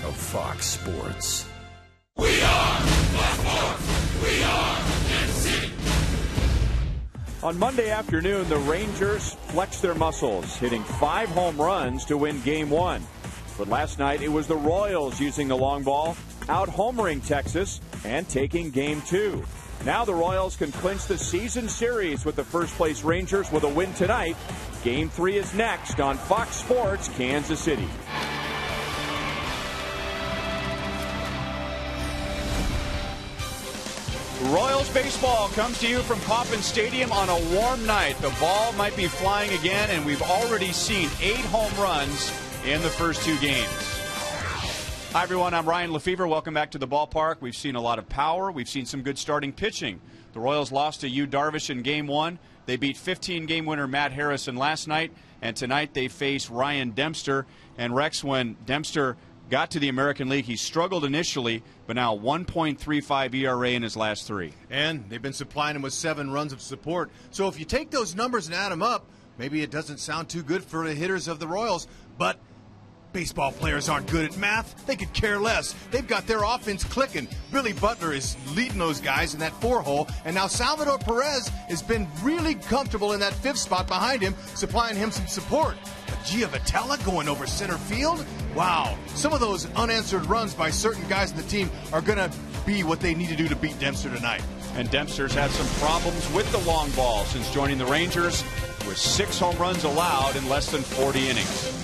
of Fox Sports. We are Fox Sports. We are NC. On Monday afternoon, the Rangers flexed their muscles, hitting 5 home runs to win Game 1. But last night, it was the Royals using the long ball, out-homering Texas and taking Game 2. Now the Royals can clinch the season series with the first-place Rangers with a win tonight. Game 3 is next on Fox Sports Kansas City. Royals baseball comes to you from Kauffman Stadium on a warm night. The ball might be flying again, and we've already seen 8 home runs in the first 2 games. Hi, everyone. I'm Ryan Lefevre. Welcome back to the ballpark. We've seen a lot of power. We've seen some good starting pitching. The Royals lost to Yu Darvish in Game 1. They beat 15-game winner Matt Harrison last night, and tonight they face Ryan Dempster. And Rex, when Dempster got to the American League, he struggled initially, but now 1.35 ERA in his last 3. And they've been supplying him with 7 runs of support. So if you take those numbers and add them up, maybe it doesn't sound too good for the hitters of the Royals, but baseball players aren't good at math. They could care less. They've got their offense clicking. Billy Butler is leading those guys in that 4-hole, and now Salvador Perez has been really comfortable in that 5th spot behind him, supplying him some support. But Giavotella going over center field? Wow. Some of those unanswered runs by certain guys in the team are going to be what they need to do to beat Dempster tonight. And Dempster's had some problems with the long ball since joining the Rangers, with 6 home runs allowed in less than 40 innings.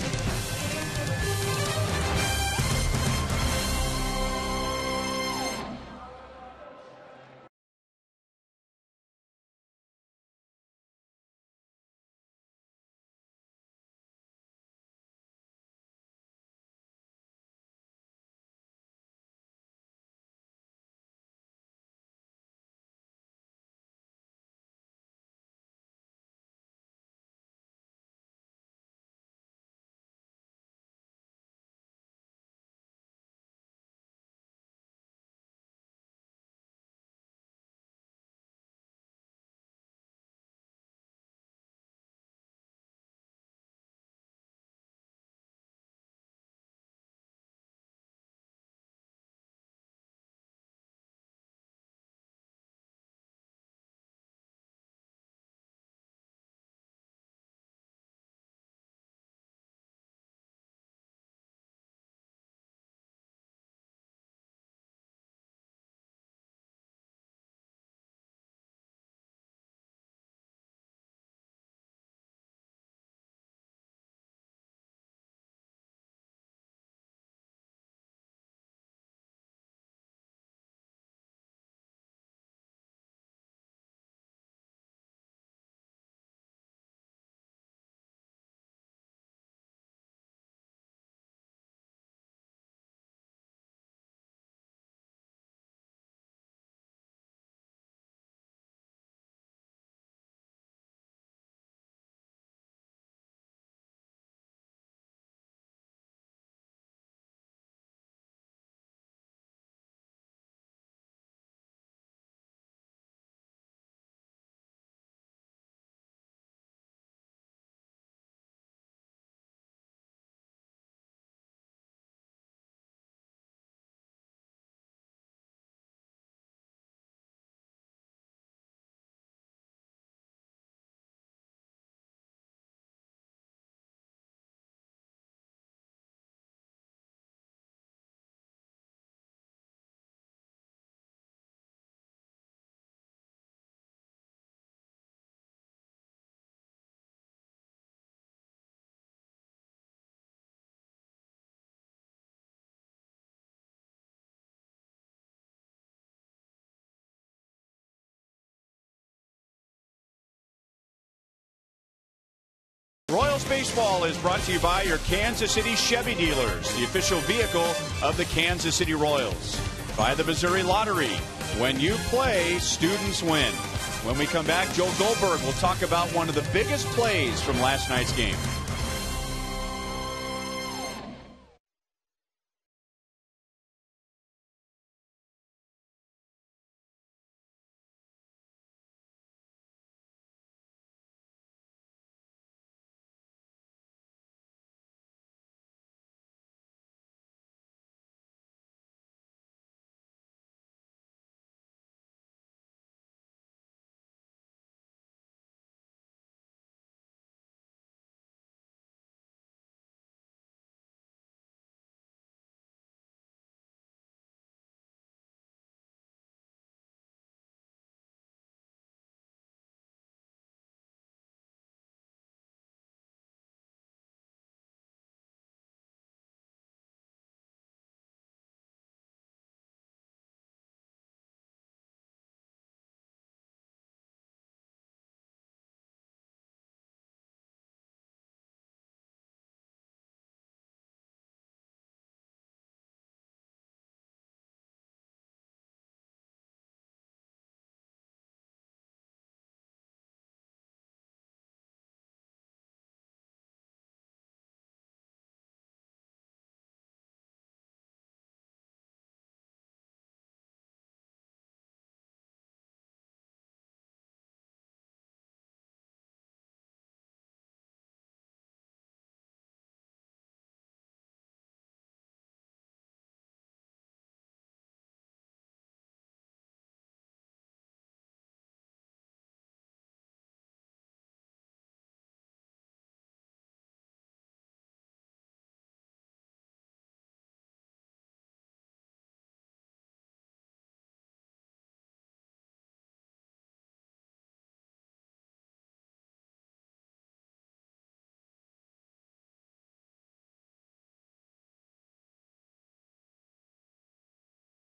Royals baseball is brought to you by your Kansas City Chevy dealers, the official vehicle of the Kansas City Royals. By the Missouri Lottery. When you play, students win. When we come back, Joe Goldberg will talk about one of the biggest plays from last night's game.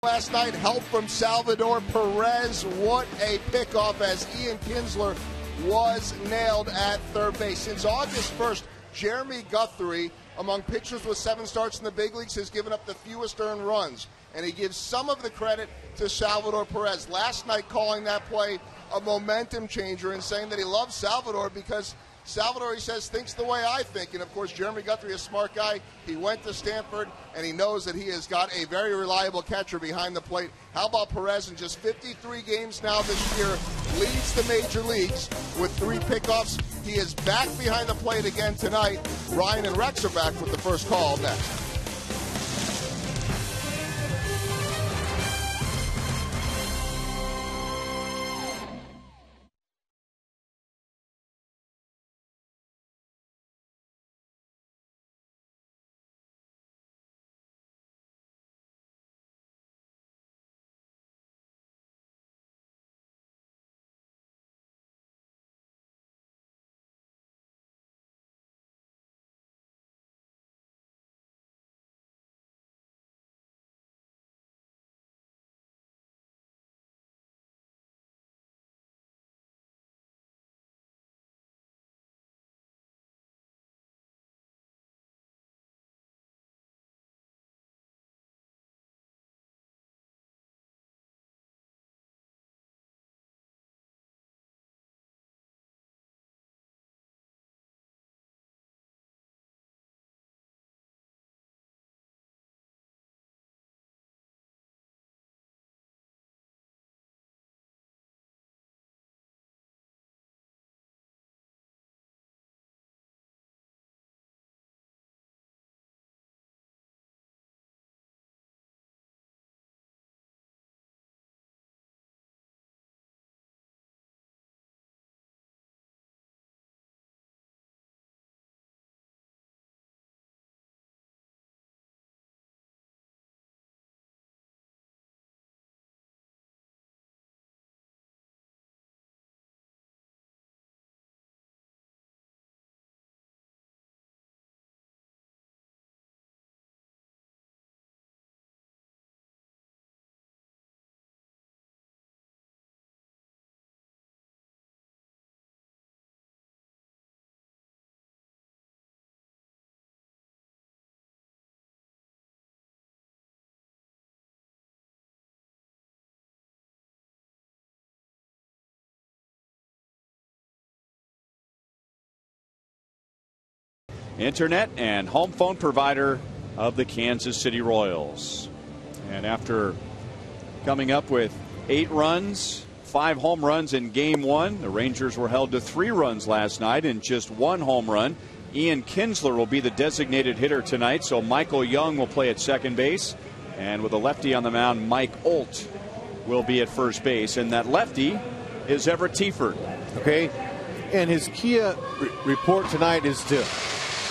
Last night, help from Salvador Perez. What a pickoff as Ian Kinsler was nailed at third base. Since August 1st, Jeremy Guthrie, among pitchers with 7 starts in the big leagues, has given up the fewest earned runs. And he gives some of the credit to Salvador Perez. Last night calling that play a momentum changer and saying that he loves Salvador because Salvador, he says, thinks the way I think. And, of course, Jeremy Guthrie, a smart guy. He went to Stanford, and he knows that he has got a very reliable catcher behind the plate. How about Perez in just 53 games now this year, leads the major leagues with 3 pickoffs. He is back behind the plate again tonight. Ryan and Rex are back with the first call next. Internet and home phone provider of the Kansas City Royals. And after coming up with 8 runs, 5 home runs in game 1, the Rangers were held to 3 runs last night and just 1 home run. Ian Kinsler will be the designated hitter tonight, so Michael Young will play at second base. And with a lefty on the mound, Mike Olt will be at first base. And that lefty is Everett Tiefert. Okay, and his key report tonight is to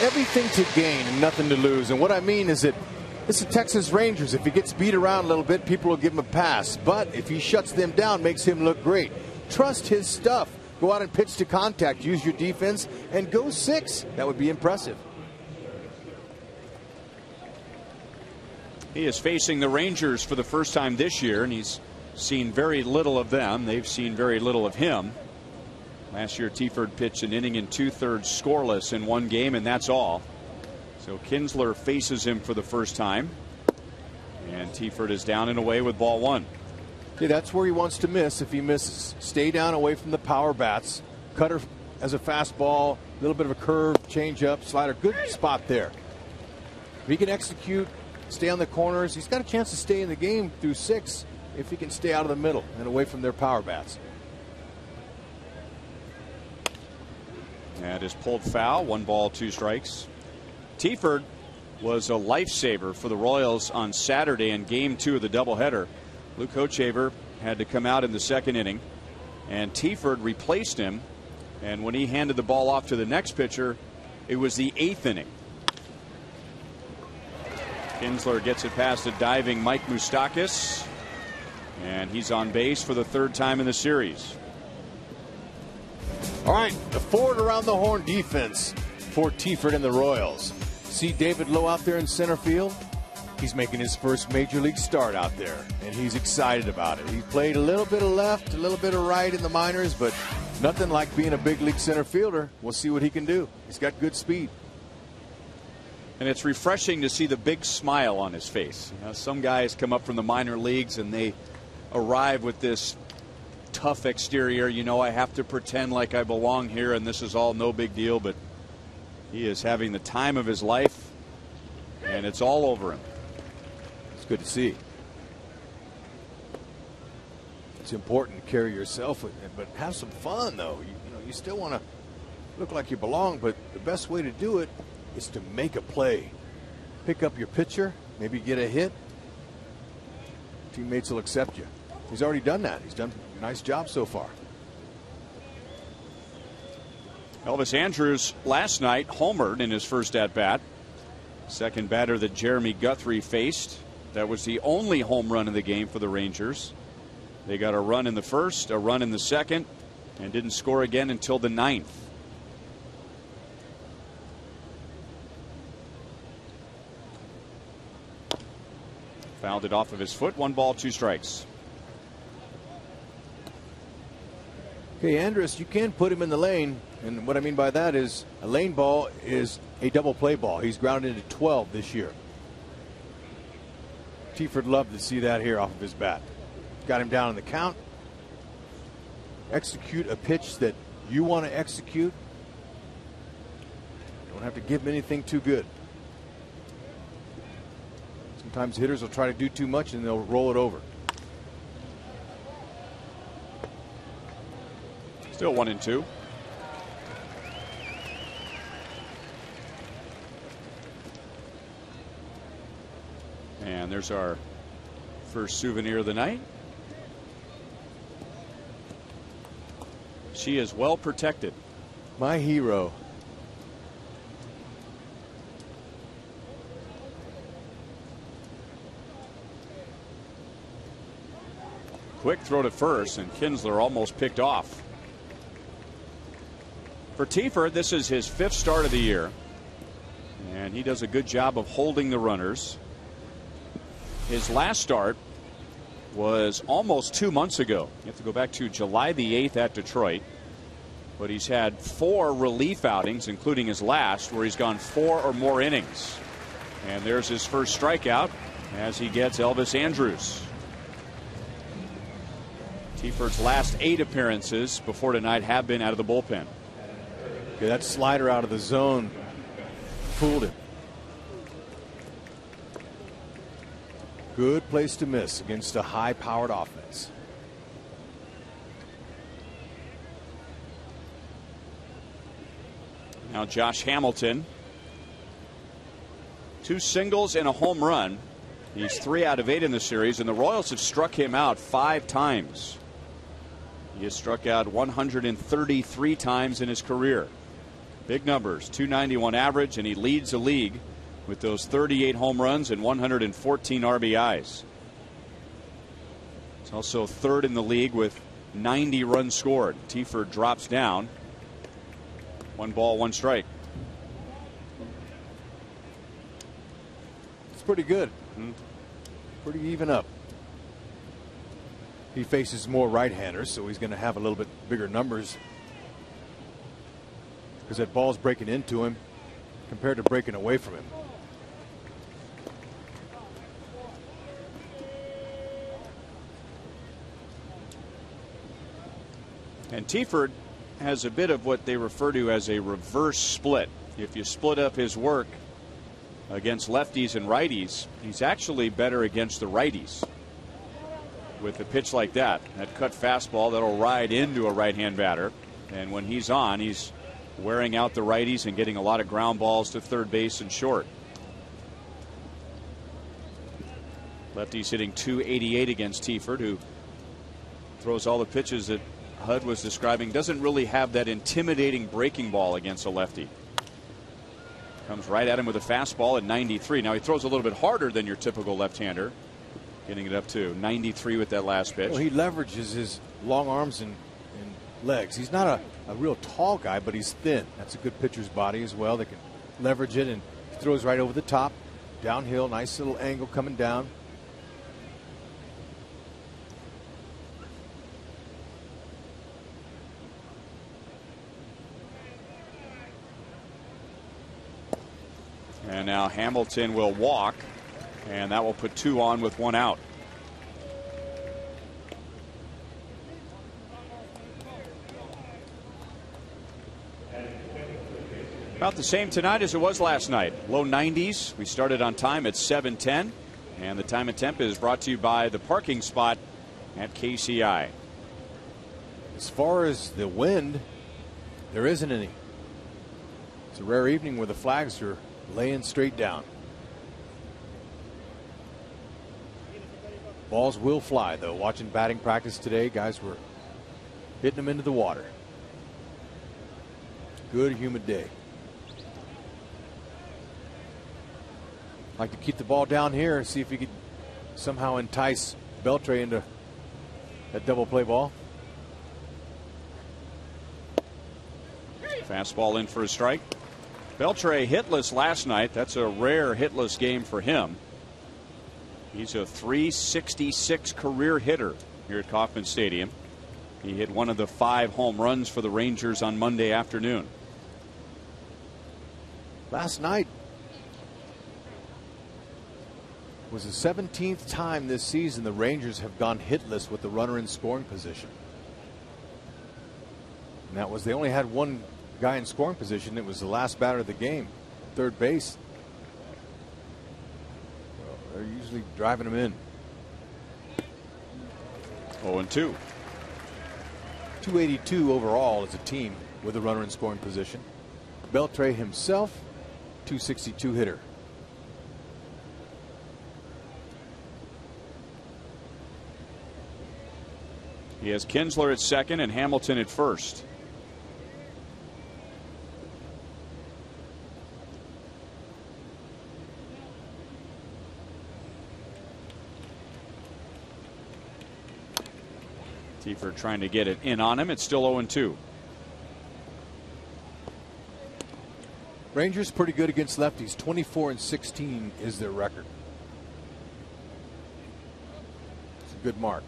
everything to gain and nothing to lose. And what I mean is that it's the Texas Rangers. If he gets beat around a little bit, people will give him a pass. But if he shuts them down, makes him look great. Trust his stuff. Go out and pitch to contact. Use your defense and go 6. That would be impressive. He is facing the Rangers for the first time this year, and he's seen very little of them. They've seen very little of him. Last year, Tiefert pitched an inning and 2/3 scoreless in 1 game, and that's all. So Kinsler faces him for the first time. And Tiefert is down and away with ball 1. See, that's where he wants to miss if he misses. Stay down away from the power bats. Cutter as a fastball, a little bit of a curve, change up, slider. Good spot there. If he can execute, stay on the corners, he's got a chance to stay in the game through 6 if he can stay out of the middle and away from their power bats. That is pulled foul. 1 ball, 2 strikes. Tiefert was a lifesaver for the Royals on Saturday in game 2 of the doubleheader. Luke Hochevar had to come out in the 2nd inning, and Tiefert replaced him. And when he handed the ball off to the next pitcher, it was the 8th inning. Kinsler gets it past a diving Mike Moustakas, and he's on base for the 3rd time in the series. All right, the forward around the horn defense for Tiefert and the Royals. See David Lowe out there in center field? He's making his first major league start out there, and he's excited about it. He played a little bit of left, a little bit of right in the minors, but nothing like being a big league center fielder. We'll see what he can do. He's got good speed. And it's refreshing to see the big smile on his face. You know, some guys come up from the minor leagues and they arrive with this tough exterior. You know, I have to pretend like I belong here and this is all no big deal. But he is having the time of his life, and it's all over him. It's good to see. It's important to carry yourself, but have some fun, though. You still want to look like you belong, but the best way to do it is to make a play. Pick up your pitcher, maybe get a hit. Teammates will accept you. He's already done that. He's done a nice job so far. Elvis Andrus last night homered in his first at-bat. Second batter that Jeremy Guthrie faced. That was the only home run of the game for the Rangers. They got a run in the first, a run in the second, and didn't score again until the ninth. Fouled it off of his foot. 1 ball, 2 strikes. Okay, Andrus, you can put him in the lane. And what I mean by that is a lane ball is a double play ball. He's grounded into 12 this year. Teaford loved to see that here off of his bat. Got him down in the count. Execute a pitch that you want to execute. Don't have to give him anything too good. Sometimes hitters will try to do too much and they'll roll it over. Still 1-2. And there's our first souvenir of the night. She is well protected. My hero. Quick throw to first, and Kinsler almost picked off. For Teaford, this is his 5th start of the year, and he does a good job of holding the runners. His last start was almost 2 months ago. You have to go back to July the 8th at Detroit. But he's had 4 relief outings, including his last, where he's gone 4 or more innings. And there's his first strikeout as he gets Elvis Andrus. Teaford's last 8 appearances before tonight have been out of the bullpen. Okay, that slider out of the zone fooled him. Good place to miss against a high-powered offense. Now Josh Hamilton. 2 singles and a home run. He's 3 out of 8 in the series, and the Royals have struck him out 5 times. He has struck out 133 times in his career. Big numbers, 291 average, and he leads the league with those 38 home runs and 114 RBIs. He's also 3rd in the league with 90 runs scored. Teaford drops down. 1 ball, 1 strike. It's pretty good. Pretty even up. He faces more right-handers, so he's going to have a little bit bigger numbers because that ball's breaking into him compared to breaking away from him. And Teaford has a bit of what they refer to as a reverse split. If you split up his work against lefties and righties, he's actually better against the righties. With a pitch like that cut fastball that'll ride into a right-hand batter, and when he's on, he's wearing out the righties and getting a lot of ground balls to third base and short. Lefty's hitting .288 against Teaford, who throws all the pitches that HUD was describing. Doesn't really have that intimidating breaking ball against a lefty. Comes right at him with a fastball at 93. Now he throws a little bit harder than your typical left-hander, getting it up to 93 with that last pitch. Well, he leverages his long arms and legs. He's not a real tall guy, but he's thin. That's a good pitcher's body as well. They can leverage it, and he throws right over the top. Downhill, nice little angle coming down. And now Hamilton will walk, and that will put 2 on with 1 out. About the same tonight as it was last night. Low 90s. We started on time at 7:10. And the time and temp is brought to you by the parking spot at KCI. As far as the wind, there isn't any. It's a rare evening where the flags are laying straight down. Balls will fly, though. Watching batting practice today, guys were hitting them into the water. Good humid day. Like to keep the ball down here and see if you could somehow entice Beltre into that double play ball. Fastball in for a strike. Beltre hitless last night. That's a rare hitless game for him. He's a .366 career hitter here at Kauffman Stadium. He hit one of the 5 home runs for the Rangers on Monday afternoon. Last night was the 17th time this season the Rangers have gone hitless with the runner in scoring position. And that was, they only had one guy in scoring position. It was the last batter of the game, third base. Well, they're usually driving him in. 0-2. 282 overall as a team with a runner in scoring position. Beltre himself, 262 hitter. He has Kinsler at second and Hamilton at first. Tiefer trying to get it in on him. It's still 0-2. Rangers pretty good against lefties. 24-16 is their record. It's a good mark.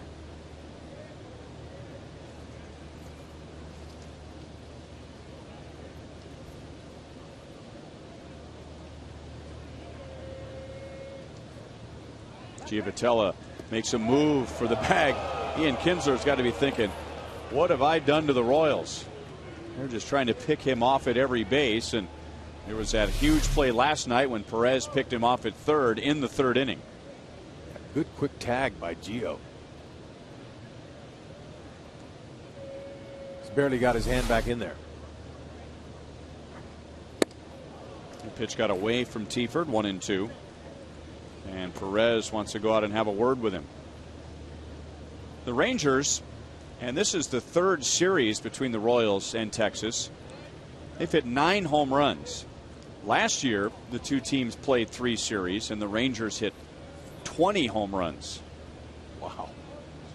Giavotella makes a move for the bag. Ian Kinsler's got to be thinking, what have I done to the Royals? They're just trying to pick him off at every base, and there was that huge play last night when Perez picked him off at third in the 3rd inning. Good quick tag by Gio. He's barely got his hand back in there. The pitch got away from Tiefer, 1-2. And Perez wants to go out and have a word with him. The Rangers, and this is the 3rd series between the Royals and Texas, they've hit 9 home runs. Last year, the two teams played 3 series, and the Rangers hit 20 home runs. Wow.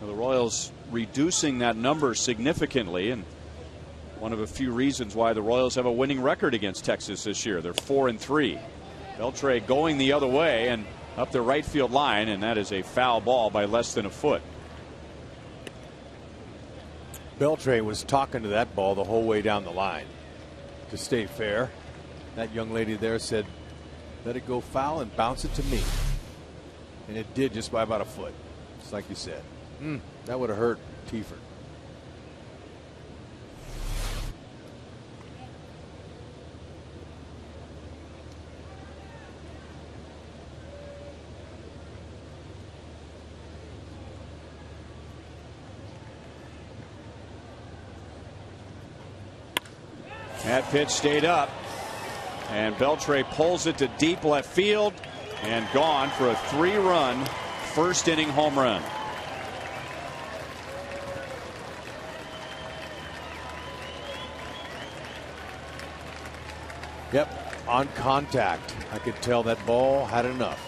So the Royals reducing that number significantly, and one of a few reasons why the Royals have a winning record against Texas this year. They're 4-3. Beltre going the other way and up the right field line, and that is a foul ball by less than a foot. Beltre was talking to that ball the whole way down the line to stay fair. That young lady there said, let it go foul and bounce it to me. And it did, just by about a foot. Just like you said. That would have hurt Tiefer. That pitch stayed up, and Beltre pulls it to deep left field and gone for a 3-run 1st inning home run. Yep, on contact. I could tell that ball had enough.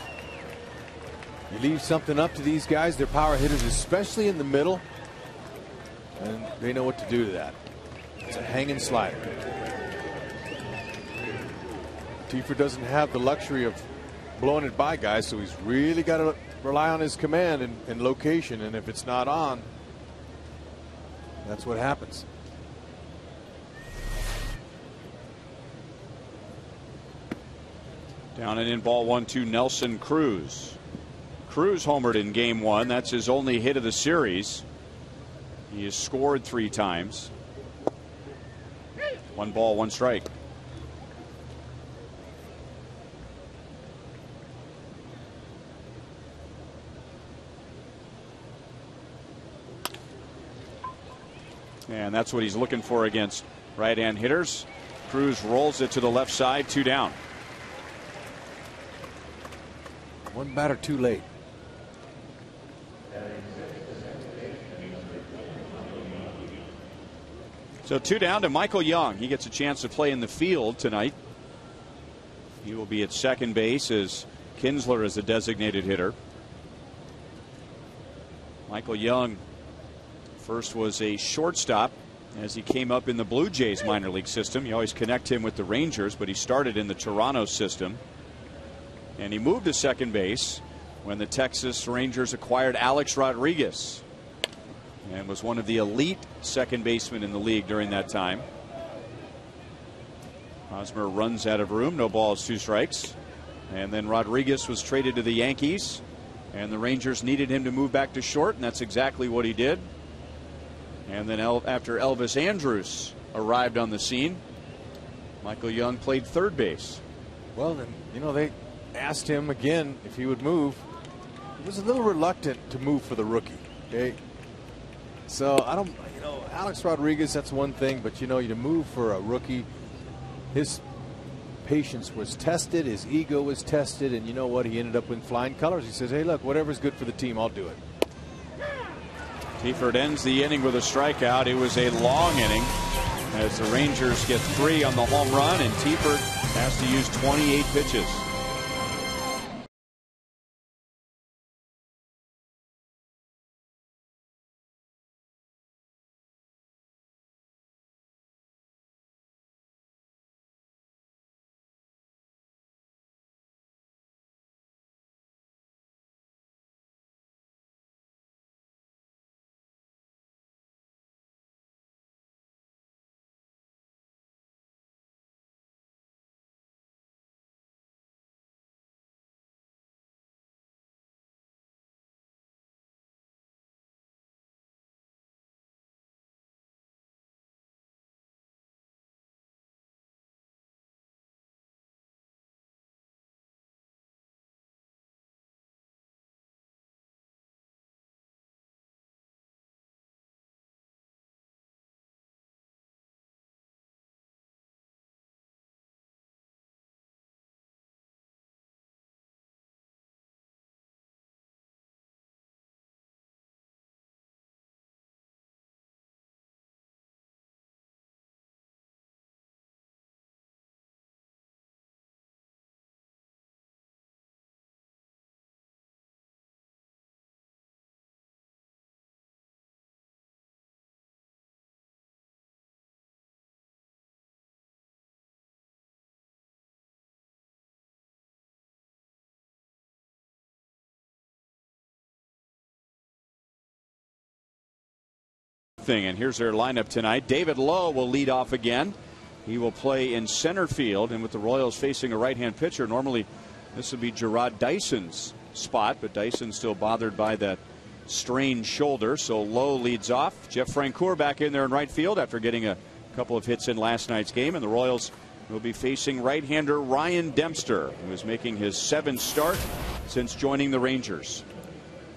You leave something up to these guys, they're power hitters, especially in the middle, and they know what to do to that. It's a hanging slider. Tiefer doesn't have the luxury of blowing it by guys, so he's really got to rely on his command and location, and if it's not on, that's what happens. Down and in, ball 1-2, Nelson Cruz. Cruz homered in game 1. That's his only hit of the series. He has scored 3 times. 1 ball, 1 strike. And that's what he's looking for against right-hand hitters. Cruz rolls it to the left side, 2 down. 1 batter too late. So 2 down to Michael Young. He gets a chance to play in the field tonight. He will be at second base as Kinsler is a designated hitter. Michael Young first was a shortstop as he came up in the Blue Jays minor league system. You always connect him with the Rangers, but he started in the Toronto system. And he moved to second base when the Texas Rangers acquired Alex Rodriguez and was one of the elite second basemen in the league during that time. Hosmer runs out of room, no balls, 2 strikes. And then Rodriguez was traded to the Yankees, and the Rangers needed him to move back to short, and that's exactly what he did. And then after Elvis Andrus arrived on the scene, Michael Young played third base. Well, then, you know, they asked him again if he would move. He was a little reluctant to move for the rookie. Okay. So I don't, you know, Alex Rodriguez, that's one thing, but you know, to move for a rookie, his patience was tested, his ego was tested, and you know what? He ended up in flying colors. He says, hey, look, whatever's good for the team, I'll do it. Teifert ends the inning with a strikeout. It was a long inning as the Rangers get 3 on the home run, and Teifert has to use 28 pitches. And here's their lineup tonight. David Lowe will lead off again. He will play in center field, and with the Royals facing a right-hand pitcher, normally this would be Gerard Dyson's spot, but Dyson's still bothered by that strained shoulder, so Lowe leads off. Jeff Francoeur back in there in right field after getting a couple of hits in last night's game, and the Royals will be facing right-hander Ryan Dempster, who is making his 7th start since joining the Rangers.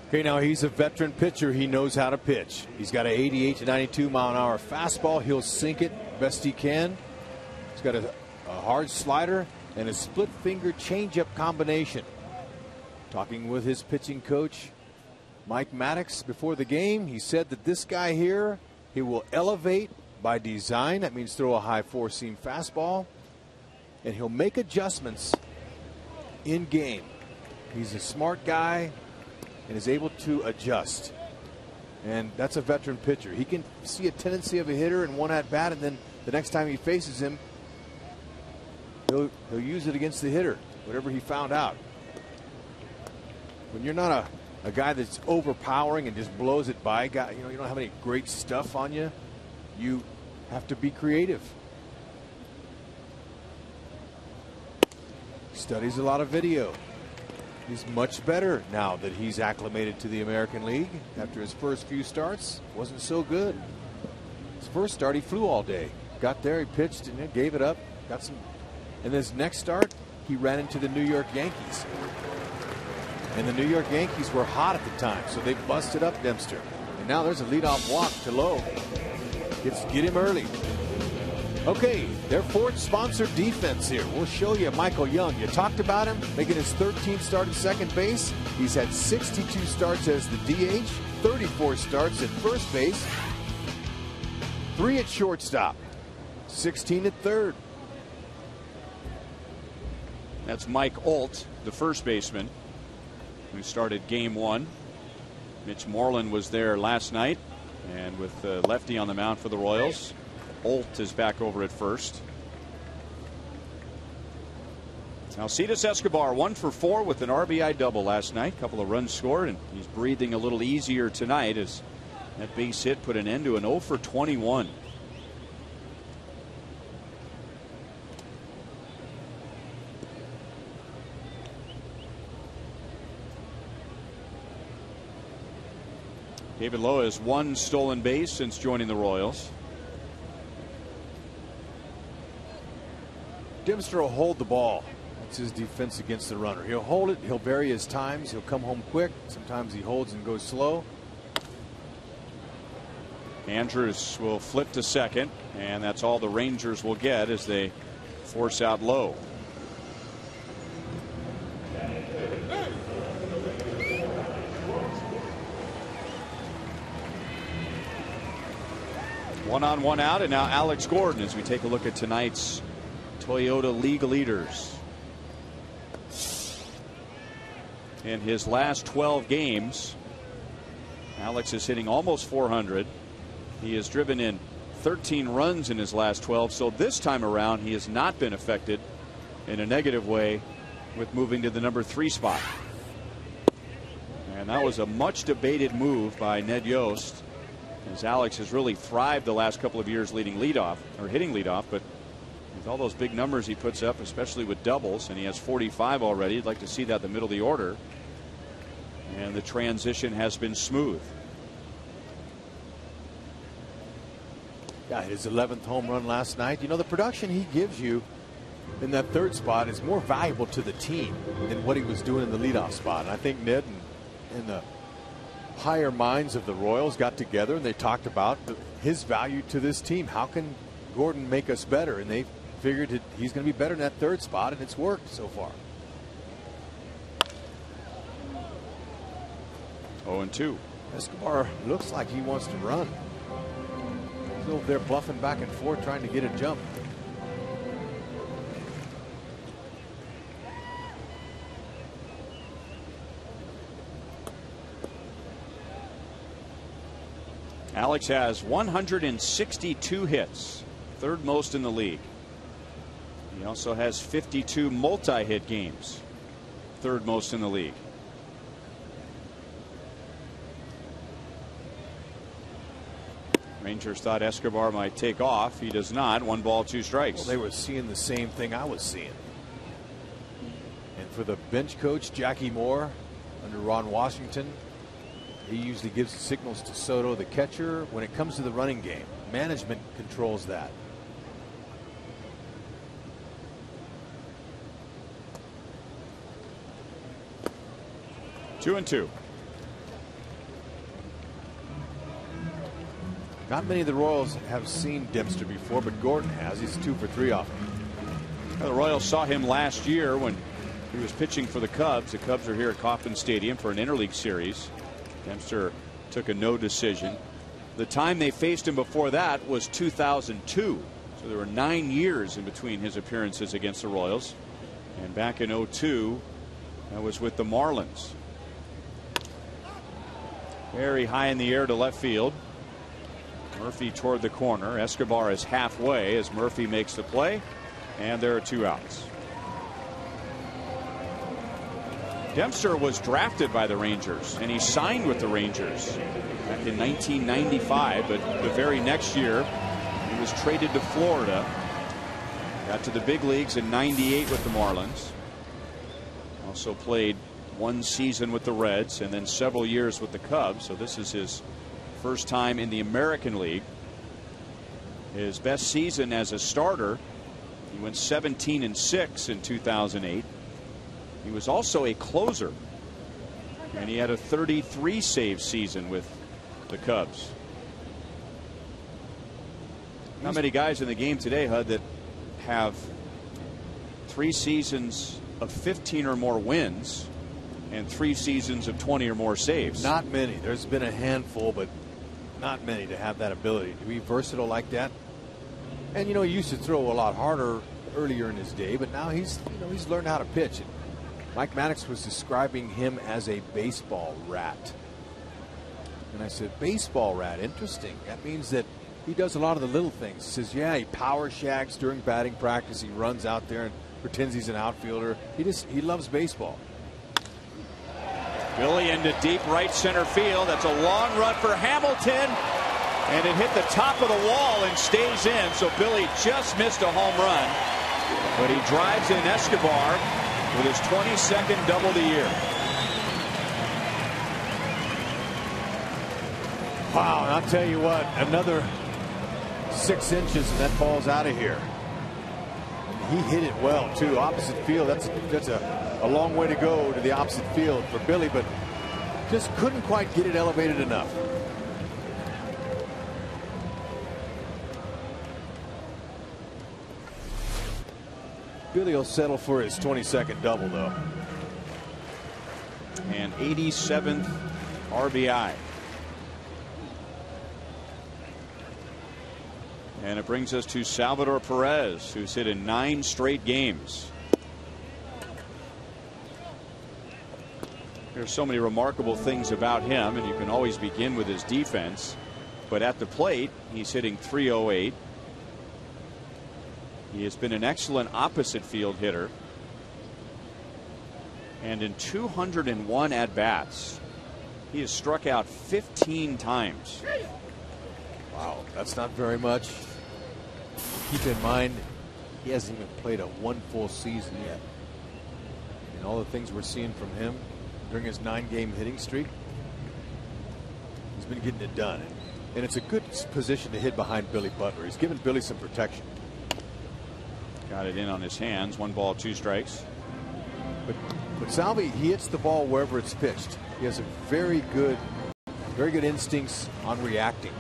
Okay, now he's a veteran pitcher. He knows how to pitch. He's got an 88 to 92 mile an hour fastball. He'll sink it best he can. He's got a hard slider and a split finger changeup combination. Talking with his pitching coach, Mike Maddox, before the game, he said that this guy here, he will elevate by design. That means throw a high 4-seam fastball, and he'll make adjustments in game. He's a smart guy and is able to adjust. And that's a veteran pitcher. He can see a tendency of a hitter in one at bat, and then the next time he faces him, he'll use it against the hitter, whatever he found out. when you're not a guy that's overpowering and just blows it by, you don't have any great stuff on you. You have to be creative. Studies a lot of video. He's much better now that he's acclimated to the American League. After his first few starts, wasn't so good. His first start, he flew all day. Got there, he pitched, and gave it up. Got some. And his next start, he ran into the New York Yankees. And the New York Yankees were hot at the time, so they busted up Dempster. And now there's a leadoff walk to Lowe. Get him early. Okay, their fourth sponsored defense here. We'll show you Michael Young. You talked about him making his 13th start at second base. He's had 62 starts as the DH, 34 starts at first base, 3 at shortstop, 16 at third. That's Mike Olt, the first baseman, who started game 1. Mitch Moreland was there last night, and with lefty on the mound for the Royals, Olt is back over at first. Alcides Escobar 1 for 4 with an RBI double last night. Couple of runs scored, and he's breathing a little easier tonight as that base hit put an end to an 0 for 21. David Lowe has 1 stolen base since joining the Royals. Dempster will hold the ball. That's his defense against the runner. He'll hold it. He'll vary his times. He'll come home quick. Sometimes he holds and goes slow. Andrews will flip to second, and that's all the Rangers will get as they force out Lowe. One on, one out, and now Alex Gordon as we take a look at tonight's Toyota League leaders. In his last 12 games, Alex is hitting almost 400. He has driven in 13 runs in his last 12, so this time around he has not been affected in a negative way with moving to the number 3 spot. And that was a much debated move by Ned Yost, as Alex has really thrived the last couple of years leading leadoff or hitting leadoff, but with all those big numbers he puts up, especially with doubles, and he has 45 already, you'd like to see that in the middle of the order. And the transition has been smooth. Yeah, his 11th home run last night. You know, the production he gives you in that 3rd spot is more valuable to the team than what he was doing in the leadoff spot. And I think Ned and the higher minds of the Royals got together and they talked about his value to this team. How can Gordon make us better? And they figured he's going to be better in that 3rd spot, and it's worked so far. 0-2. Escobar looks like he wants to run. He's over there bluffing back and forth trying to get a jump. Alex has 162 hits, 3rd most in the league. He also has 52 multi-hit games, 3rd most in the league. Rangers thought Escobar might take off. He does not. 1 ball, 2 strikes. Well, they were seeing the same thing I was seeing. And for the bench coach, Jackie Moore, under Ron Washington, he usually gives the signals to Soto, the catcher. When it comes to the running game, management controls that. Two and two. Not many of the Royals have seen Dempster before, but Gordon has. He's 2 for 3 off him. The Royals saw him last year when he was pitching for the Cubs. The Cubs are here at Kauffman Stadium for an interleague series. Dempster took a no decision. The time they faced him before that was 2002. So there were 9 years in between his appearances against the Royals. And back in 2002, that was with the Marlins. Very high in the air to left field. Murphy toward the corner. Escobar is halfway as Murphy makes the play, and there are 2 outs. Dempster was drafted by the Rangers, and he signed with the Rangers back in 1995, but the very next year he was traded to Florida. Got to the big leagues in '98 with the Marlins. Also played one season with the Reds and then several years with the Cubs. So this is his first time in the American League. His best season as a starter, he went 17-6 in 2008. He was also a closer, and he had a 33 save season with the Cubs. Not many guys in the game today, Hud, that have 3 seasons of 15 or more wins and 3 seasons of 20 or more saves. Not many. There's been a handful, but not many to have that ability to be versatile like that. And you know, he used to throw a lot harder earlier in his day, but now he's learned how to pitch. And Mike Maddox was describing him as a baseball rat. And I said, baseball rat, interesting. That means that he does a lot of the little things. He says, yeah, he power shags during batting practice. He runs out there and pretends he's an outfielder. He loves baseball. Billy into deep right center field. That's a long run for Hamilton. And it hit the top of the wall and stays in. So Billy just missed a home run. But he drives in Escobar with his 22nd double of the year. Wow, and I'll tell you what, another 6 inches and that ball's out of here. He hit it well too. Opposite field. That's a long way to go to the opposite field for Billy, but just couldn't quite get it elevated enough. Billy will settle for his 22nd double though. And 87th RBI. And it brings us to Salvador Perez, who's hit in 9 straight games. There's so many remarkable things about him, and you can always begin with his defense. But at the plate, he's hitting .308. He has been an excellent opposite field hitter. And in 201 at-bats, he has struck out 15 times. Wow, that's not very much. Keep in mind, he hasn't even played a 1 full season yet. And all the things we're seeing from him during his 9-game hitting streak, he's been getting it done. And it's a good position to hit behind Billy Butler. He's given Billy some protection. Got it in on his hands. 1 ball, 2 strikes. But Salvi, he hits the ball wherever it's pitched. He has a very good instincts on reacting.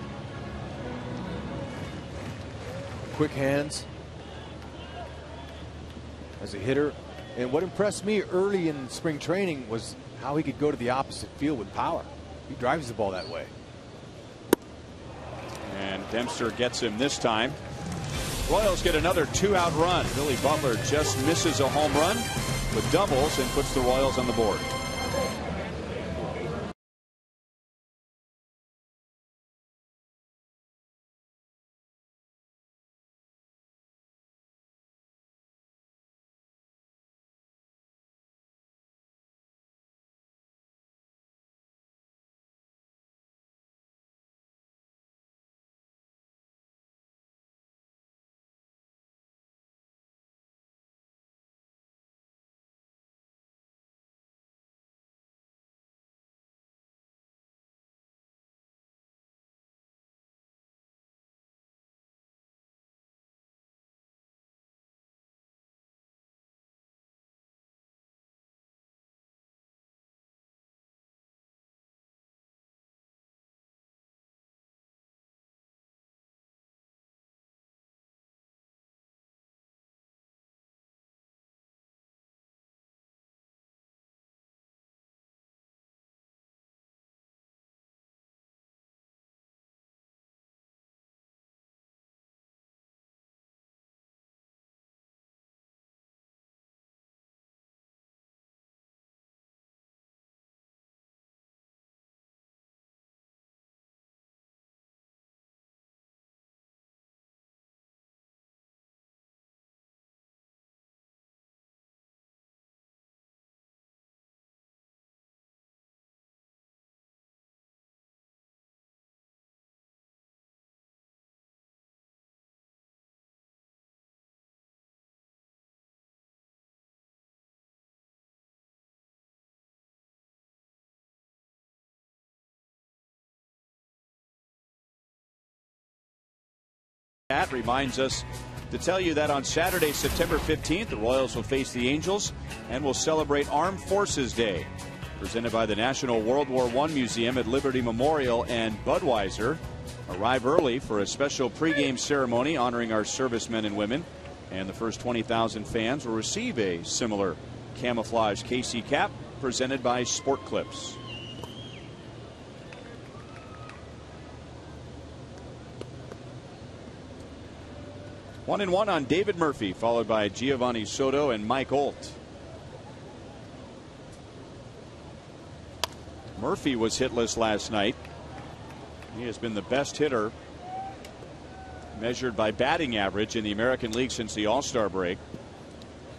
Quick hands as a hitter. And what impressed me early in spring training was how he could go to the opposite field with power. He drives the ball that way. And Dempster gets him this time. Royals get another 2-out run. Billy Butler just misses a home run with doubles and puts the Royals on the board. That reminds us to tell you that on Saturday, September 15th, the Royals will face the Angels and will celebrate Armed Forces Day. Presented by the National World War I Museum at Liberty Memorial and Budweiser. Arrive early for a special pregame ceremony honoring our servicemen and women. And the first 20,000 fans will receive a similar camouflage KC cap presented by Sport Clips. One and one on David Murphy, followed by Giovanni Soto and Mike Olt. Murphy was hitless last night. He has been the best hitter measured by batting average in the American League since the All-Star break.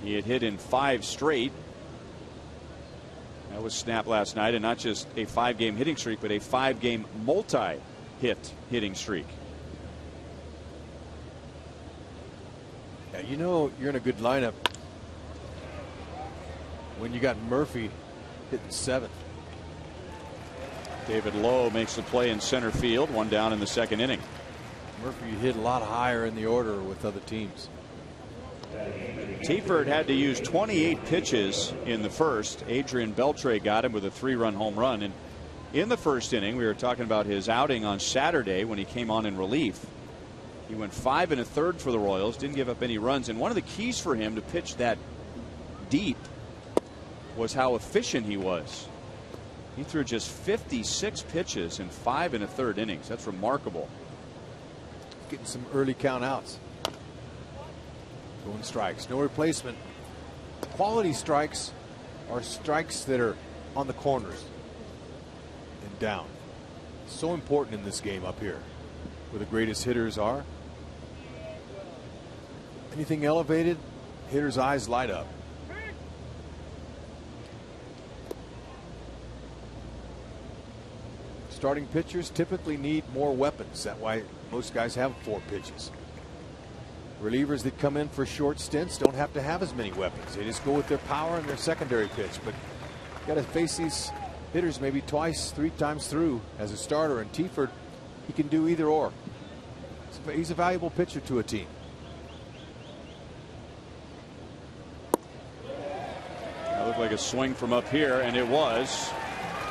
He had hit in 5 straight. That was snapped last night, and not just a 5-game hitting streak, but a 5-game multi-hit hitting streak. Yeah, you know you're in a good lineup when you got Murphy hitting 7th. David Lowe makes the play in center field, 1 down in the 2nd inning. Murphy hit a lot higher in the order with other teams. Teaford had to use 28 pitches in the first. Adrian Beltre got him with a 3-run home run. And in the first inning, we were talking about his outing on Saturday when he came on in relief. He went 5 1/3 for the Royals, didn't give up any runs. And one of the keys for him to pitch that deep was how efficient he was. He threw just 56 pitches in 5 1/3 innings. That's remarkable. Getting some early count outs. Going strikes. No replacement. Quality strikes are strikes that are on the corners and down. So important in this game up here where the greatest hitters are. Anything elevated, hitters' eyes light up. Starting pitchers typically need more weapons. That's why most guys have 4 pitches. Relievers that come in for short stints don't have to have as many weapons. They just go with their power and their secondary pitch. But you got to face these hitters maybe twice, 3 times through as a starter. And Teaford, he can do either or. He's a valuable pitcher to a team. That looked like a swing from up here, and it was.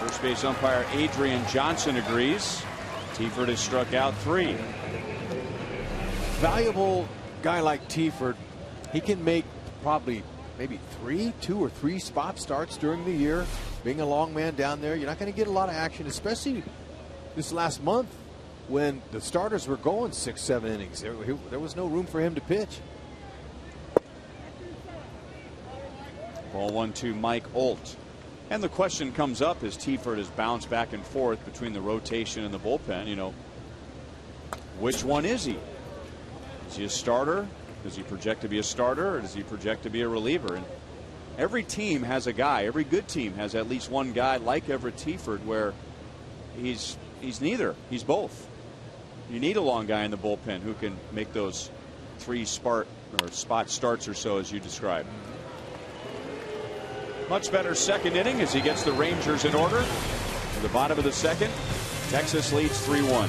First base umpire Adrian Johnson agrees. Teaford has struck out 3. Valuable guy like Teaford, he can make probably maybe 2 or 3 spot starts during the year. Being a long man down there, you're not going to get a lot of action, especially this last month when the starters were going 6, 7 innings. There was no room for him to pitch. Ball 1 to Mike Olt. And the question comes up as Teaford has bounced back and forth between the rotation and the bullpen. You know, which one is he? Is he a starter? Does he project to be a starter, or does he project to be a reliever? And every team has a guy. Every good team has at least one guy like Everett Teaford where he's neither. He's both. You need a long guy in the bullpen who can make those 3 spot starts or so as you described. Much better 2nd inning as he gets the Rangers in order. At the bottom of the 2nd, Texas leads 3-1.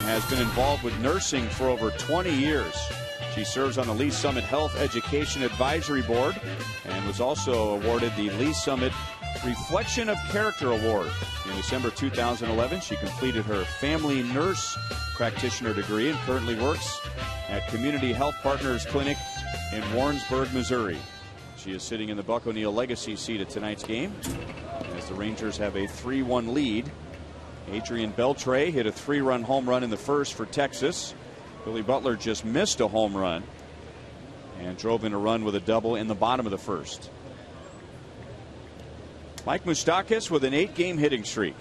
has been involved with nursing for over 20 years. She serves on the Lee Summit Health Education Advisory Board and was also awarded the Lee Summit Reflection of Character Award. In December 2011, she completed her family nurse practitioner degree and currently works at Community Health Partners Clinic in Warrensburg, Missouri. She is sitting in the Buck O'Neil legacy seat at tonight's game as the Rangers have a 3-1 lead. Adrian Beltre hit a 3-run home run in the first for Texas. Billy Butler just missed a home run and drove in a run with a double in the bottom of the first. Mike Moustakas with an 8-game hitting streak.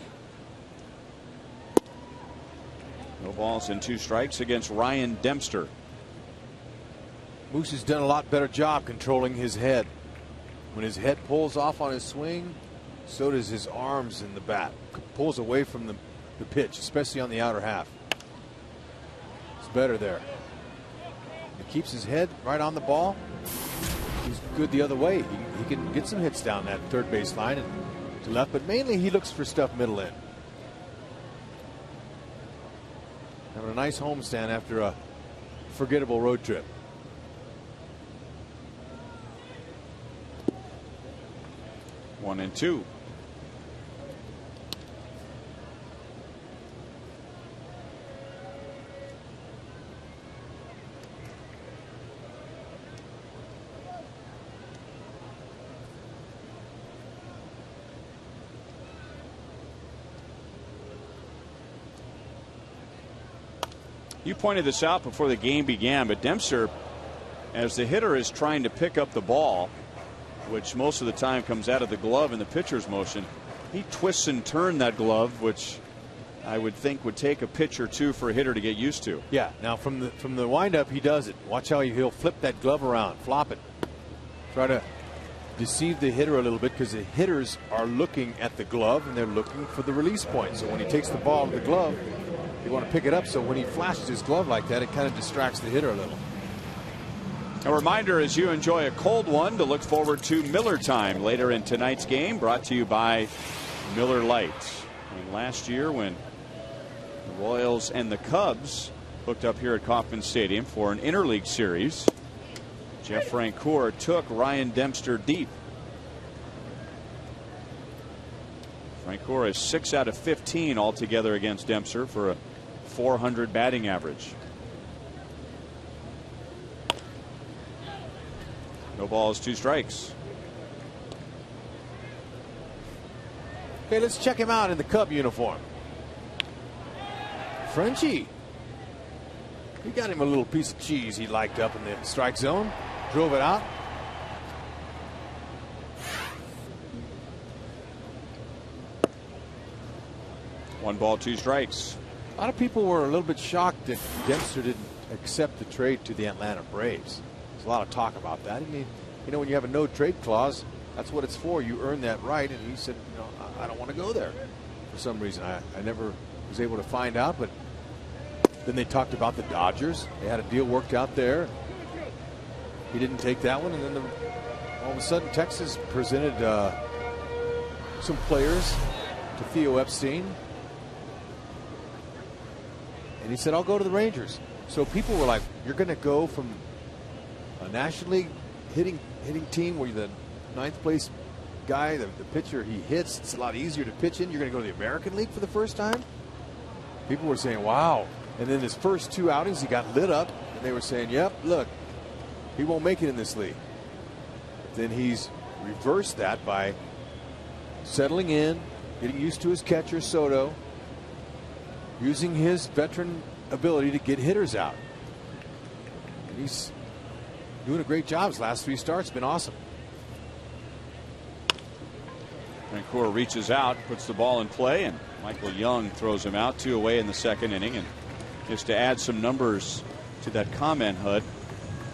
No balls and 2 strikes against Ryan Dempster. Moose has done a lot better job controlling his head. When his head pulls off on his swing, so does his arms in the bat. Pulls away from the pitch, especially on the outer half. It's better there. He keeps his head right on the ball. He's good the other way. He can get some hits down that third base line and to left, but mainly he looks for stuff middle in. Having a nice homestand after a forgettable road trip. One and two. You pointed this out before the game began, but Dempster, as the hitter is trying to pick up the ball, which most of the time comes out of the glove in the pitcher's motion, he twists and turns that glove, which I would think would take a pitch or two for a hitter to get used to. Yeah, now from the windup he does it. Watch how he'll flip that glove around, flop it. Try to deceive the hitter a little bit because the hitters are looking at the glove and they're looking for the release point. So when he takes the ball to the glove, they want to pick it up. So when he flashes his glove like that, it kind of distracts the hitter a little. A reminder as you enjoy a cold one to look forward to Miller Time later in tonight's game, brought to you by Miller Lite. And last year when the Royals and the Cubs hooked up here at Kauffman Stadium for an interleague series, Jeff Francoeur took Ryan Dempster deep. Francoeur is 6 out of 15 altogether against Dempster for a .400 batting average. No balls, 2 strikes. Okay, let's check him out in the Cub uniform. Frenchie. He got him a little piece of cheese he liked up in the strike zone. Drove it out. One ball, 2 strikes. A lot of people were a little bit shocked that Dempster didn't accept the trade to the Atlanta Braves. There's a lot of talk about that. I mean, you know, when you have a no trade clause, that's what it's for. You earn that right. And he said, you know, I don't want to go there for some reason. I never was able to find out. But then they talked about the Dodgers. They had a deal worked out there. He didn't take that one. And then all of a sudden, Texas presented some players to Theo Epstein. And he said, I'll go to the Rangers. So people were like, you're going to go from a National League hitting team where you're the 9th place guy, the pitcher he hits, it's a lot easier to pitch in. You're going to go to the American League for the first time? People were saying, wow. And then his first 2 outings, he got lit up. And they were saying, yep, look, he won't make it in this league. But then he's reversed that by settling in, getting used to his catcher, Soto, using his veteran ability to get hitters out. And he's doing a great job. His last 3 starts been awesome. Francoeur reaches out, puts the ball in play, and Michael Young throws him out. 2 away in the second inning. And just to add some numbers to that comment, Hud,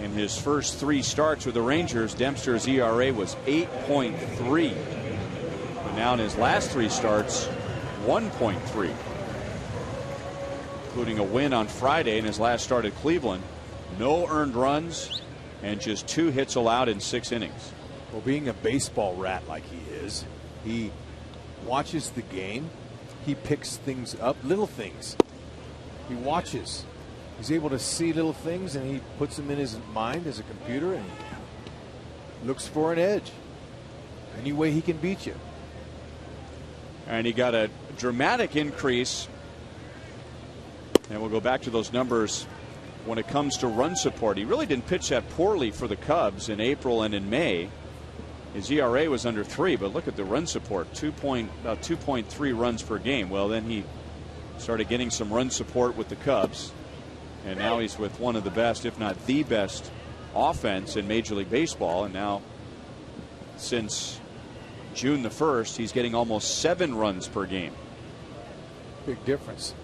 in his first 3 starts with the Rangers, Dempster's ERA was 8.3. And now in his last 3 starts, 1.3. Including a win on Friday in his last start at Cleveland. No earned runs and just 2 hits allowed in 6 innings. Well, being a baseball rat like he is, he watches the game. He picks things up, little things. He watches. He's able to see little things, and he puts them in his mind as a computer and looks for an edge. Any way he can beat you. And he got a dramatic increase. And we'll go back to those numbers when it comes to run support. He really didn't pitch that poorly for the Cubs in April and in May. His ERA was under 3, but look at the run support, about 2.3 runs per game. Well, then he started getting some run support with the Cubs, and now he's with one of the best, if not the best, offense in Major League Baseball. And now, since June the 1st, he's getting almost 7 runs per game. Big difference.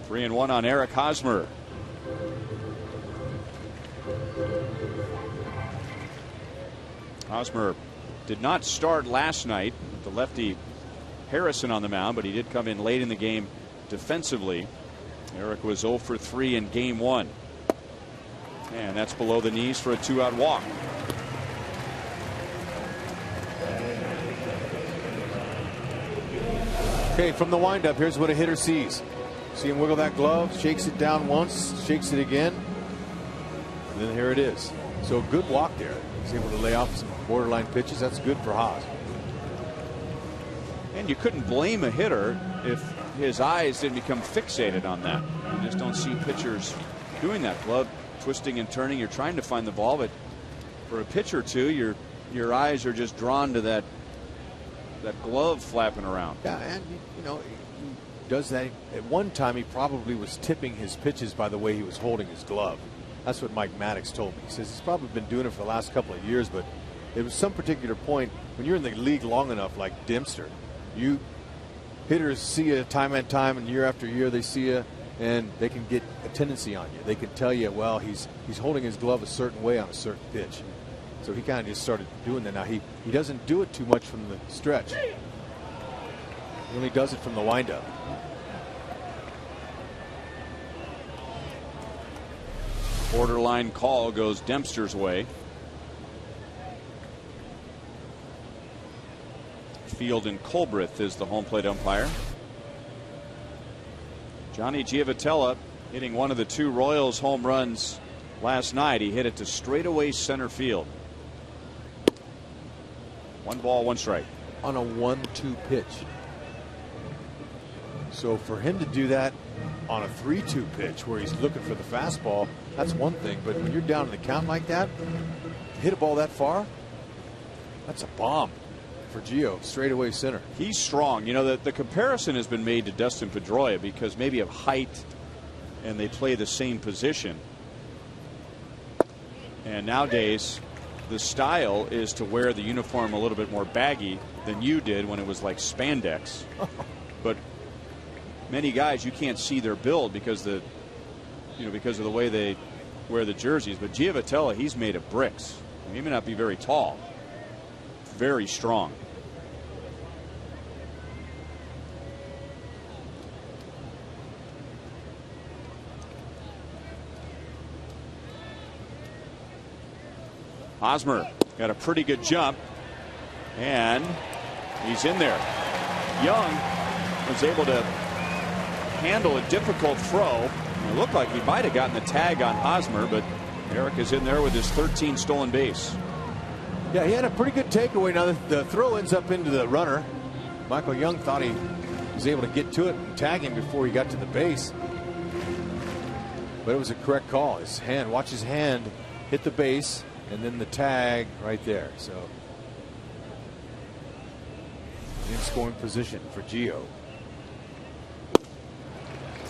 Three and one on Eric Hosmer. Hosmer did not start last night with the lefty Harrison on the mound, but he did come in late in the game defensively. Eric was 0 for 3 in game 1. And that's below the knees for a 2-out walk. Okay, from the windup, here's what a hitter sees. See him wiggle that glove, shakes it down once, shakes it again, and then here it is. So good walk there. He's able to lay off some borderline pitches. That's good for Haas. And you couldn't blame a hitter if his eyes didn't become fixated on that. You just don't see pitchers doing that. Glove twisting and turning. You're trying to find the ball, but for a pitch or two, your eyes are just drawn to that glove flapping around. Yeah, and you know, he does that. At one time, he probably was tipping his pitches by the way he was holding his glove. That's what Mike Maddox told me. He says he's probably been doing it for the last couple of years, but there was some particular point when you're in the league long enough, like Dempster, hitters see you time and time, and year after year they see you, and they can get a tendency on you. They can tell you, well, he's holding his glove a certain way on a certain pitch. So he kind of just started doing that. Now he doesn't do it too much from the stretch. He only does it from the windup. Borderline call goes Dempster's way. Field and Colbrith is the home plate umpire. Johnny Giavotella hitting one of the 2 Royals home runs last night. He hit it to straightaway center field. 1 ball, 1 strike. On a 1-2 pitch. So for him to do that on a 3-2 pitch where he's looking for the fastball, that's one thing. But when you're down in the count like that, hit a ball that far, that's a bomb for Gio, straightaway center. He's strong. You know, the comparison has been made to Dustin Pedroia because maybe of height, and they play the same position. And nowadays, the style is to wear the uniform a little bit more baggy than you did when it was like spandex. But many guys, you can't see their build because of the way they wear the jerseys. But Giavotella, he's made of bricks. He may not be very tall. Very strong. Hosmer got a pretty good jump, and he's in there. Young was able to handle a difficult throw. It looked like he might have gotten the tag on Hosmer, but Eric is in there with his 13th stolen base. Yeah, he had a pretty good takeaway. Now the throw ends up into the runner. Michael Young thought he was able to get to it and tag him before he got to the base. But it was a correct call. His hand, watch his hand hit the base, and then the tag right there. So in scoring position for Gio.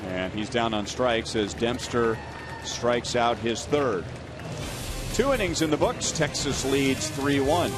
And he's down on strikes as Dempster strikes out his 3rd. 2 innings in the books. Texas leads 3-1.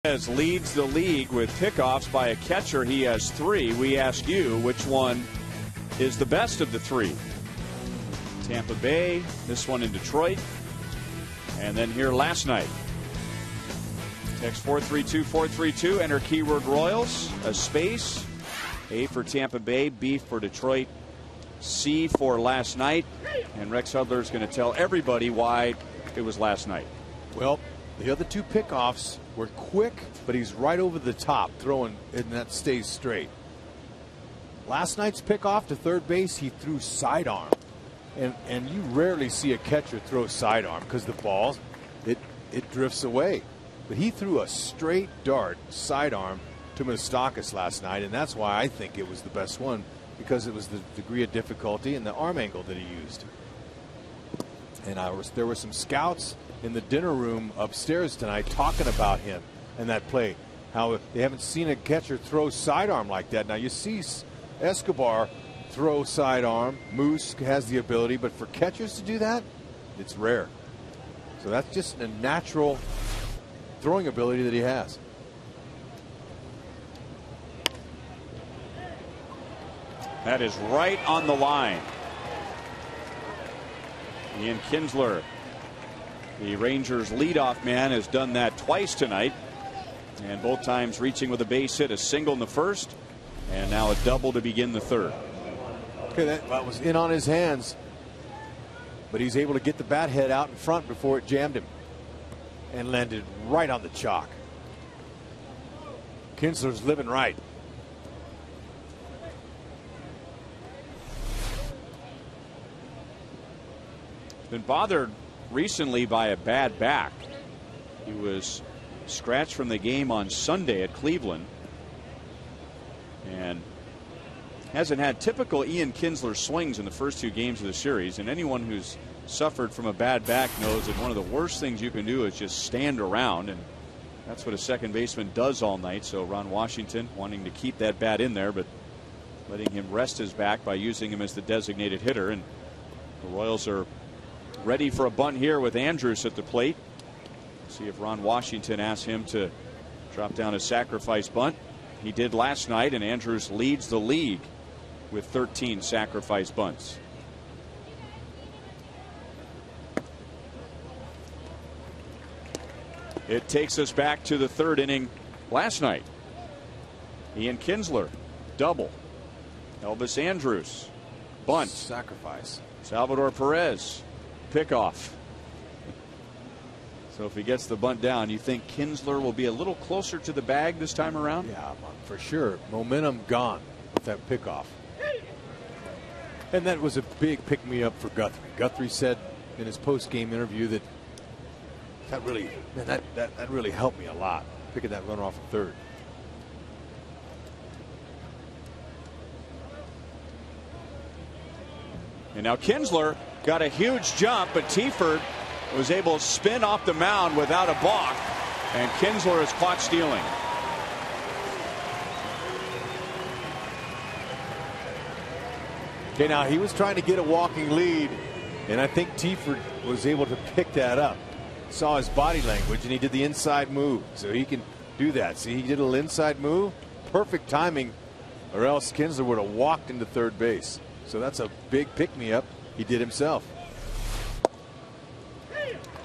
Leads the league with pickoffs by a catcher. He has 3. We ask you which one is the best of the 3. Tampa Bay, this one in Detroit, and then here last night. Text 432-432, enter keyword Royals, a space, A for Tampa Bay, B for Detroit, C for last night, and Rex Hudler is going to tell everybody why it was last night. Well, the other 2 pickoffs were quick, but he's right over the top throwing, and that stays straight. Last night's pickoff to third base, he threw sidearm. And you rarely see a catcher throw sidearm because the ball, it drifts away. But he threw a straight dart sidearm to Moustakas last night, and that's why I think it was the best one, because it was the degree of difficulty and the arm angle that he used. And there were some scouts in the dinner room upstairs tonight talking about him and that play, how they haven't seen a catcher throw sidearm like that. Now you see Escobar throw sidearm, Moose has the ability, but for catchers to do that, it's rare. So that's just a natural throwing ability that he has. That is right on the line. Ian Kinsler, the Rangers leadoff man, has done that twice tonight, and both times reaching with a base hit, a single in the first, and now a double to begin the third. Okay, that was in on his hands, but he's able to get the bat head out in front before it jammed him and landed right on the chalk. Kinsler's living right. Been bothered recently by a bad back. He was scratched from the game on Sunday at Cleveland and hasn't had typical Ian Kinsler swings in the first 2 games of the series. And anyone who's suffered from a bad back knows that one of the worst things you can do is just stand around, and that's what a second baseman does all night. So Ron Washington wanting to keep that bat in there, but letting him rest his back by using him as the designated hitter. And the Royals are ready for a bunt here with Andrus at the plate. See if Ron Washington asks him to drop down a sacrifice bunt. He did last night, and Andrus leads the league with 13 sacrifice bunts. It takes us back to the 3rd inning last night. Ian Kinsler, double. Elvis Andrus, bunt. Sacrifice. Salvador Perez, pickoff. So if he gets the bunt down, you think Kinsler will be a little closer to the bag this time around? Yeah, for sure. Momentum gone with that pickoff. And that was a big pick-me-up for Guthrie. Guthrie said in his post-game interview that really, man, that really helped me a lot, picking that runner off of third. And now Kinsler got a huge jump, but Tiford was able to spin off the mound without a balk, and Kinsler is caught stealing. Okay, now he was trying to get a walking lead, and I think Tiford was able to pick that up. Saw his body language, and he did the inside move, so he can do that. See, he did a little inside move, perfect timing, or else Kinsler would have walked into third base. So that's a big pick-me-up he did himself.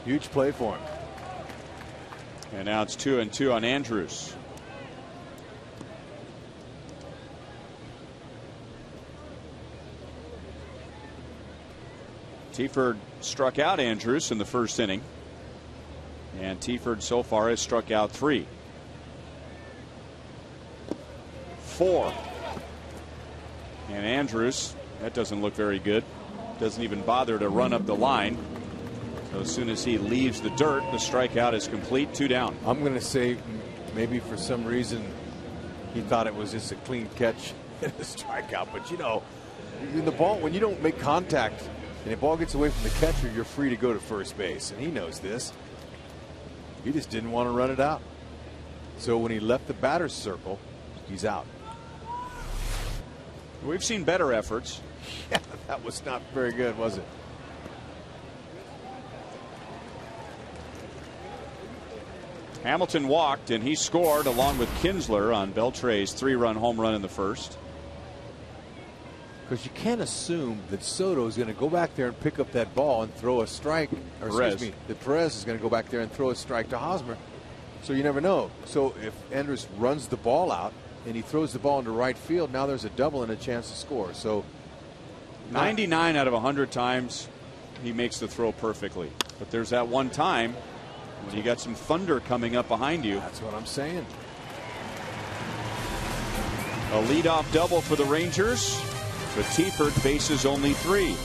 Huge play for him. And now it's 2-2 on Andrus. Tiford struck out Andrus in the first inning, and Tiford so far has struck out 3. 4. And Andrus, that doesn't look very good. Doesn't even bother to run up the line. So as soon as he leaves the dirt, the strikeout is complete. 2 down. I'm going to say maybe for some reason he thought it was just a clean catch and a strikeout. But you know, in the ball, when you don't make contact and the ball gets away from the catcher, you're free to go to first base. And he knows this. He just didn't want to run it out. So when he left the batter's circle, he's out. We've seen better efforts. Yeah, that was not very good, was it? Hamilton walked, and he scored along with Kinsler on Beltre's 3-run home run in the first. Because you can't assume that Soto is going to go back there and pick up that ball and throw a strike. Or Perez. excuse me, that Perez is going to go back there and throw a strike to Hosmer. So you never know. So if Andrus runs the ball out and he throws the ball into right field, now there's a double and a chance to score. So 99 out of 100 times he makes the throw perfectly. But there's that one time when you got some thunder coming up behind you. That's what I'm saying. A leadoff double for the Rangers, but Tiefert faces only 3.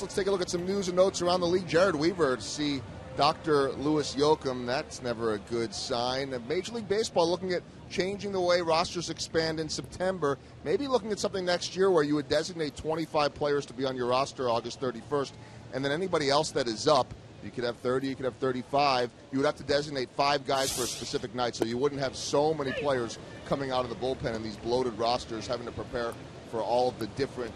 Let's take a look at some news and notes around the league. Jared Weaver to see Dr. Louis Yoakum. That's never a good sign. Major League Baseball looking at changing the way rosters expand in September. Maybe looking at something next year where you would designate 25 players to be on your roster August 31st, and then anybody else that is up, you could have 30, you could have 35. You would have to designate 5 guys for a specific night, so you wouldn't have so many players coming out of the bullpen in these bloated rosters having to prepare for all of the different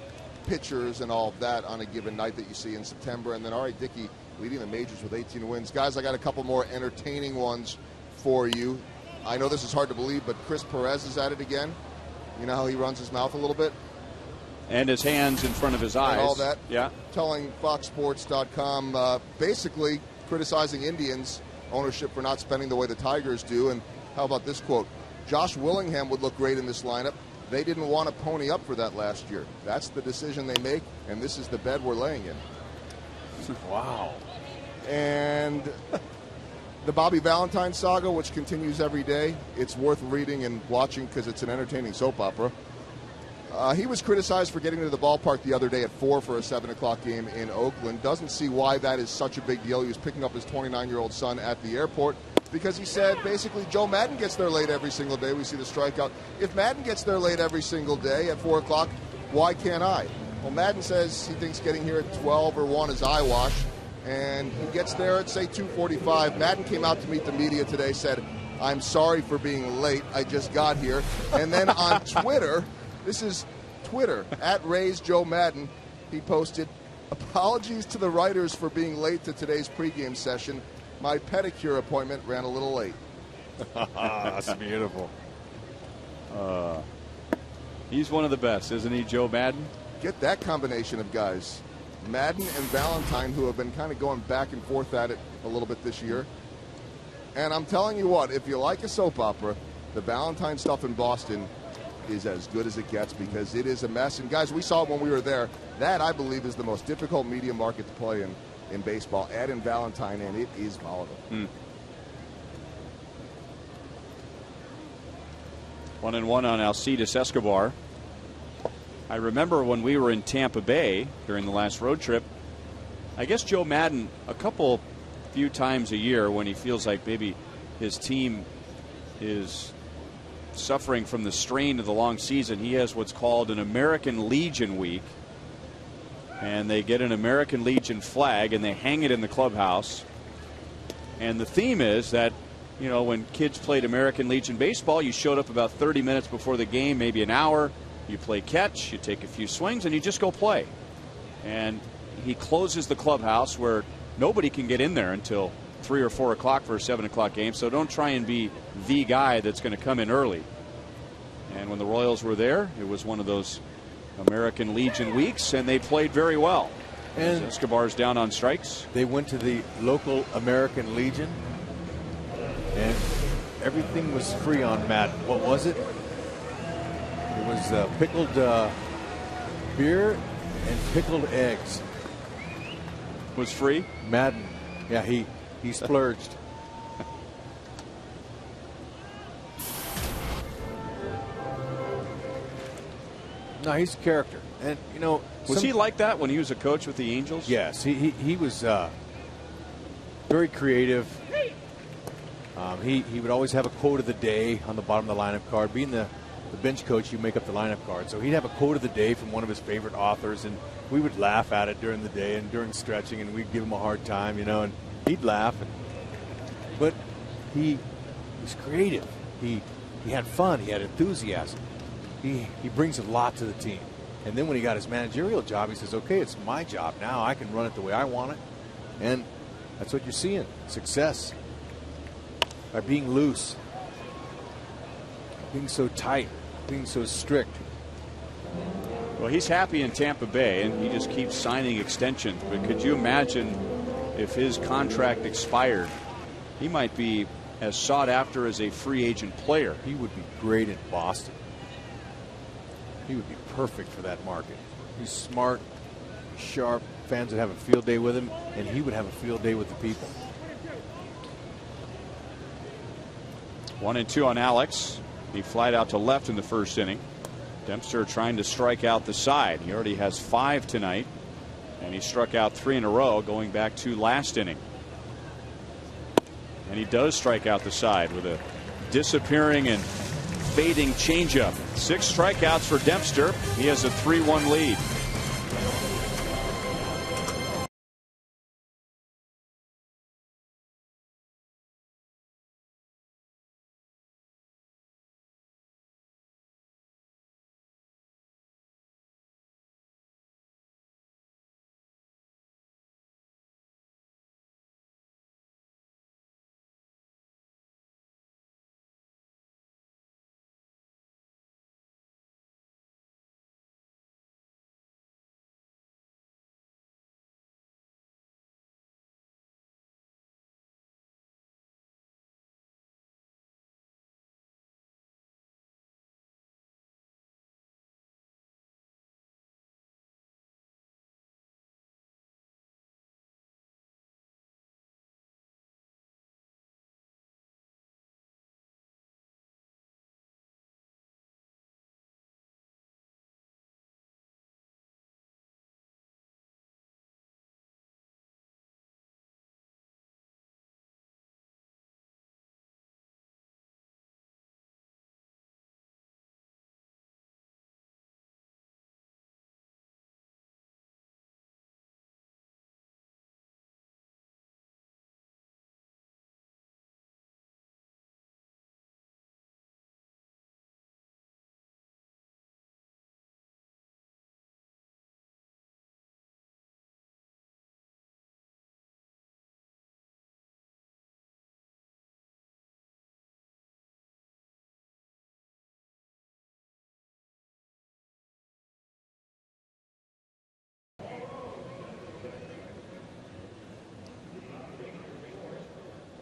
pitchers and all of that on a given night that you see in September. And then R.A. Dickey leading the majors with 18 wins. Guys, I got a couple more entertaining ones for you. I know this is hard to believe, but Chris Perez is at it again. You know how he runs his mouth a little bit? And his hands in front of his eyes. And all that. Yeah. Telling FoxSports.com, basically criticizing Indians ownership for not spending the way the Tigers do. And how about this quote? Josh Willingham would look great in this lineup. They didn't want to pony up for that last year. That's the decision they make, and this is the bed we're laying in. Wow. And the Bobby Valentine saga, which continues every day, it's worth reading and watching because it's an entertaining soap opera. He was criticized for getting to the ballpark the other day at 4 for a 7 o'clock game in Oakland. Doesn't see why that is such a big deal. He was picking up his 29-year-old son at the airport because he said basically Joe Madden gets there late every single day. We see the strikeout. If Madden gets there late every single day at 4 o'clock, why can't I? Well, Madden says he thinks getting here at 12 or 1 is eyewash, and he gets there at, say, 2:45. Madden came out to meet the media today, said, "I'm sorry for being late. I just got here." And then on Twitter, this is Twitter, at Rays Joe Madden, he posted, "Apologies to the writers for being late to today's pregame session. My pedicure appointment ran a little late." That's beautiful. He's one of the best, isn't he, Joe Madden? Get that combination of guys, Madden and Valentine, who have been kind of going back and forth at it a little bit this year. And I'm telling you what, if you like a soap opera, the Valentine stuff in Boston is as good as it gets because it is a mess. And guys, we saw it when we were there. That, I believe, is the most difficult media market to play in baseball. Add in Valentine, and it is volatile. 1-1 on Alcides Escobar. I remember when we were in Tampa Bay during the last road trip, I guess Joe Madden, a couple few times a year when he feels like maybe his team is suffering from the strain of the long season. He has what's called an American Legion week, and they get an American Legion flag and they hang it in the clubhouse. And the theme is that, you know, when kids played American Legion baseball, you showed up about 30 minutes before the game, maybe an hour. You play catch, you take a few swings, and you just go play. And he closes the clubhouse where nobody can get in there until 3 or 4 o'clock for a 7 o'clock game. So don't try and be the guy that's going to come in early. And when the Royals were there, it was one of those American Legion weeks, and they played very well. And Escobar's down on strikes. They went to the local American Legion, and everything was free on Madden. What was it? It was pickled beer and pickled eggs. Was free? Madden. Yeah, he splurged. No, he's a character. And, you know, was he like that when he was a coach with the Angels? Yes, he was very creative. He would always have a quote of the day on the bottom of the lineup card. Being the bench coach, you make up the lineup card. So he'd have a quote of the day from one of his favorite authors, and we would laugh at it during the day and during stretching, and we'd give him a hard time, you know, and he'd laugh. But he was creative. He had fun. He had enthusiasm. He brings a lot to the team. And then when he got his managerial job, he says, okay, it's my job now. I can run it the way I want it. And that's what you're seeing. Success. By being loose. Being so tight. Being so strict. Well, he's happy in Tampa Bay, and he just keeps signing extensions. But could you imagine if his contract expired? He might be as sought after as a free agent player. He would be great in Boston. He would be perfect for that market. He's smart, sharp. Fans would have a field day with him, and he would have a field day with the people. 1-2 on Alex. He flied out to left in the first inning. Dempster trying to strike out the side. He already has 5 tonight, and he struck out 3 in a row going back to last inning. And he does strike out the side with a disappearing and fading changeup. 6 strikeouts for Dempster. He has a 3-1 lead.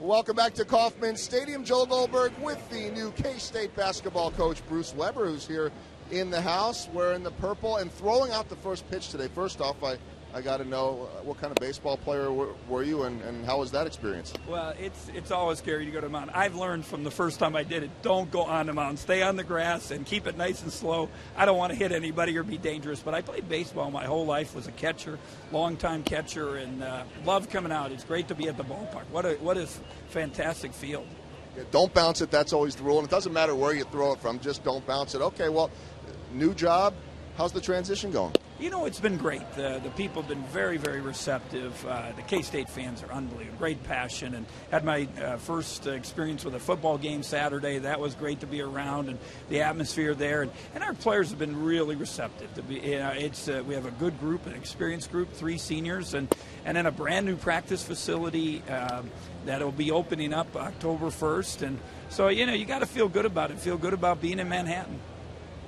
Welcome back to Kauffman Stadium. Joe Goldberg with the new K-State basketball coach, Bruce Weber, who's here in the house wearing the purple and throwing out the first pitch today. First off, I I got to know what kind of baseball player were you, and how was that experience? Well, it's always scary to go to the mound. I've learned from the first time I did it, don't go on the mound. Stay on the grass and keep it nice and slow. I don't want to hit anybody or be dangerous, but I played baseball my whole life, was a catcher, long-time catcher, and love coming out. It's great to be at the ballpark. What a fantastic field. Yeah, don't bounce it. That's always the rule. And it doesn't matter where you throw it from. Just don't bounce it. Okay, well, new job. How's the transition going? You know, it's been great. The people have been very, very receptive. The K-State fans are unbelievable. Great passion. And had my first experience with a football game Saturday. That was great to be around, and the atmosphere there. And our players have been really receptive. We have a good group, an experienced group, 3 seniors, and then a brand new practice facility that'll be opening up October 1st. And so, you know, you got to feel good about it. Feel good about being in Manhattan.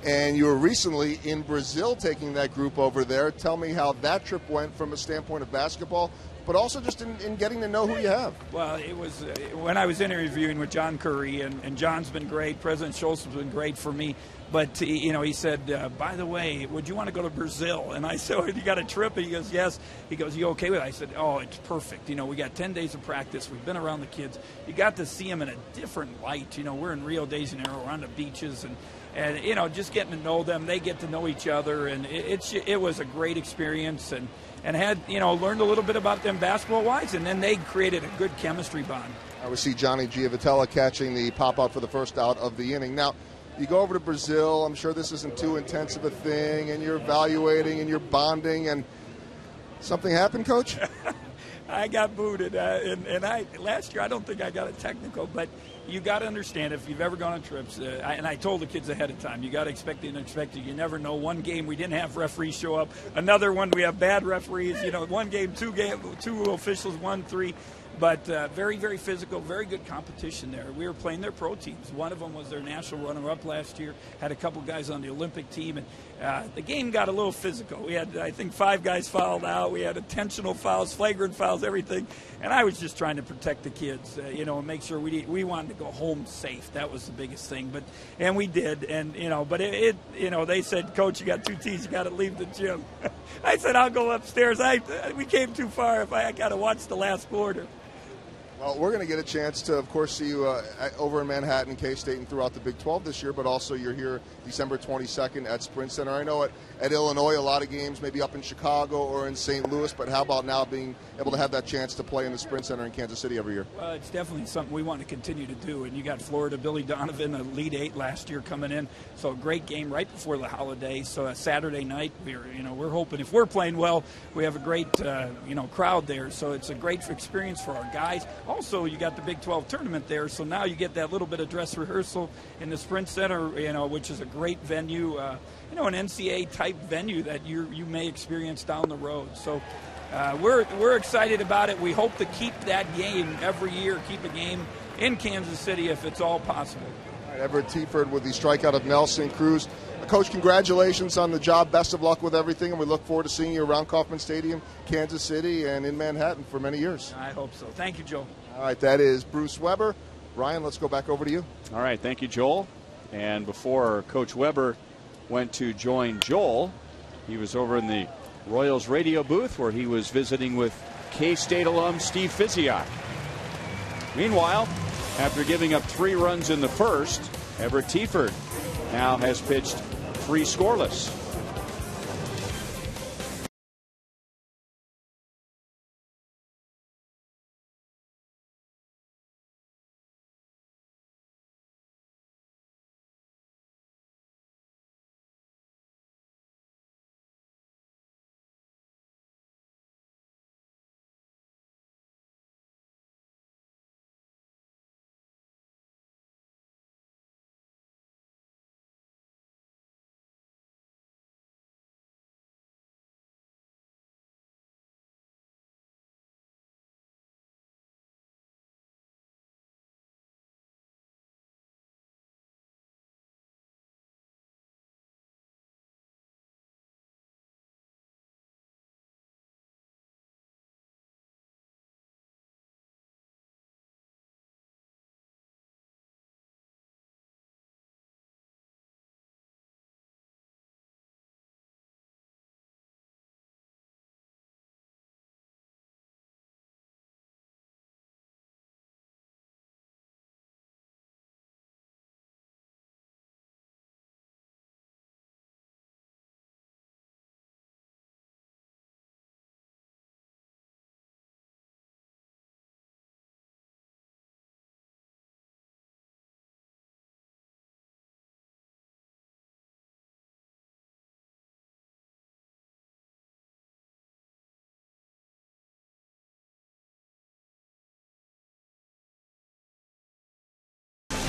And you were recently in Brazil taking that group over there. Tell me how that trip went from a standpoint of basketball, but also just in getting to know who you have. Well, it was when I was interviewing with John Curry, and John's been great. President Schultz has been great for me. But, you know, he said, by the way, would you want to go to Brazil? And I said, oh, you got a trip? And he goes, yes. He goes, you okay with it? I said, oh, it's perfect. You know, we got 10 days of practice. We've been around the kids. You got to see them in a different light. You know, we're in Rio de Janeiro. We're on the beaches. And you know, just getting to know them, they get to know each other, and it was a great experience, and had, you know, learned a little bit about them basketball-wise, and then they created a good chemistry bond. I would see Johnny Giavitella catching the pop-out for the first out of the inning. Now, you go over to Brazil, I'm sure this isn't too intense of a thing, and you're evaluating and you're bonding, and something happened, Coach? I got booted, and last year I don't think I got a technical, but you got to understand, if you've ever gone on trips, and I told the kids ahead of time, you got to expect the unexpected. You never know. One game we didn't have referees show up. Another one we have bad referees. You know, one game, two officials, 1-3. But very, very physical, very good competition there. We were playing their pro teams. One of them was their national runner-up last year, had a couple guys on the Olympic team. And the game got a little physical. We had, I think, 5 guys fouled out. We had intentional fouls, flagrant fouls, everything. And I was just trying to protect the kids, you know, and make sure we wanted to go home safe. That was the biggest thing. And we did. And, you know, but you know, they said, Coach, you got 2 tees. You got to leave the gym. I said, I'll go upstairs. We came too far. If I got to watch the last quarter. Well, we're going to get a chance to, of course, see you over in Manhattan, K-State, and throughout the Big 12 this year, but also you're here December 22nd at Sprint Center. I know at Illinois, a lot of games maybe up in Chicago or in St. Louis, but how about now being able to have that chance to play in the Sprint Center in Kansas City every year? Well, it's definitely something we want to continue to do, and you got Florida, Billy Donovan, a lead 8 last year coming in, so a great game right before the holidays. So a Saturday night, we're hoping if we're playing well, we have a great crowd there. So it's a great experience for our guys. Also, you got the Big 12 tournament there, so now you get that little bit of dress rehearsal in the Sprint Center, which is a great venue, an NCAA type venue that you may experience down the road. So we're excited about it. We hope to keep that game every year, keep a game in Kansas City if it's all possible. All right, Everett Tiford with the strikeout of Nelson Cruz. Coach, congratulations on the job. Best of luck with everything, and we look forward to seeing you around Kauffman Stadium, Kansas City, and in Manhattan for many years. I hope so. Thank you, Joe. All right, that is Bruce Weber. Ryan, let's go back over to you. All right, thank you, Joel. And before Coach Weber went to join Joel, he was over in the Royals radio booth where he was visiting with K-State alum Steve Fiziak. Meanwhile, after giving up 3 runs in the first, Everett Tiford now has pitched 3 scoreless.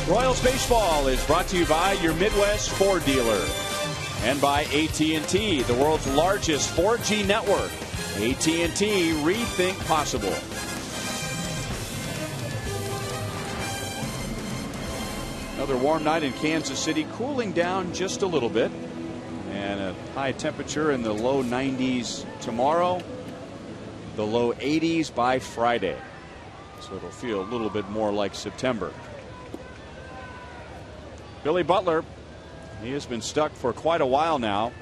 Royals Baseball is brought to you by your Midwest Ford dealer and by AT&T, the world's largest 4G network. AT&T, rethink possible. Another warm night in Kansas City, cooling down just a little bit, and a high temperature in the low 90s tomorrow, the low 80s by Friday. So it'll feel a little bit more like September. Billy Butler, he has been stuck for quite a while now,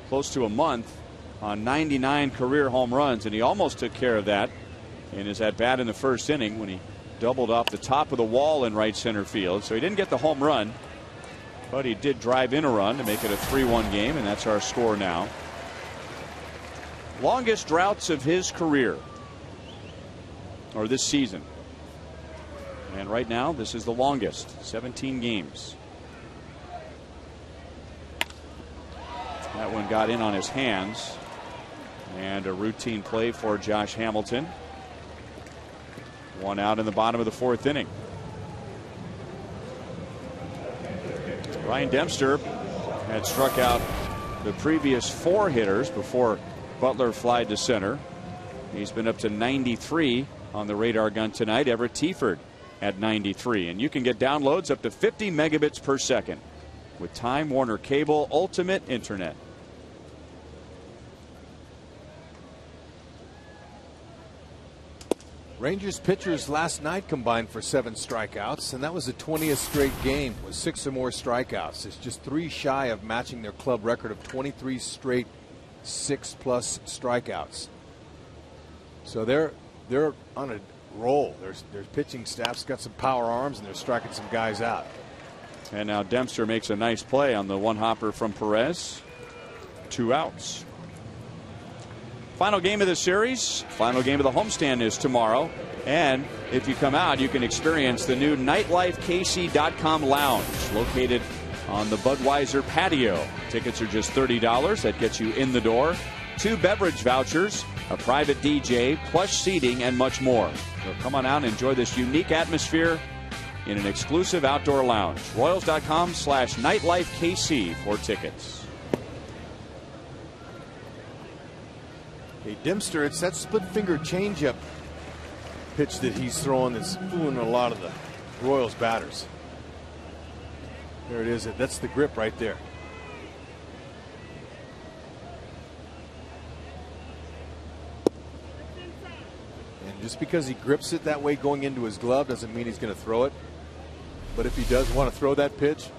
close to a month, on 99 career home runs, and he almost took care of that in his at-bat in the first inning when he doubled off the top of the wall in right center field. So he didn't get the home run, but he did drive in a run to make it a 3-1 game, and that's our score now. Longest droughts of his career, or this season. And right now, this is the longest, 17 games. That one got in on his hands. And a routine play for Josh Hamilton. One out in the bottom of the fourth inning. Ryan Dempster had struck out the previous 4 hitters before Butler flied to center. He's been up to 93 on the radar gun tonight. Everett Tieford at 93. And you can get downloads up to 50 megabits per second with Time Warner Cable Ultimate Internet. Rangers pitchers last night combined for 7 strikeouts, and that was the 20th straight game with 6 or more strikeouts. It's just 3 shy of matching their club record of 23 straight 6+ strikeouts. So they're on a roll. Their pitching staff's got some power arms, and they're striking some guys out. And now Dempster makes a nice play on the one hopper from Perez. 2 outs. Final game of the series, final game of the homestand is tomorrow. And if you come out, you can experience the new NightLifeKC.com lounge located on the Budweiser patio. Tickets are just $30. That gets you in the door. 2 beverage vouchers, a private DJ, plush seating, and much more. So come on out and enjoy this unique atmosphere in an exclusive outdoor lounge. Royals.com/NightLifeKC for tickets. Hey, Dempster, it's that split finger changeup pitch that he's throwing that's fooling a lot of the Royals batters. There it is. That's the grip right there. And just because he grips it that way going into his glove doesn't mean he's going to throw it. But if he does want to throw that pitch,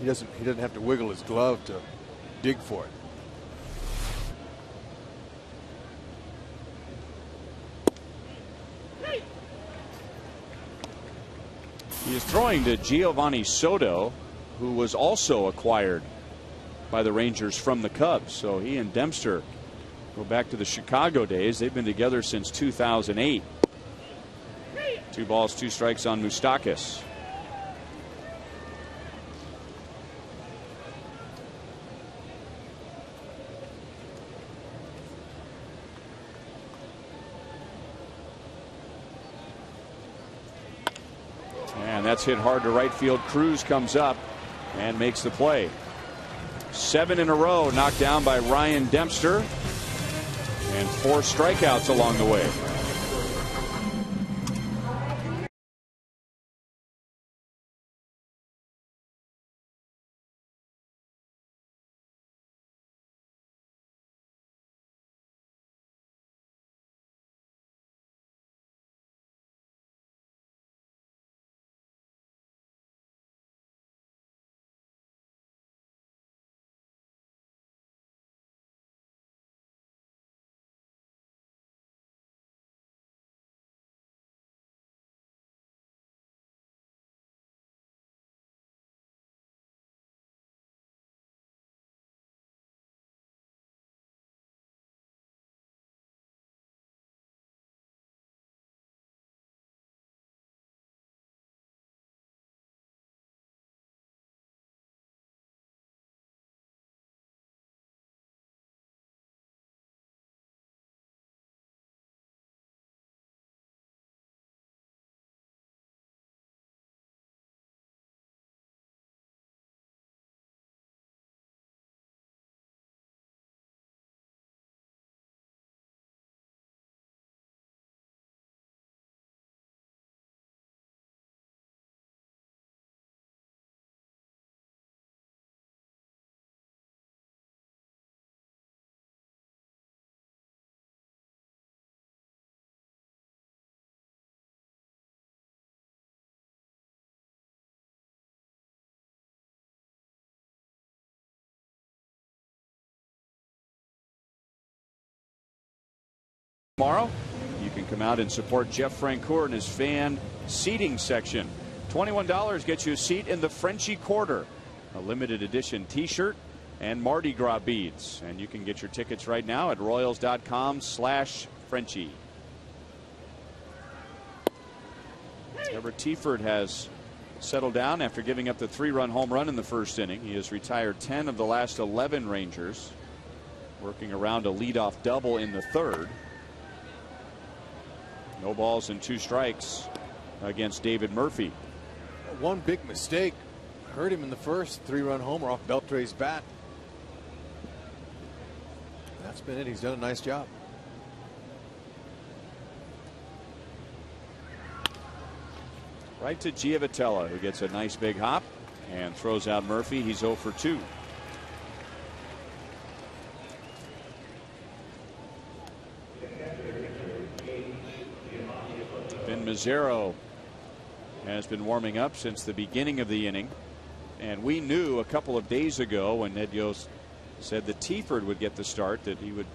he doesn't have to wiggle his glove to dig for it. He is throwing to Giovanni Soto, who was also acquired by the Rangers from the Cubs. So he and Dempster go back to the Chicago days. They've been together since 2008. 2 balls, 2 strikes on Moustakas. And that's hit hard to right field. Cruz comes up and makes the play. 7 in a row knocked down by Ryan Dempster, and 4 strikeouts along the way. Tomorrow, you can come out and support Jeff Francoeur in his fan seating section. $21 gets you a seat in the Frenchie Quarter, a limited edition t-shirt and Mardi Gras beads. And you can get your tickets right now at Royals.com/Frenchie. Trevor Tieford has settled down after giving up the 3-run home run in the first inning. He has retired 10 of the last 11 Rangers, working around a leadoff double in the third. No balls and 2 strikes against David Murphy. One big mistake hurt him in the first. 3-run homer off Beltre's bat. That's been it. He's done a nice job. Right to Giavotella, who gets a nice big hop and throws out Murphy. He's 0 for 2. Vin Mazzaro has been warming up since the beginning of the inning. And we knew a couple of days ago when Ned Yost said that Tieford would get the start that he would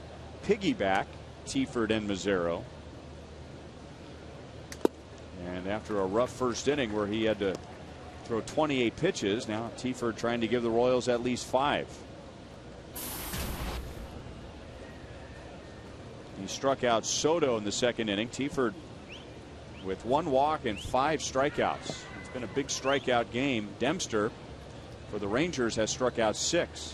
piggyback Tieford and Mazzaro. And after a rough first inning where he had to throw 28 pitches, now Tieford trying to give the Royals at least 5. He struck out Soto in the second inning. Tieford with 1 walk and 5 strikeouts. It's been a big strikeout game. Dempster for the Rangers has struck out 6.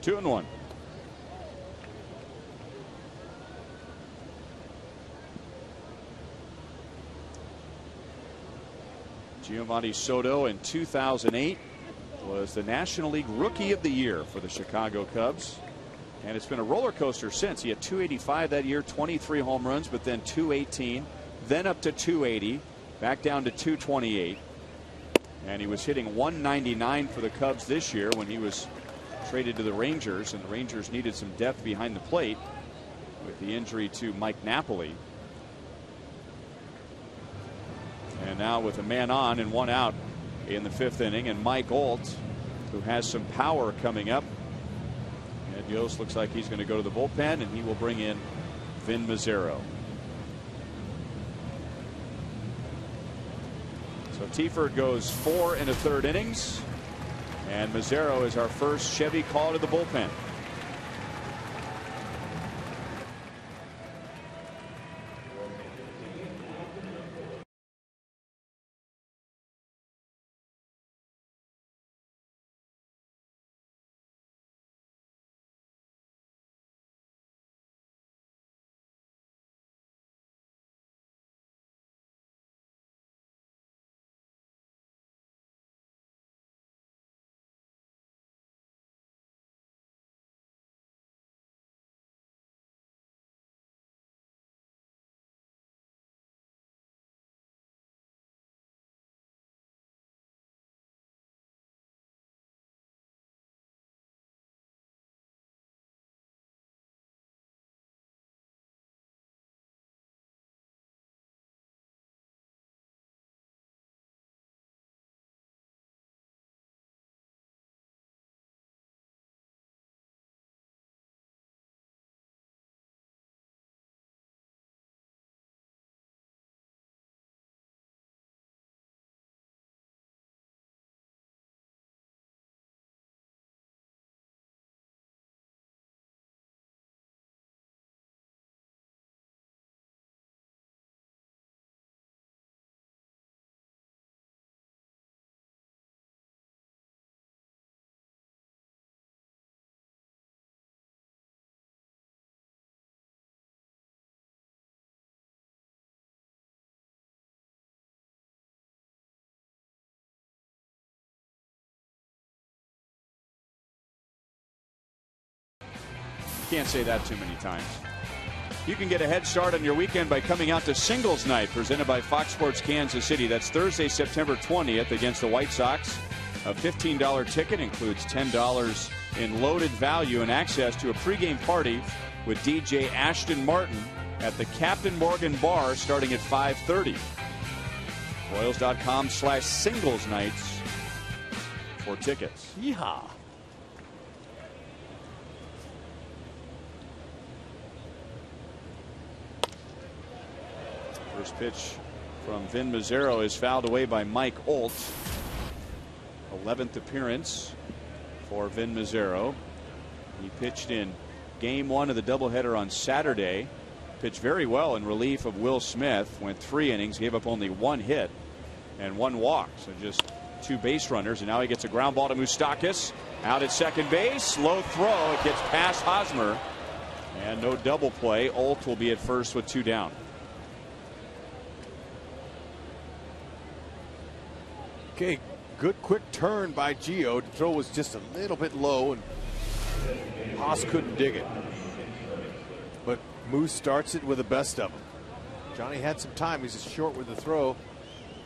Two and 1. Giovanni Soto in 2008 was the National League Rookie of the Year for the Chicago Cubs. And it's been a roller coaster since. He had 285 that year, 23 home runs, but then 218, then up to 280, back down to 228. And he was hitting 199 for the Cubs this year when he was traded to the Rangers, and the Rangers needed some depth behind the plate with the injury to Mike Napoli. And now with a man on and 1 out in the 5th inning, and Mike Olt, who has some power coming up. And Yost looks like he's going to go to the bullpen, and he will bring in Vin Mazzaro. So Tieford goes 4 1/3 innings. And Mazzaro is our first Chevy call to the bullpen. Can't say that too many times. You can get a head start on your weekend by coming out to Singles Night, presented by Fox Sports Kansas City. That's Thursday, September 20th against the White Sox. A $15 ticket includes $10 in loaded value and access to a pregame party with DJ Ashton Martin at the Captain Morgan Bar starting at 5:30. Royals.com/singles nights for tickets. Yeehaw. First pitch from Vin Mazzaro is fouled away by Mike Olt. 11th appearance for Vin Mazzaro. He pitched in game 1 of the doubleheader on Saturday. Pitched very well in relief of Will Smith. Went 3 innings, gave up only 1 hit and 1 walk. So just 2 base runners. And now he gets a ground ball to Moustakas. Out at second base. Low throw. It gets past Hosmer. And no double play. Olt will be at first with 2 down. Okay, good quick turn by Gio. The throw was just a little bit low, and Haas couldn't dig it. But Moose starts it with the best of them. Johnny had some time. He's just short with the throw.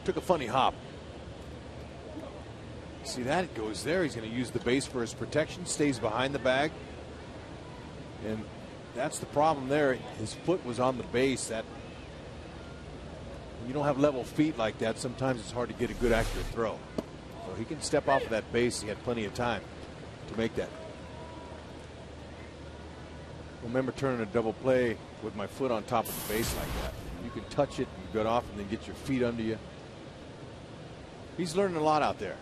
Took a funny hop. See that? It goes there. He's going to use the base for his protection. Stays behind the bag. And that's the problem there. His foot was on the base. That when you don't have level feet like that, sometimes it's hard to get a good accurate throw. So he can step off of that base. He had plenty of time to make that. Remember turning a double play with my foot on top of the base like that. You can touch it and get off and then get your feet under you. He's learning a lot out there.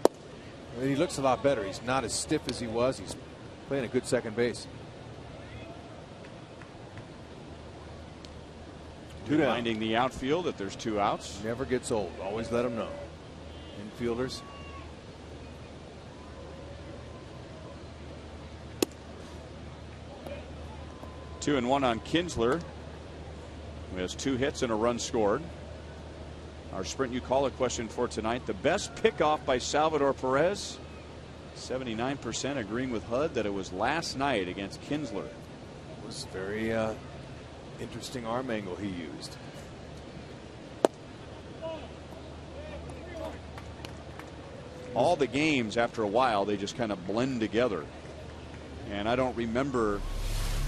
I mean, he looks a lot better. He's not as stiff as he was. He's playing a good second base. Reminding the outfield that there's 2 outs. Never gets old. Always let them know. Infielders. Two and one on Kinsler, who has 2 hits and a run scored. Our Sprint You Call It question for tonight: the best pickoff by Salvador Perez. 79% agreeing with HUD that it was last night against Kinsler. It was very interesting arm angle he used. All the games, after a while, they just kind of blend together. And I don't remember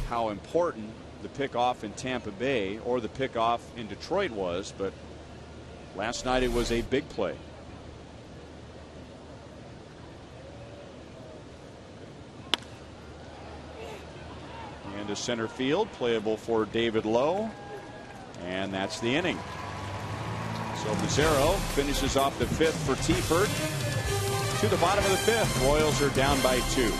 how important the pickoff in Tampa Bay or the pickoff in Detroit was, but last night it was a big play. And to center field, playable for David Lowe, and that's the inning. So Mazzaro finishes off the 5th for Tiefert. To the bottom of the 5th, Royals are down by 2.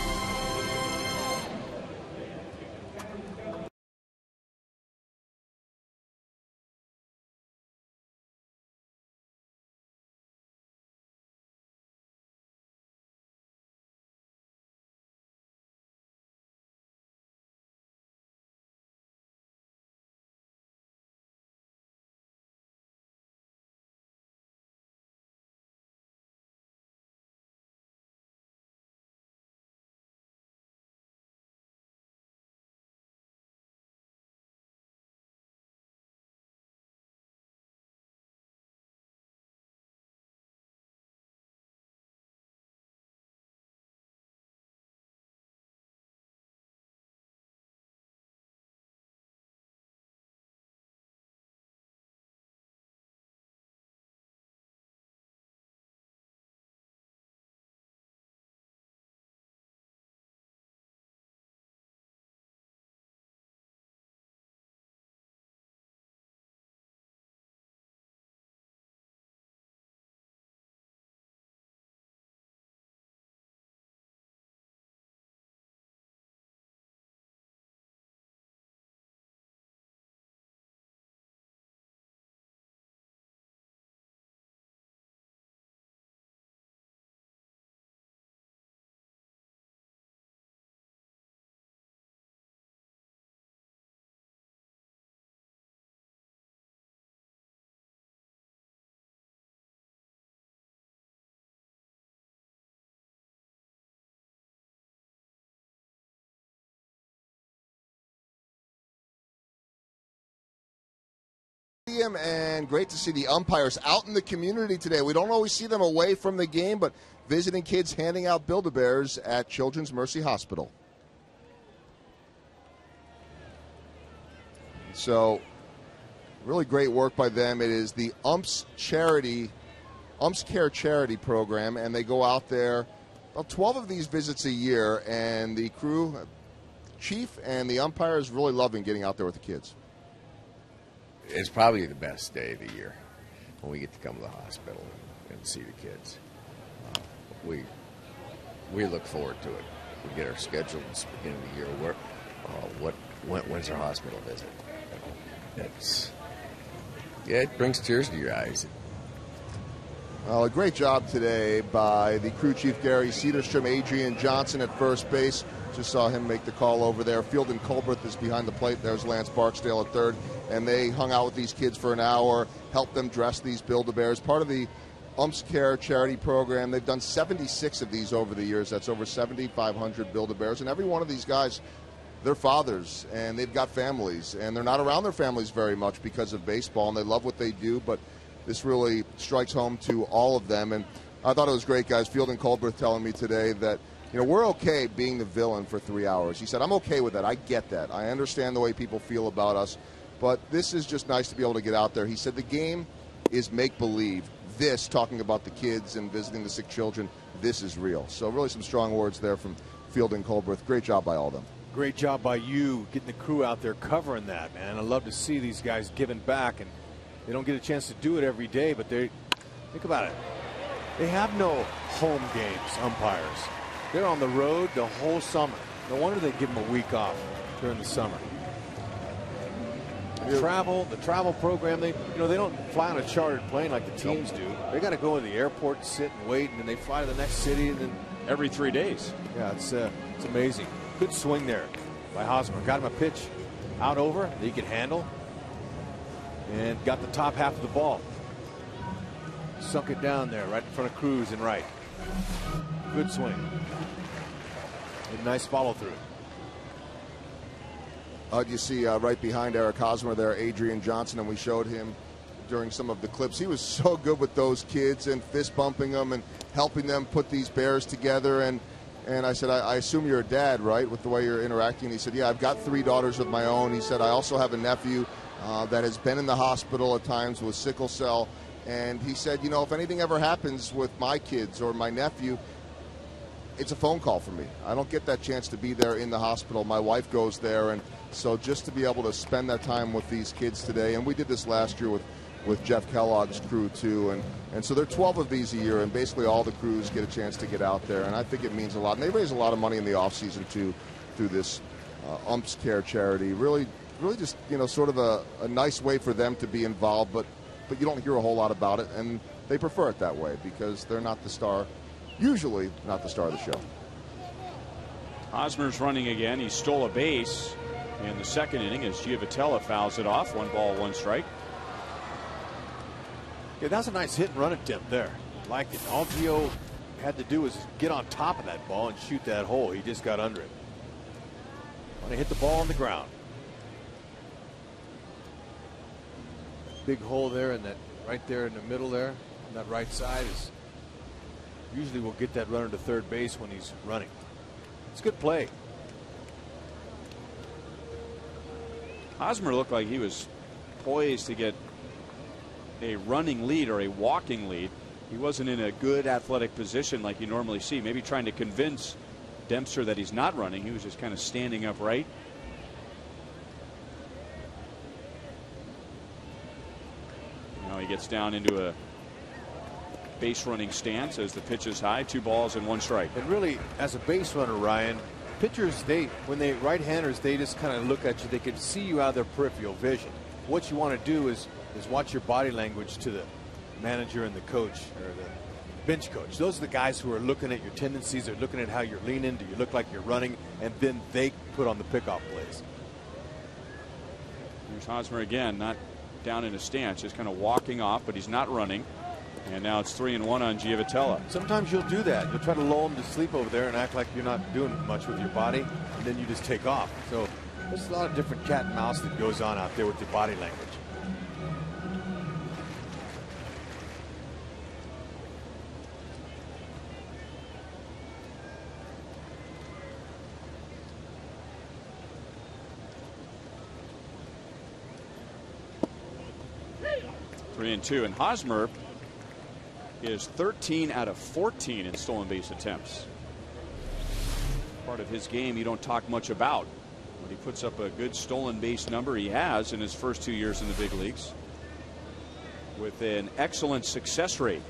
And great to see the umpires out in the community today. We don't always see them away from the game, but visiting kids handing out Build-A-Bears at Children's Mercy Hospital. So really great work by them. It is the Umps Care Charity Program, and they go out there, about 12 of these visits a year, and the crew, chief and the umpires really loving getting out there with the kids. It's probably the best day of the year when we get to come to the hospital and see the kids. We look forward to it. We get our schedule at the beginning of the year. When's our hospital visit? It brings tears to your eyes. A great job today by the crew chief, Gary Cedarstrom, Adrian Johnson at first base. Just saw him make the call over there. Fielding Colbert is behind the plate. There's Lance Barksdale at third. And they hung out with these kids for an hour, helped them dress these Build-A-Bears. Part of the Umps Care charity program. They've done 76 of these over the years. That's over 7,500 Build-A-Bears. And every one of these guys, they're fathers, and they've got families. And they're not around their families very much because of baseball, and they love what they do. But this really strikes home to all of them. And I thought it was great, guys. Fielding Colbert telling me today that, we're okay being the villain for 3 hours. He said, I'm okay with that. I get that. I understand the way people feel about us. But this is just nice to be able to get out there. He said the game is make-believe. This, talking about the kids and visiting the sick children, this is real. So really some strong words there from Fielding Colbert. Great job by all of them. Great job by you getting the crew out there covering that, man. I love to see these guys giving back, and they don't get a chance to do it every day, but think about it. They have no home games, umpires. They're on the road the whole summer. No wonder they give them a week off during the summer. The travel program, they don't fly on a chartered plane like the teams do. They got to go to the airport and sit and wait, and then they fly to the next city, and then every 3 days. Yeah, it's amazing. Good swing there by Hosmer. Got him a pitch out over that he could handle, and got the top half of the ball. Sunk it down there right in front of Cruz and right. Good swing. And nice follow through. You see right behind Eric Hosmer there, Adrian Johnson, and we showed him during some of the clips. He was so good with those kids and fist bumping them and helping them put these bears together. And I said, I assume you're a dad, right, with the way you're interacting? He said, yeah, I've got 3 daughters of my own. He said, I also have a nephew that has been in the hospital at times with sickle cell. And he said, if anything ever happens with my kids or my nephew, it's a phone call for me. I don't get that chance to be there in the hospital. My wife goes there, and so just to be able to spend that time with these kids today, and we did this last year with Jeff Kellogg's crew too, and so there are 12 of these a year, and basically all the crews get a chance to get out there, and I think it means a lot. And they raise a lot of money in the off season too through this Umps Care charity. Really just sort of a nice way for them to be involved, but you don't hear a whole lot about it, and they prefer it that way because they're not the star. Usually not the star of the show. Hosmer's running again. He stole a base in the second inning as Giovitella fouls it off. 1 ball, 1 strike. Yeah, that's a nice hit and run attempt there. Liked it. All Gio had to do was get on top of that ball and shoot that hole. He just got under it. Want to hit the ball on the ground. Big hole there, and that right there in the middle there on that right side is usually we'll get that runner to third base when he's running. It's good play. Hosmer looked like he was poised to get a running lead or a walking lead. He wasn't in a good athletic position like you normally see. Maybe trying to convince Dempster that he's not running. He was just kind of standing upright. Now he gets down into a base running stance as the pitch is high. 2 balls and 1 strike. And really, as a base runner, Ryan, pitchers, when they right-handers, they just kind of look at you. They can see you out of their peripheral vision. What you want to do is watch your body language to the manager and the coach or the bench coach. Those are the guys who are looking at your tendencies. They're looking at how you're leaning. Do you look like you're running? And then they put on the pickoff plays. Here's Hosmer again, not down in a stance, just kind of walking off, but he's not running. And now it's 3-1 on Giovitella. Sometimes you'll do that. You'll try to lull him to sleep over there and act like you're not doing much with your body, and then you just take off. So there's a lot of different cat and mouse that goes on out there with your body language. 3-2. And Hosmer is 13 out of 14 in stolen base attempts. Part of his game you don't talk much about. When he puts up a good stolen base number, he has in his first 2 years in the big leagues, with an excellent success rate.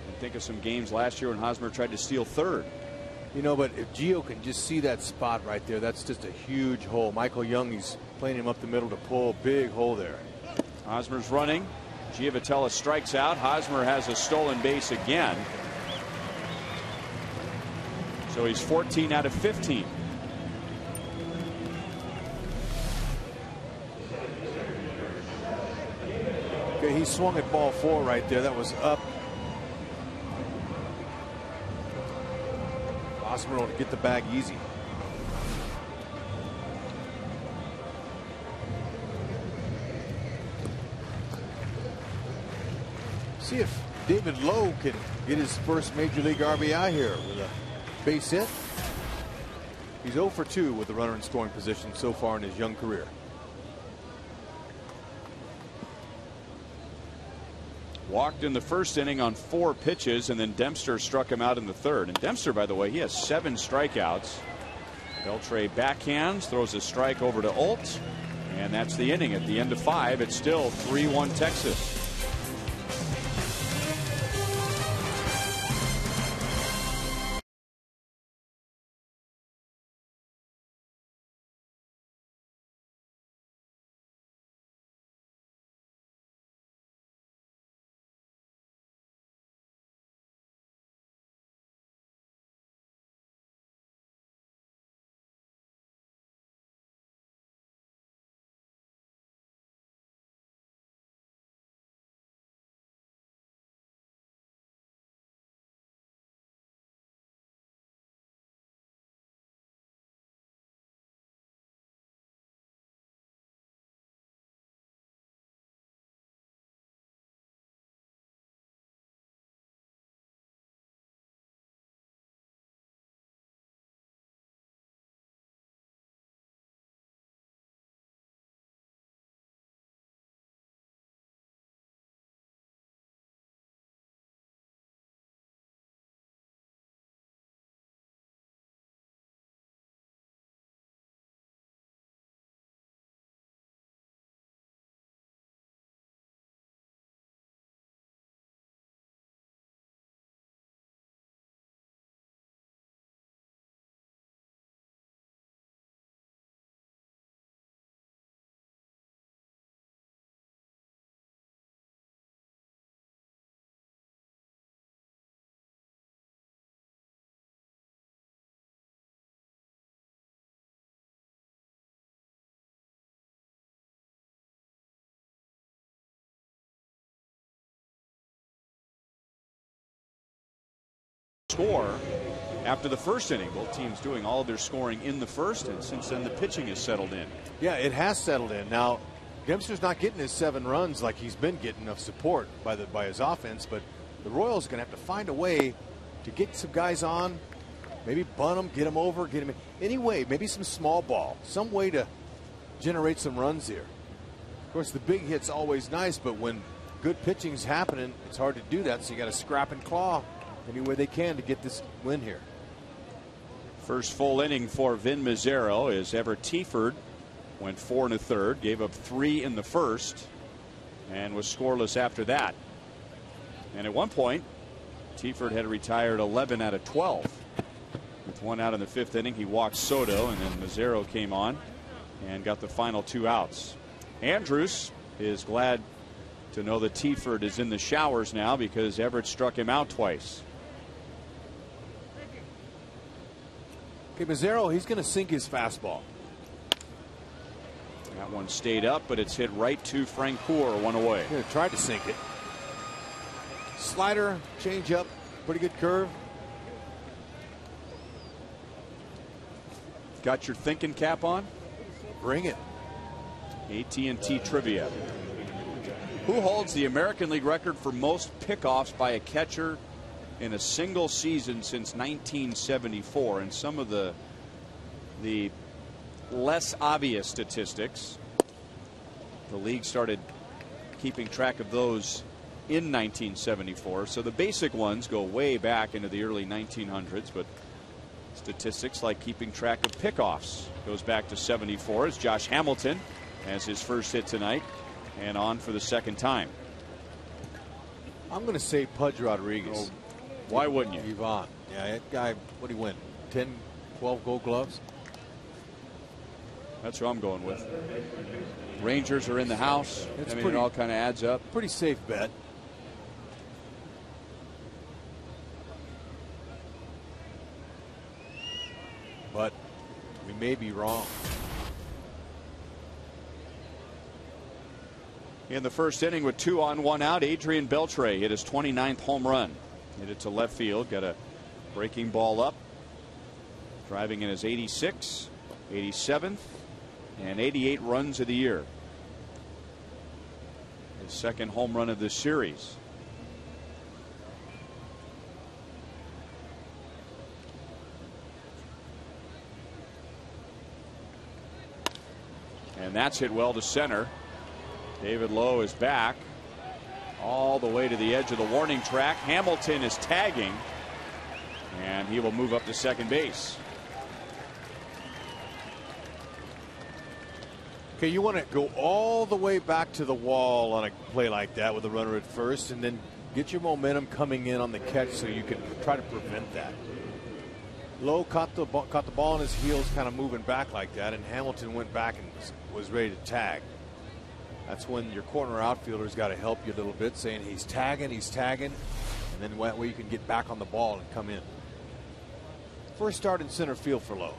And think of some games last year when Hosmer tried to steal third. You know, but if Gio can just see that spot right there, that's just a huge hole. Michael Young, he's playing him up the middle to pull. Big hole there. Hosmer's running. Giovitella strikes out. Hosmer has a stolen base again. So he's 14 out of 15. Okay, he swung at ball 4 right there. That was up. Hosmer will get the bag easy. See if David Lowe can get his first Major League RBI here with a base hit. He's 0 for 2 with the runner in scoring position so far in his young career. Walked in the first inning on 4 pitches, and then Dempster struck him out in the third. And Dempster, by the way, he has 7 strikeouts. Beltre backhands, throws a strike over to Olt, and that's the inning. At the end of 5, it's still 3-1 Texas. Score after the first inning. Both teams doing all of their scoring in the first, and since then the pitching has settled in. Yeah, it has settled in. Now, Dempster's not getting his 7 runs like he's been getting of support by his offense, but the Royals are going to have to find a way to get some guys on, maybe bunt them, get them over, get them in. Anyway, maybe some small ball, some way to generate some runs here. Of course, the big hit's always nice, but when good pitching's happening, it's hard to do that, so you got to scrap and claw any way they can to get this win here. First full inning for Vin Mazzaro is Everett Tieford went 4 1/3, gave up 3 in the first, and was scoreless after that. And at one point, Tieford had retired 11 out of 12. With 1 out in the 5th inning, he walked Soto, and then Mazzaro came on and got the final 2 outs. Andrews is glad to know that Tieford is in the showers now because Everett struck him out twice. Okay, Mazzaro, he's going to sink his fastball. That one stayed up, but it's hit right to Francoeur, 1 away. He's going to try to sink it. Slider, change up, pretty good curve. Got your thinking cap on? Bring it. AT&T trivia. Who holds the American League record for most pickoffs by a catcher in a single season since 1974? And some of the less obvious statistics. The league started keeping track of those in 1974. So the basic ones go way back into the early 1900s, but statistics like keeping track of pickoffs goes back to 74 as Josh Hamilton has his first hit tonight and on for the second time. I'm going to say Pudge Rodriguez. Oh, why wouldn't you? Yvonne. Yeah, that guy, what did he win? 10, 12 gold gloves? That's who I'm going with. Rangers are in the house. It's it pretty, all kind of adds up. Pretty safe bet. But we may be wrong. In the first inning with 2 on 1 out, Adrian Beltre hit his 29th home run. Hit it to left field. Got a breaking ball up. Driving in his 86th, 87th, and 88 runs of the year. His second home run of this series. And that's hit well to center. David Lowe is back all the way to the edge of the warning track. Hamilton is tagging, and he will move up to second base. Okay, you want to go all the way back to the wall on a play like that with a runner at first, and then get your momentum coming in on the catch so you can try to prevent that. Lowe caught the ball on his heels, kind of moving back like that, and Hamilton went back and was ready to tag. That's when your corner outfielder's got to help you a little bit, saying he's tagging, and then that way you can get back on the ball and come in. First start in center field for Lowe.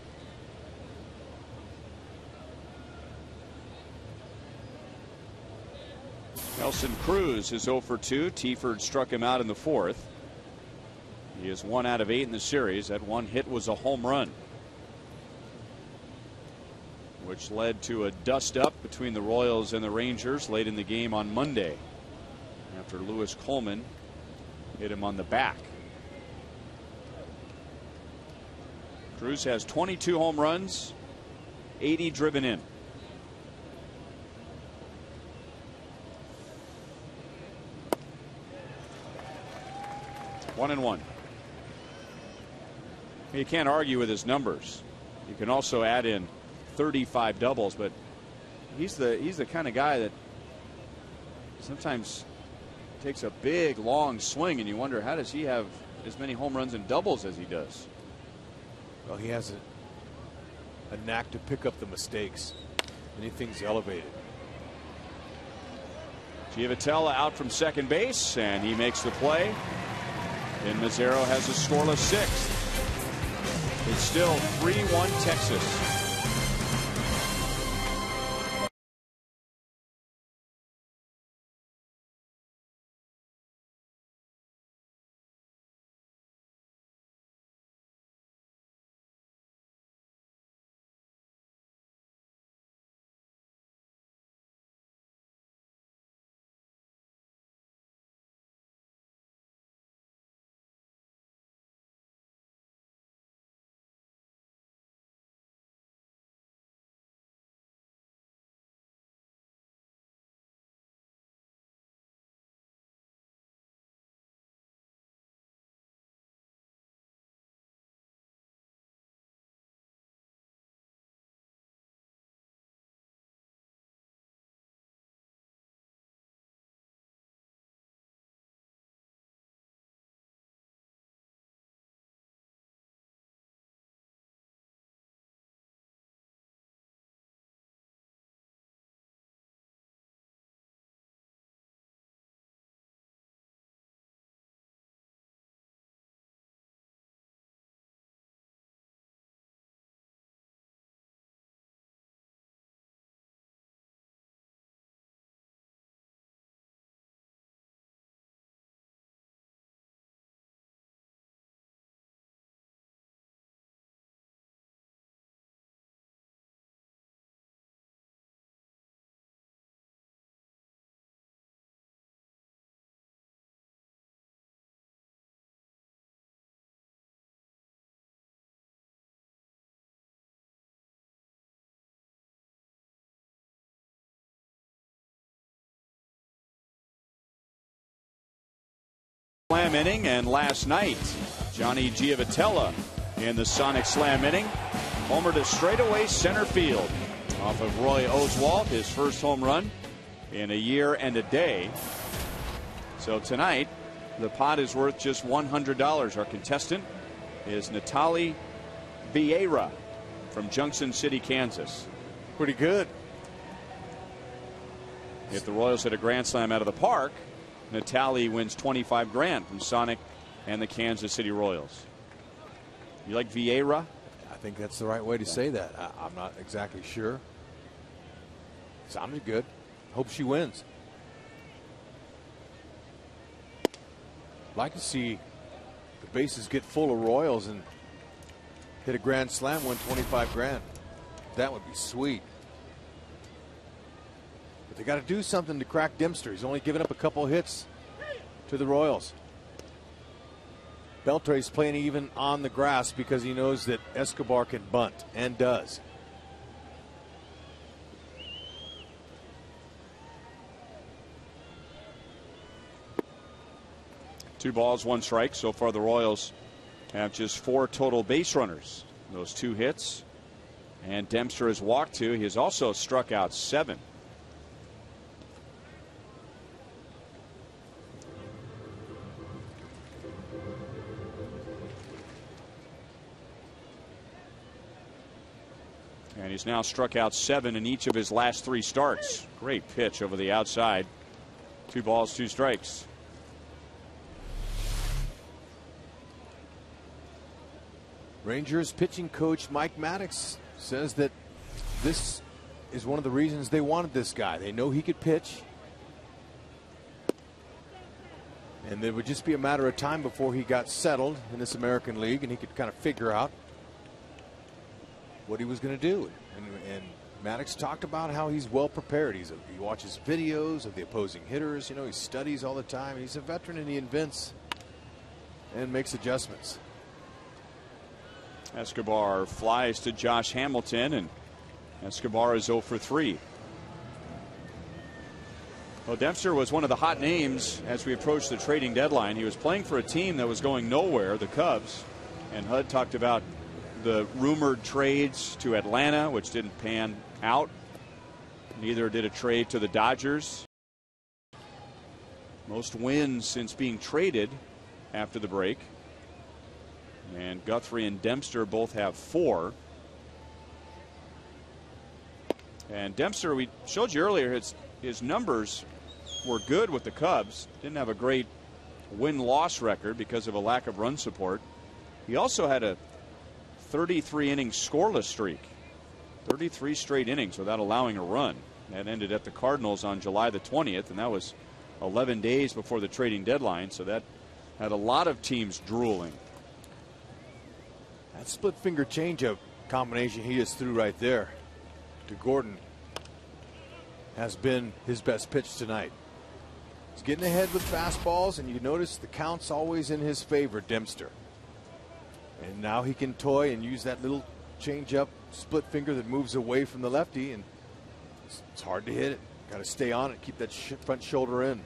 Nelson Cruz is 0 for 2. Tiford struck him out in the fourth. He is 1 out of 8 in the series. That one hit was a home run, which led to a dust-up between the Royals and the Rangers late in the game on Monday after Lewis Coleman hit him on the back. Cruz has 22 home runs, 80 driven in. One and one. You can't argue with his numbers. You can also add in 35 doubles, but he's the kind of guy that sometimes takes a big long swing and you wonder, how does he have as many home runs and doubles as he does? Well, he has a knack to pick up the mistakes. Anything's elevated. Giavotella out from second base, and he makes the play. And Mazzaro has a scoreless sixth. It's still 3-1 Texas. Slam inning, and last night, Johnny Giavotella in the Sonic Slam inning homered to straightaway center field off of Roy Oswalt, his first home run in a year and a day. So tonight, the pot is worth just $100. Our contestant is Natalie Vieira from Junction City, Kansas. Pretty good. If the Royals hit a grand slam out of the park, Natalie wins $25,000 from Sonic and the Kansas City Royals. You like Vieira? I think that's the right way to say that. I'm not exactly sure. Sounded good. Hope she wins. Like to see the bases get full of Royals and hit a grand slam, win $25,000. That would be sweet. But they got to do something to crack Dempster. He's only given up a couple hits to the Royals. Beltre's playing even on the grass because he knows that Escobar can bunt, and does. Two balls, one strike. So far, the Royals have just 4 total base runners. Those 2 hits. And Dempster has walked 2. He has also struck out 7. And he's now struck out 7 in each of his last 3 starts. Great pitch over the outside. 2 balls, 2 strikes. Rangers pitching coach Mike Maddox says that this is one of the reasons they wanted this guy. They know he could pitch, and it would just be a matter of time before he got settled in this American League and he could kind of figure out what he was going to do. And Maddox talked about how he's well prepared. He watches videos of the opposing hitters. You know, he studies all the time. He's a veteran, and he invents and makes adjustments. Escobar flies to Josh Hamilton, and Escobar is 0 for 3. Well, Dempster was one of the hot names as we approached the trading deadline. He was playing for a team that was going nowhere, the Cubs, and HUD talked about the rumored trades to Atlanta, which didn't pan out. Neither did a trade to the Dodgers. Most wins since being traded after the break. And Guthrie and Dempster both have 4. And Dempster, we showed you earlier, his numbers were good with the Cubs. Didn't have a great win-loss record because of a lack of run support. He also had a 33 inning scoreless streak. 33 straight innings without allowing a run. That ended at the Cardinals on July the 20th, and that was 11 days before the trading deadline. So that had a lot of teams drooling. That split finger changeup combination he just threw right there to Gordon has been his best pitch tonight. He's getting ahead with fastballs, and you notice the count's always in his favor, Dempster. And now he can toy and use that little changeup split finger that moves away from the lefty, and it's hard to hit it. Got to stay on it, keep that front shoulder in.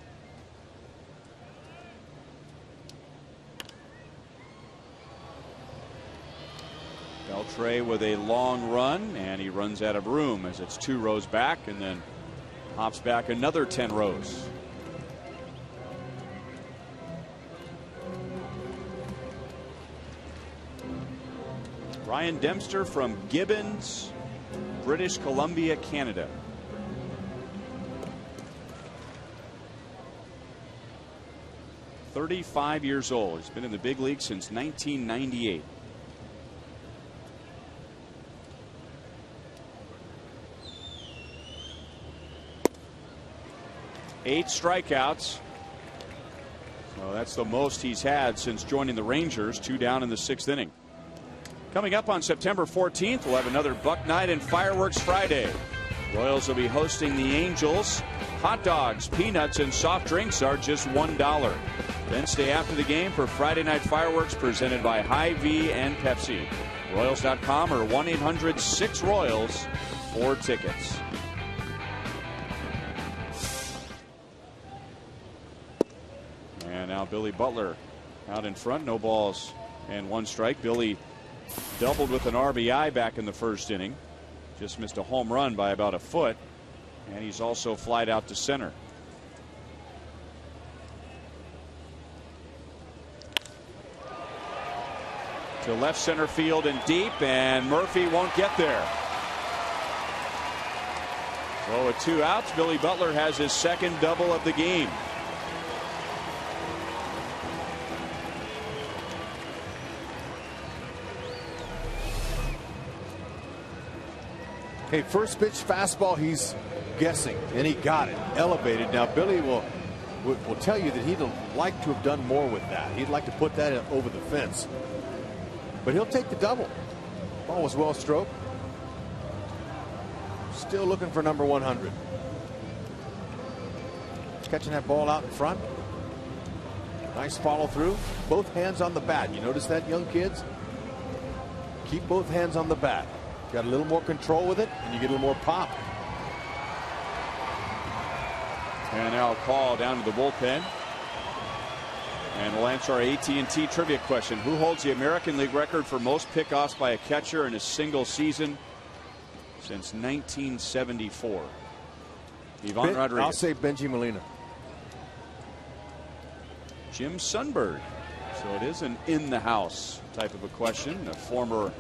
Beltre with a long run, and he runs out of room as it's 2 rows back, and then hops back another 10 rows. Ryan Dempster from Gibbons, British Columbia, Canada. "35 years old. He's been in the big league since 1998. Eight strikeouts. So that's the most he's had since joining the Rangers. 2 down in the 6th inning. Coming up on September 14th, we'll have another Buck Night and Fireworks Friday. Royals will be hosting the Angels. Hot dogs, peanuts, and soft drinks are just $1. Then stay after the game for Friday Night Fireworks presented by Hy-Vee and Pepsi. Royals.com or 1-800-6-ROYALS for tickets. And now Billy Butler out in front, no balls and 1 strike. Billy doubled with an RBI back in the first inning. Just missed a home run by about a foot, and he's also flied out to center. To left center field and deep, and Murphy won't get there. So with 2 outs, Billy Butler has his second double of the game. Hey, first pitch fastball, he's guessing, and he got it, elevated. Now Billy will tell you that he'd like to have done more with that. He'd like to put that over the fence, but he'll take the double. Ball was well stroked. Still looking for number 100. Catching that ball out in front. Nice follow through. Both hands on the bat. You notice that, young kids? Keep both hands on the bat. Got a little more control with it, and you get a little more pop. And now a call down to the bullpen. And we'll answer our AT&T trivia question. Who holds the American League record for most pickoffs by a catcher in a single season since 1974? Ivan Rodriguez. I'll say Benji Molina. Jim Sundberg. So it is an in-the-house type of a question. A former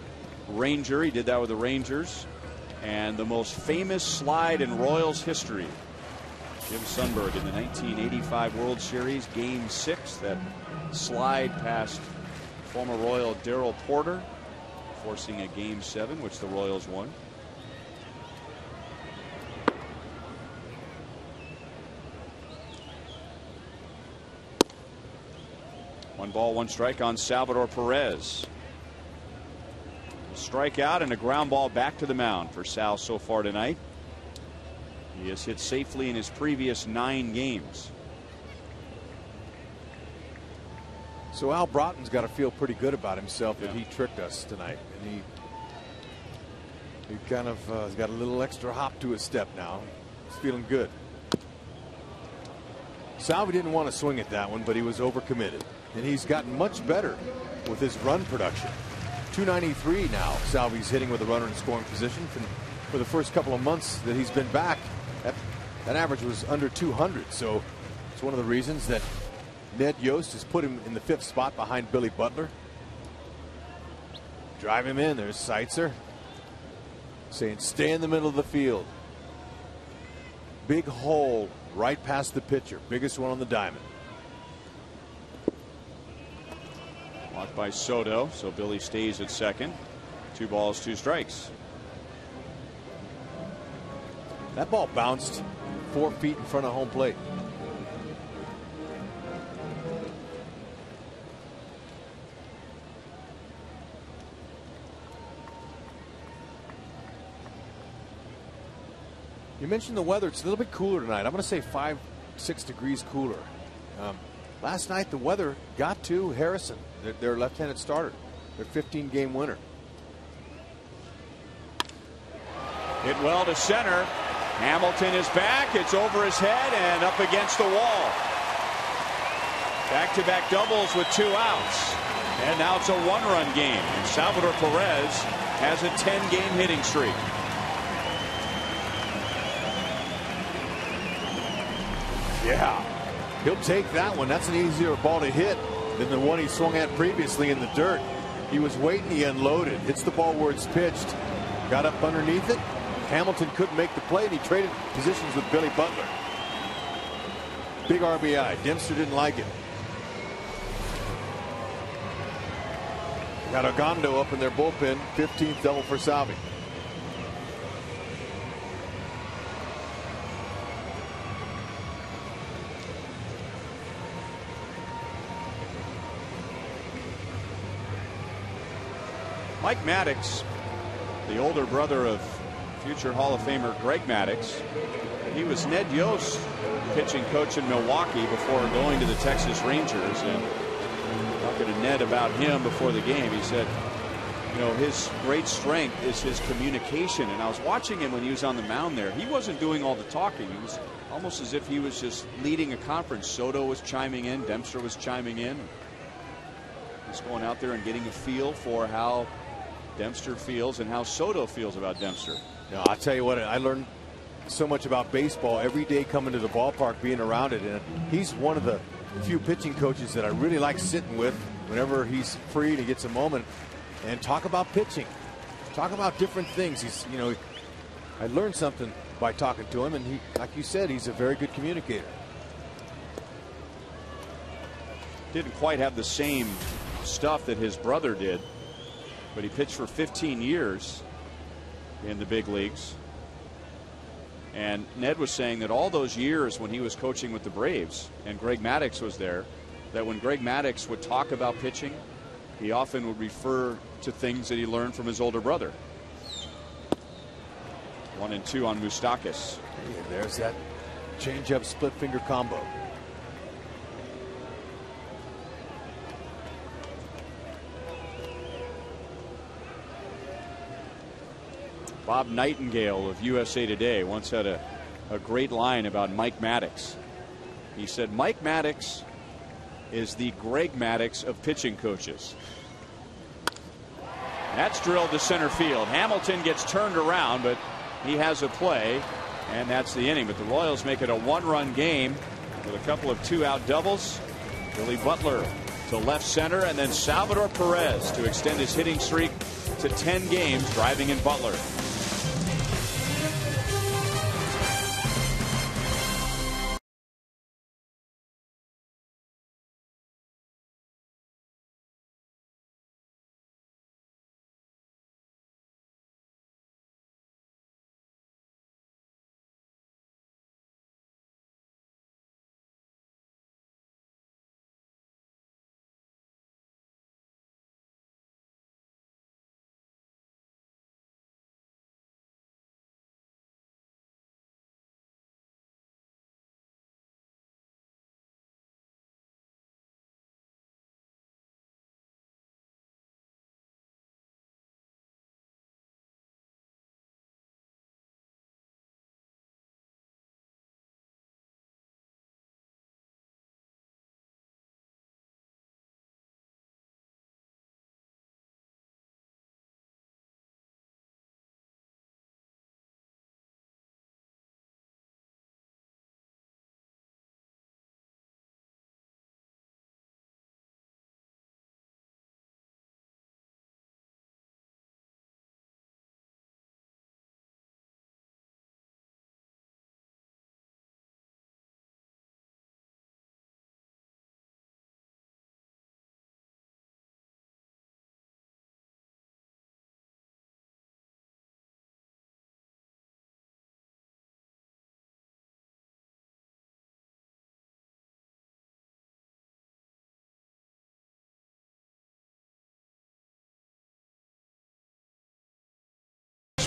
Ranger. He did that with the Rangers. And the most famous slide in Royals history. Jim Sundberg in the 1985 World Series, Game 6. That slide past former Royal Darrell Porter, forcing a Game 7, which the Royals won. One ball, 1 strike on Salvador Perez. A strikeout and a ground ball back to the mound for Sal so far tonight. He has hit safely in his previous 9 games. So Al Broughton's got to feel pretty good about himself that he tricked us tonight, and he kind of has got a little extra hop to his step now. He's feeling good. Salvi didn't want to swing at that one, but he was overcommitted, and he's gotten much better with his run production. 293 now. Salvi's hitting with a runner in scoring position. For the first couple of months that he's been back, that average was under 200. So it's one of the reasons that Ned Yost has put him in the 5th spot behind Billy Butler. Drive him in. There's Seitzer saying stay in the middle of the field. Big hole right past the pitcher. Biggest one on the diamond. Walked by Soto, so Billy stays at second. 2 balls, 2 strikes. That ball bounced 4 feet in front of home plate. You mentioned the weather. It's a little bit cooler tonight. I'm going to say 5-6 degrees cooler. Last night the weather got to Harrison, their left-handed starter, their 15-game winner. Hit well to center. Hamilton is back. It's over his head and up against the wall. Back-to-back doubles with 2 outs. And now it's a 1-run game. And Salvador Perez has a 10-game hitting streak. Yeah, he'll take that one. That's an easier ball to hit than the one he swung at previously in the dirt. He was waiting, he unloaded, hits the ball where it's pitched, got up underneath it. Hamilton couldn't make the play, and he traded positions with Billy Butler. Big RBI. Dempster didn't like it. Got Ogondo up in their bullpen. 15th double for Salvi. Mike Maddox, the older brother of future Hall of Famer Greg Maddox. He was Ned Yost's pitching coach in Milwaukee before going to the Texas Rangers. And talking to Ned about him before the game, he said, you know, his great strength is his communication. And I was watching him when he was on the mound there. He wasn't doing all the talking. He was almost as if he was just leading a conference. Soto was chiming in, Dempster was chiming in. Just going out there and getting a feel for how Dempster feels and how Soto feels about Dempster. Yeah, I'll tell you what, I learned so much about baseball every day coming to the ballpark, being around it, and he's one of the few pitching coaches that I really like sitting with whenever he's free and he gets a moment and talk about pitching, talk about different things. He's, you know, I learned something by talking to him, and he, like you said, he's a very good communicator. Didn't quite have the same stuff that his brother did, but he pitched for 15 years in the big leagues. And Ned was saying that all those years when he was coaching with the Braves and Greg Maddux was there, that when Greg Maddux would talk about pitching, he often would refer to things that he learned from his older brother. 1-2 on Moustakas. And there's that changeup split finger combo. Bob Nightingale of USA Today once had a great line about Mike Maddux. He said, Mike Maddux is the Greg Maddux of pitching coaches. That's drilled to center field. Hamilton gets turned around, but he has a play, and that's the inning. But the Royals make it a one-run game with a couple of 2-out doubles. Billy Butler to left center, and then Salvador Perez to extend his hitting streak to 10 games, driving in Butler.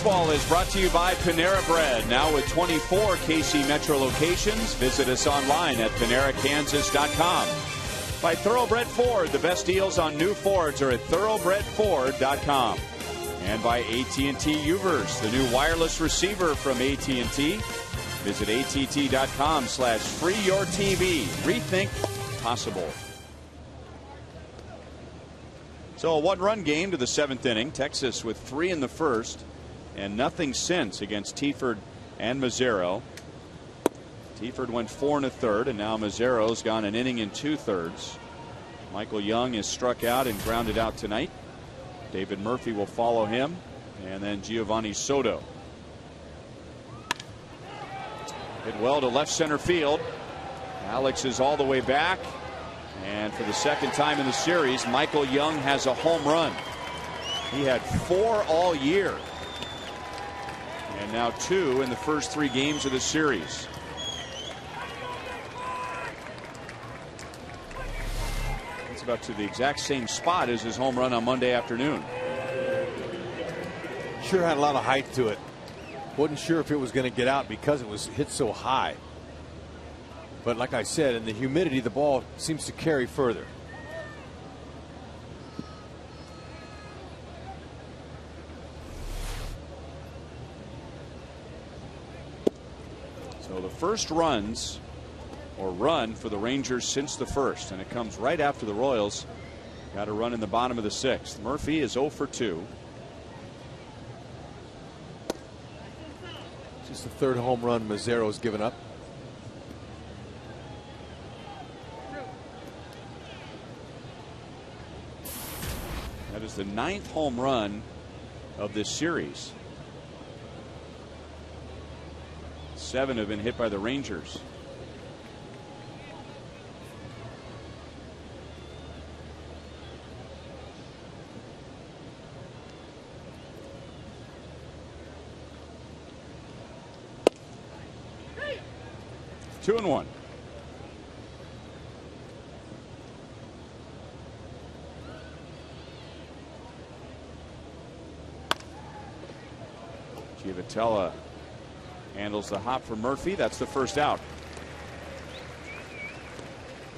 Baseball is brought to you by Panera Bread. Now with 24 KC Metro locations. Visit us online at PaneraKansas.com. By Thoroughbred Ford. The best deals on new Fords are at ThoroughbredFord.com. And by AT&T Uverse, the new wireless receiver from AT&T. Visit att.com/freeyourtv. Rethink possible. So a one-run game to the 7th inning. Texas with 3 in the first. And nothing since against Teaford and Mazzaro. Teaford went 4 1/3, and now Mazzaro's gone an inning and 2/3. Michael Young is struck out and grounded out tonight. David Murphy will follow him, and then Giovanni Soto. Hit well to left center field. Alex is all the way back, and for the second time in the series, Michael Young has a home run. He had 4 all year. And now 2 in the first 3 games of the series. It's about to the exact same spot as his home run on Monday afternoon. Sure had a lot of height to it. Wasn't sure if it was going to get out because it was hit so high. But like I said, in the humidity, the ball seems to carry further. first runs or run for the Rangers since the first, and it comes right after the Royals got a run in the bottom of the 6th. Murphy is 0 for 2. Just the third home run Mazzero's given up. That is the 9th home run of this series. 7 have been hit by the Rangers. Two and one. Giavotella handles the hop for Murphy. That's the first out.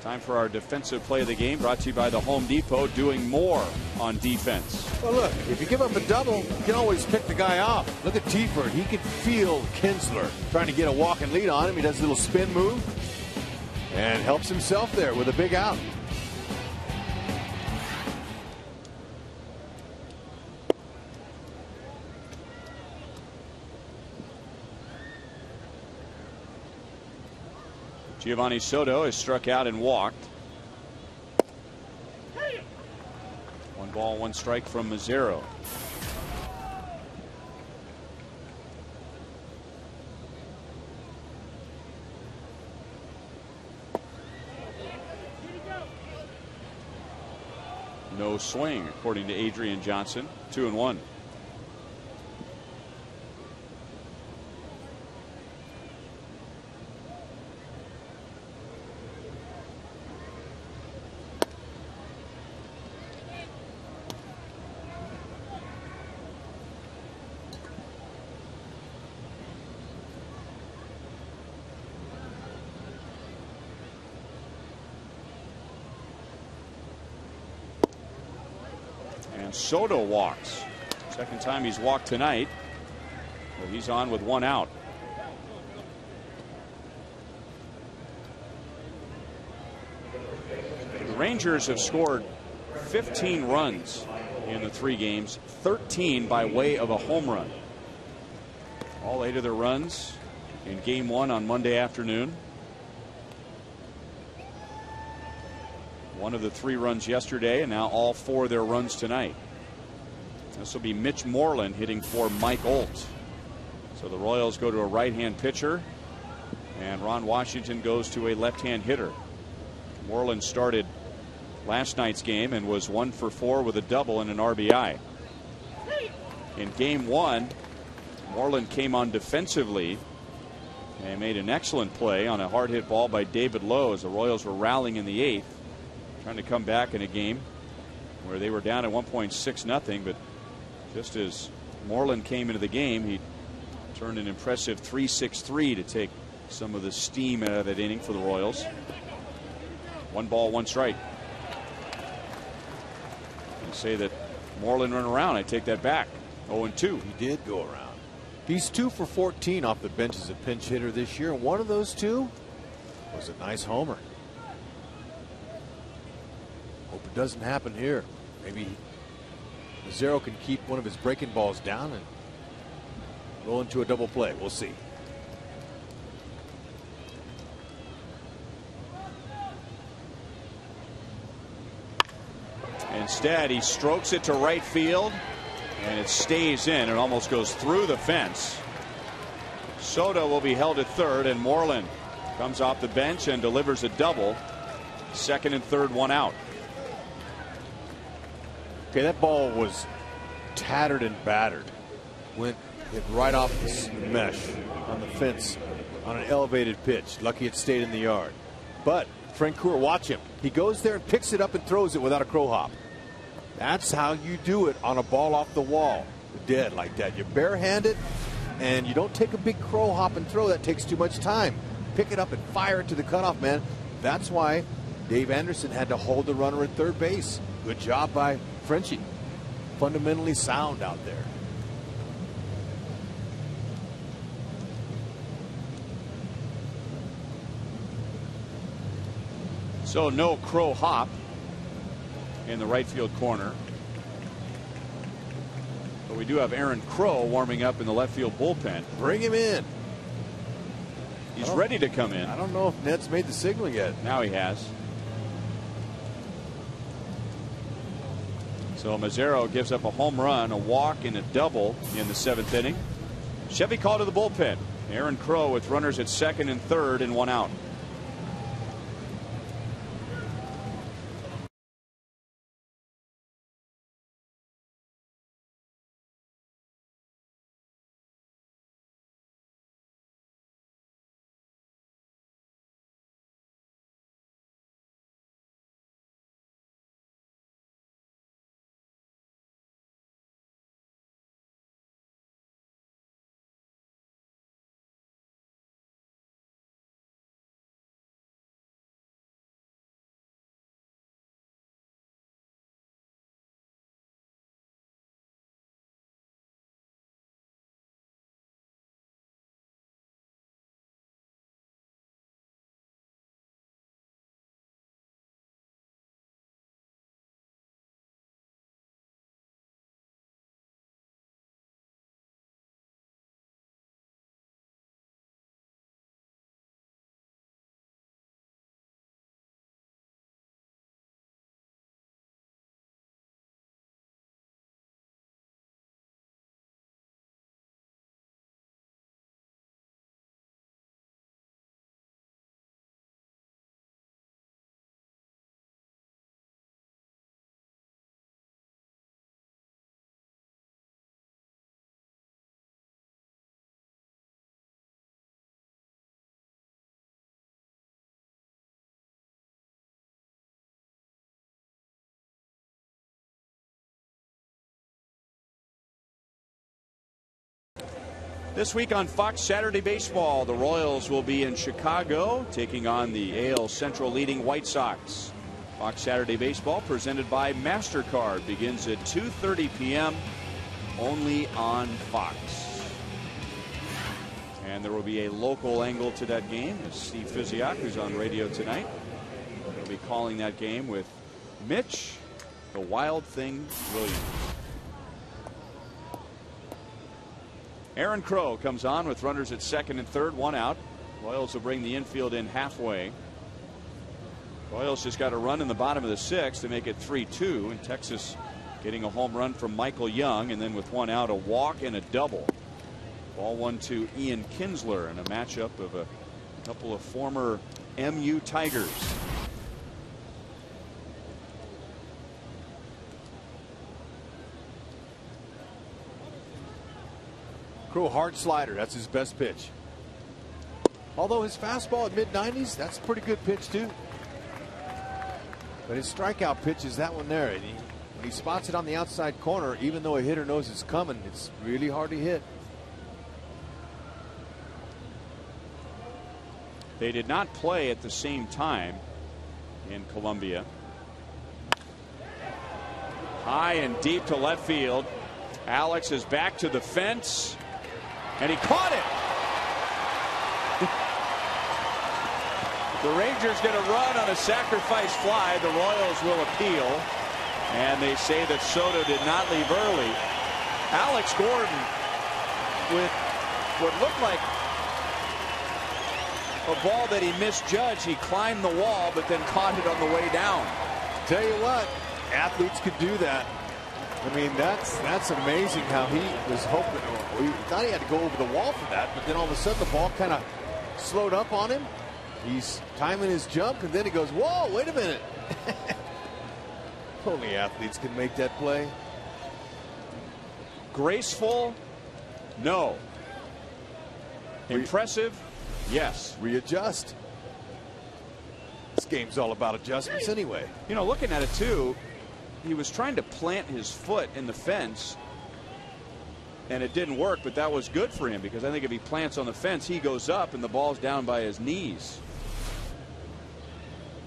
Time for our defensive play of the game, brought to you by the Home Depot, doing more on defense. Well, look, if you give up a double, you can always pick the guy off. Look at Tiford. He can feel Kinsler trying to get a walk and lead on him. He does a little spin move and helps himself there with a big out. Giovanni Soto is struck out and walked. 1 ball, 1 strike from Mazzero. No swing, according to Adrian Johnson. 2 and 1. Soto walks. Second time he's walked tonight. Well, he's on with 1 out. The Rangers have scored 15 runs in the 3 games, 13 by way of a home run. All 8 of their runs in game 1 on Monday afternoon. 1 of the 3 runs yesterday, and now all 4 of their runs tonight. This will be Mitch Moreland hitting for Mike Olt. So the Royals go to a right-hand pitcher, and Ron Washington goes to a left-hand hitter. Moreland started last night's game and was 1 for 4 with a double and an RBI. In game 1, Moreland came on defensively and made an excellent play on a hard hit ball by David Lowe as the Royals were rallying in the 8th, trying to come back in a game where they were down at 1.6-0, but just as Moreland came into the game, he turned an impressive 3-6-3 to take some of the steam out of that inning for the Royals. 1 ball, 1 strike. You say that Moreland ran around, I take that back. 0-2. He did go around. He's 2 for 14 off the bench as a pinch hitter this year, and one of those 2 was a nice homer. Hope it doesn't happen here. Maybe Mazzero can keep one of his breaking balls down and roll into a double play. We'll see. Instead, he strokes it to right field, and it stays in. It almost goes through the fence. Soto will be held at third, and Moreland comes off the bench and delivers a double. Second and third, 1 out. Okay, that ball was tattered and battered. Hit right off the mesh on the fence on an elevated pitch. Lucky it stayed in the yard. But Frank Coeur, watch him. He goes there and picks it up and throws it without a crow hop. That's how you do it on a ball off the wall. Dead like that. You barehand it and you don't take a big crow hop and throw. That takes too much time. Pick it up and fire it to the cutoff man. That's why Dave Anderson had to hold the runner at third base. Good job by Frenchie. Fundamentally sound out there. So no Crow hop in the right field corner. But we do have Aaron Crow warming up in the left field bullpen. Bring him in. He's ready to come in. I don't know if Ned's made the signal yet. Now he has. So Mazzaro gives up a home run, a walk, and a double in the 7th inning. Chevy called to the bullpen. Aaron Crow with runners at second and third and 1 out. This week on Fox Saturday Baseball, the Royals will be in Chicago taking on the AL Central leading White Sox. Fox Saturday Baseball presented by MasterCard begins at 2:30 p.m. only on Fox. And there will be a local angle to that game. It's Steve Fiziak, who's on radio tonight. He'll be calling that game with Mitch, the Wild Thing Williams. Aaron Crow comes on with runners at second and third, 1 out. Royals will bring the infield in halfway. Royals just got a run in the bottom of the 6th to make it 3-2. And Texas getting a home run from Michael Young, and then with 1 out, a walk and a double. Ball 1 to Ian Kinsler in a matchup of a couple of former MU Tigers. Crow hard slider. That's his best pitch. Although his fastball at mid-90s, that's a pretty good pitch too. But his strikeout pitch is that one there. And when he spots it on the outside corner, even though a hitter knows it's coming, it's really hard to hit. They did not play at the same time in Columbia. High and deep to left field. Alex is back to the fence. And he caught it. The Rangers get a run on a sacrifice fly. The Royals will appeal. And they say that Soto did not leave early. Alex Gordon with what looked like a ball that he misjudged. He climbed the wall but then caught it on the way down. Tell you what, athletes could do that. I mean, that's amazing how he was hoping. He thought he had to go over the wall for that, but then all of a sudden the ball kind of slowed up on him. He's timing his jump, and then he goes, whoa, wait a minute. Only athletes can make that play. Graceful? No. Impressive? Yes. Readjust. This game's all about adjustments anyway. You know, looking at it too, he was trying to plant his foot in the fence and it didn't work, but that was good for him because I think if he plants on the fence, he goes up and the ball's down by his knees.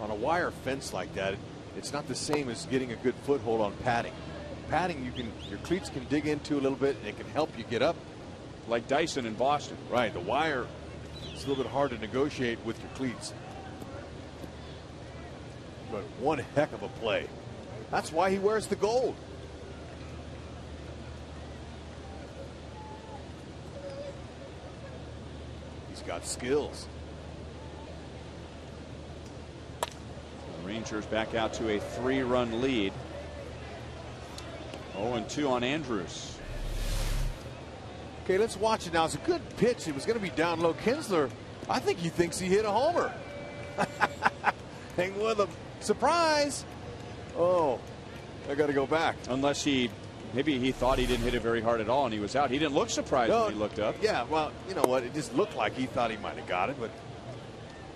On a wire fence like that, it's not the same as getting a good foothold on padding. Padding, your cleats can dig into a little bit and it can help you get up. Like Dyson in Boston. Right, the wire, it's a little bit hard to negotiate with your cleats. But one heck of a play. That's why he wears the gold. He's got skills. The Rangers back out to a 3-run lead. 0-2 on Andrews. Okay, let's watch it now. It's a good pitch. It was going to be down low. Kinsler, I think he thinks he hit a homer. Hang with him. Surprise. Oh, I got to go back. Unless maybe he thought he didn't hit it very hard at all and he was out. He didn't look surprised when he looked up. Yeah, well, you know what? It just looked like he thought he might have got it, but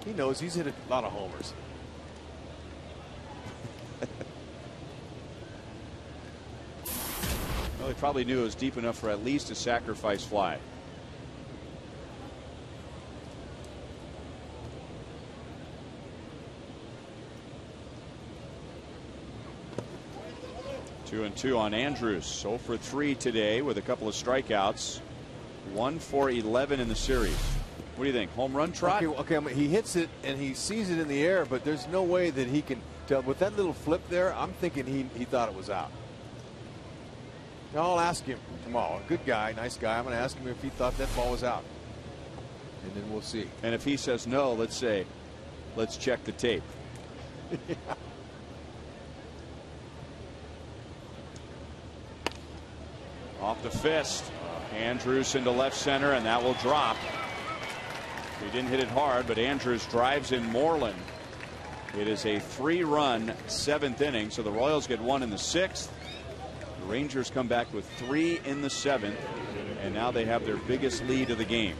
he knows he's hit a lot of homers. Well, he probably knew it was deep enough for at least a sacrifice fly. Two and two on Andrews. 0 for 3 today with a couple of strikeouts. 1 for 11 in the series. What do you think? Home run trot? Okay, he hits it and he sees it in the air, but there's no way that he can tell. With that little flip there, I'm thinking he thought it was out. I'll ask him tomorrow. Good guy, nice guy. I'm going to ask him if he thought that ball was out. And then we'll see. And if he says no, let's say, let's check the tape. Yeah. Off the fist. Andrews into left center, and that will drop. He didn't hit it hard, but Andrews drives in Moreland. It is a 3-run 7th inning, so the Royals get 1 in the 6th. The Rangers come back with 3 in the 7th, and now they have their biggest lead of the game.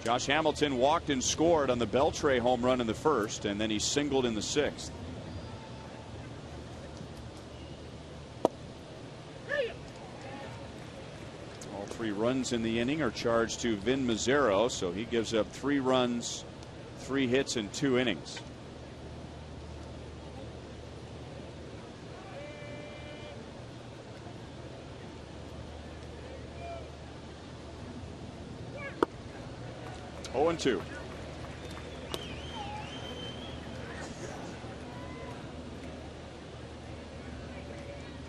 Josh Hamilton walked and scored on the Beltre home run in the 1st, and then he singled in the 6th. All 3 runs in the inning are charged to Vin Mazzaro, so he gives up 3 runs, 3 hits in 2 innings. Oh, and 2.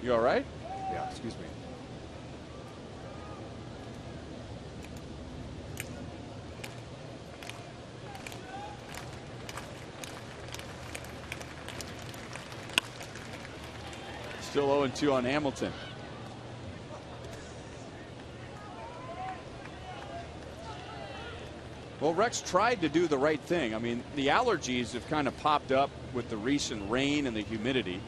You all right? Yeah, excuse me. Still 0-2 on Hamilton. Well, Rex tried to do the right thing. I mean, the allergies have kind of popped up with the recent rain and the humidity.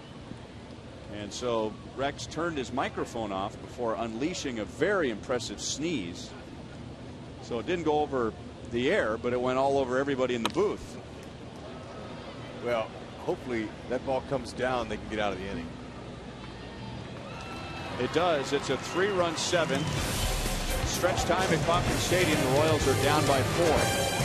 And so Rex turned his microphone off before unleashing a very impressive sneeze. So it didn't go over the air, but it went all over everybody in the booth. Well, hopefully that ball comes down, they can get out of the inning. It does. It's a 3-run 7. Stretch time at Kauffman Stadium. The Royals are down by 4.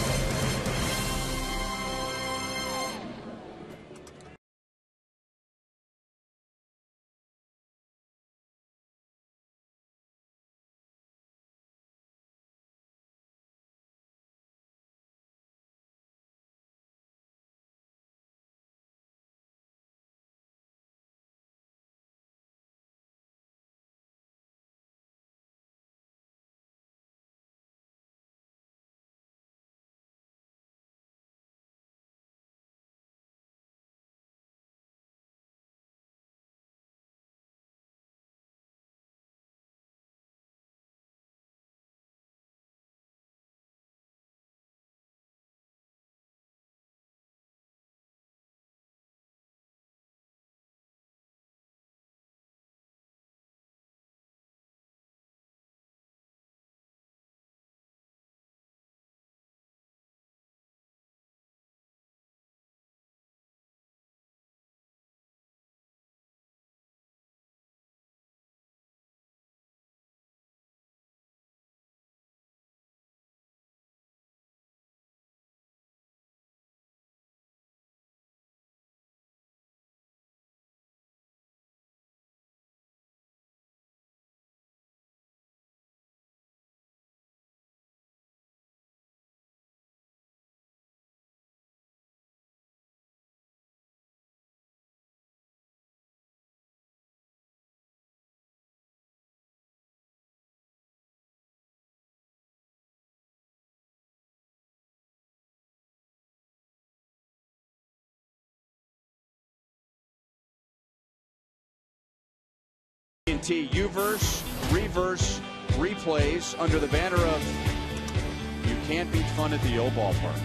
TNT Uverse, reverse, replays under the banner of you can't beat fun at the old ballpark.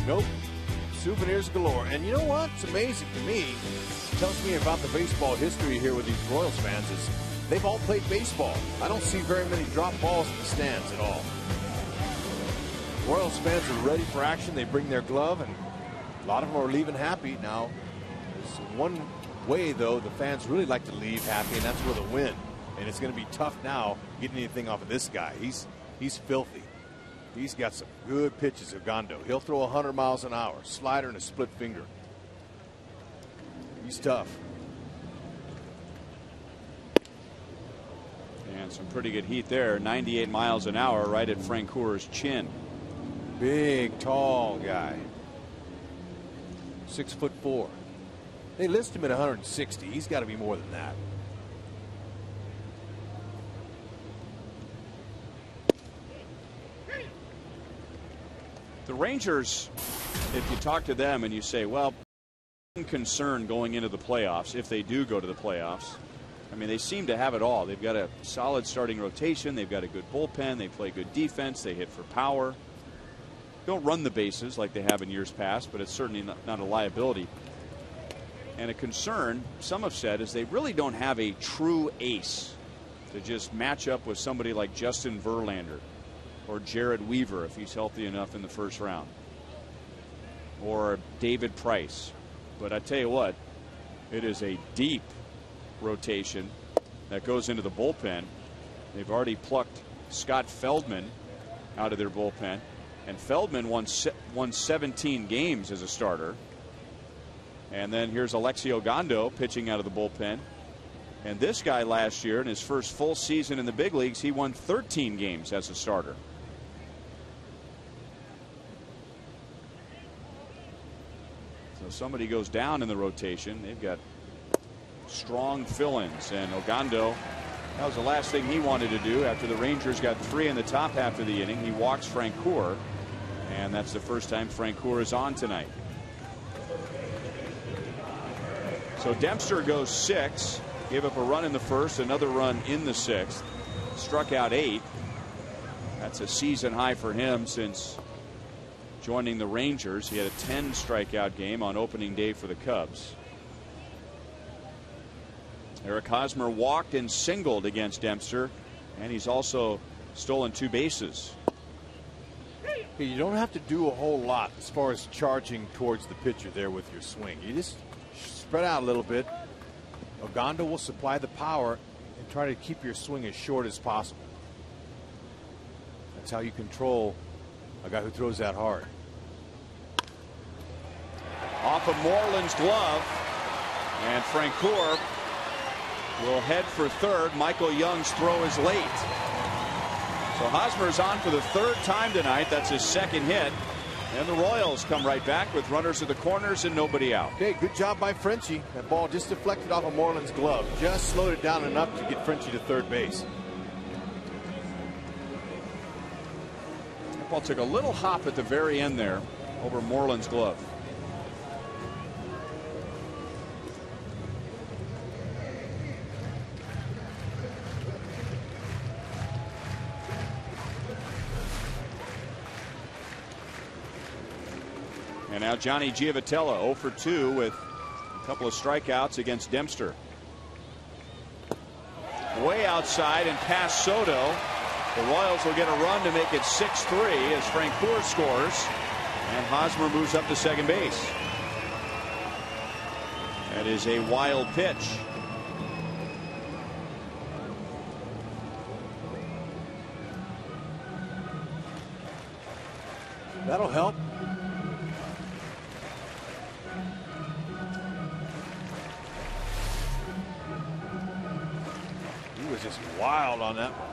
Nope. Souvenirs galore. And you know what? It's amazing to me. It tells me about the baseball history here with these Royals fans is they've all played baseball. I don't see very many drop balls in the stands at all. Royals fans are ready for action. They bring their glove, and a lot of them are leaving happy. Now, there's one way, though, the fans really like to leave happy, and that's with a win. And it's going to be tough now getting anything off of this guy. He's filthy. He's got some good pitches, Ogando. He'll throw 100 miles an hour, slider and a split finger. He's tough. And some pretty good heat there. 98 miles an hour right at Francoeur's chin. Big, tall guy. 6'4". They list him at 160. He's got to be more than that. The Rangers, if you talk to them and you say, well, concern going into the playoffs, if they do go to the playoffs, I mean, they seem to have it all. They've got a solid starting rotation. They've got a good bullpen. They play good defense. They hit for power. Don't run the bases like they have in years past, but it's certainly not a liability. And a concern, some have said, is they really don't have a true ace to just match up with somebody like Justin Verlander or Jared Weaver if he's healthy enough in the first round, or David Price. But I tell you what, it is a deep rotation that goes into the bullpen. They've already plucked Scott Feldman out of their bullpen, and Feldman won 17 games as a starter. And then here's Alexi Ogando pitching out of the bullpen. And this guy last year, in his first full season in the big leagues, he won 13 games as a starter. So somebody goes down in the rotation. They've got strong fill-ins, and Ogando, that was the last thing he wanted to do after the Rangers got 3 in the top half of the inning. He walks Francoeur, and that's the first time Francoeur is on tonight. So Dempster goes 6, gave up a run in the first, another run in the 6th, struck out 8. That's a season high for him since joining the Rangers. He had a 10 strikeout game on opening day for the Cubs. Eric Hosmer walked and singled against Dempster, and he's also stolen 2 bases. You don't have to do a whole lot as far as charging towards the pitcher there with your swing. You just spread out a little bit. Ogando will supply the power and try to keep your swing as short as possible. That's how you control a guy who throws that hard. Off of Moreland's glove, and Francoeur will head for third. Michael Young's throw is late. So Hosmer's on for the 3rd time tonight. That's his 2nd hit. And the Royals come right back with runners at the corners and nobody out. Okay, good job by Frenchie. That ball just deflected off of Moreland's glove. Just slowed it down enough to get Frenchie to third base. That ball took a little hop at the very end there over Moreland's glove. And now Johnny Giavotella 0 for 2 with a couple of strikeouts against Dempster. Way outside and past Soto. The Royals will get a run to make it 6-3 as Francoeur scores. And Hosmer moves up to second base. That is a wild pitch. That'll help. He was just wild on that one.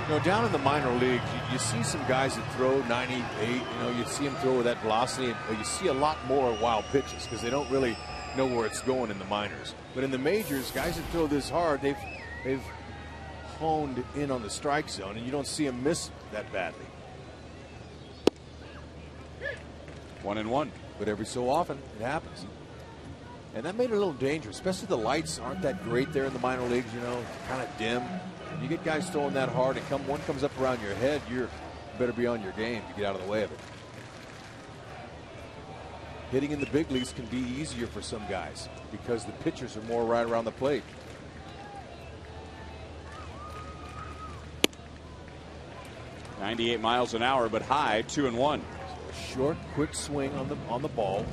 You know, down in the minor leagues, you see some guys that throw 98. You know, you see them throw with that velocity, but you see a lot more wild pitches because they don't really know where it's going in the minors. But in the majors, guys that throw this hard, they've honed in on the strike zone, and you don't see them miss that badly. 1-1. But every so often, it happens. And that made it a little dangerous, especially the lights aren't that great there in the minor leagues, you know, kind of dim. You get guys throwing that hard and one comes up around your head, you better be on your game to get out of the way of it. Hitting in the big leagues can be easier for some guys because the pitchers are more right around the plate. .98 miles an hour, but high, 2-1. So a short, quick swing on the ball.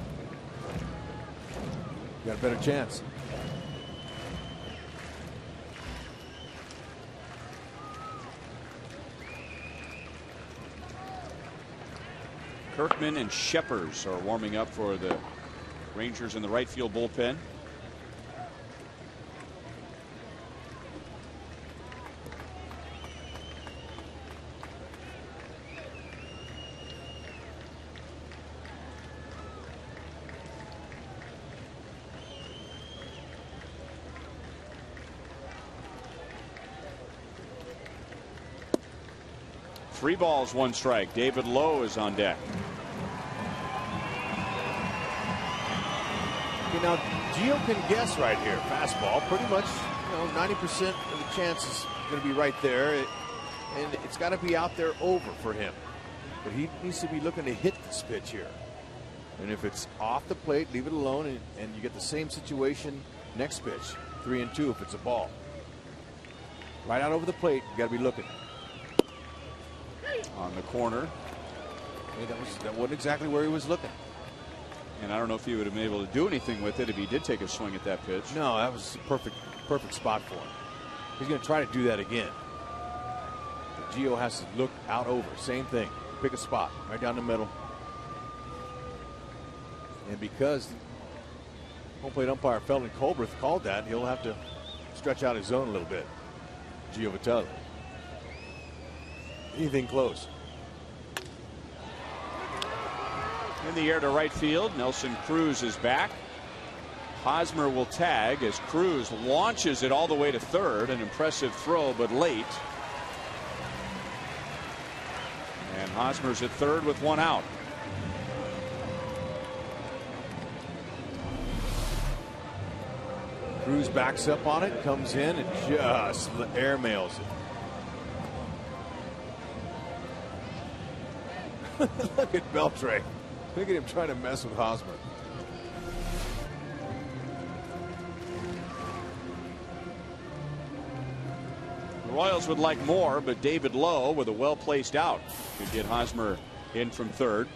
You got a better chance. Kirkman and Sheppers are warming up for the Rangers in the right field bullpen. Three balls, one strike. David Lowe is on deck. Okay, now Gio can guess right here. Fastball, pretty much, 90% of the chance is going to be right there, and it's got to be out there over for him. But he needs to be looking to hit this pitch here. And if it's off the plate, leave it alone, and you get the same situation next pitch, 3-2 if it's a ball. Right out over the plate, you got to be looking. On the corner. Hey, that wasn't exactly where he was looking. And I don't know if he would have been able to do anything with it if he did take a swing at that pitch. No, that was a perfect spot for him. He's going to try to do that again. But Gio has to look out over. Same thing. Pick a spot right down the middle. And because home plate umpire Felton Colbreth called that, he'll have to stretch out his zone a little bit. Gio Vitelli. Anything close. In the air to right field, Nelson Cruz is back. Hosmer will tag as Cruz launches it all the way to third. An impressive throw, but late. And Hosmer's at third with one out. Cruz backs up on it, comes in, and just airmails it. Look at Beltre. Look at him trying to mess with Hosmer. The Royals would like more, but David Lowe with a well-placed out could get Hosmer in from third.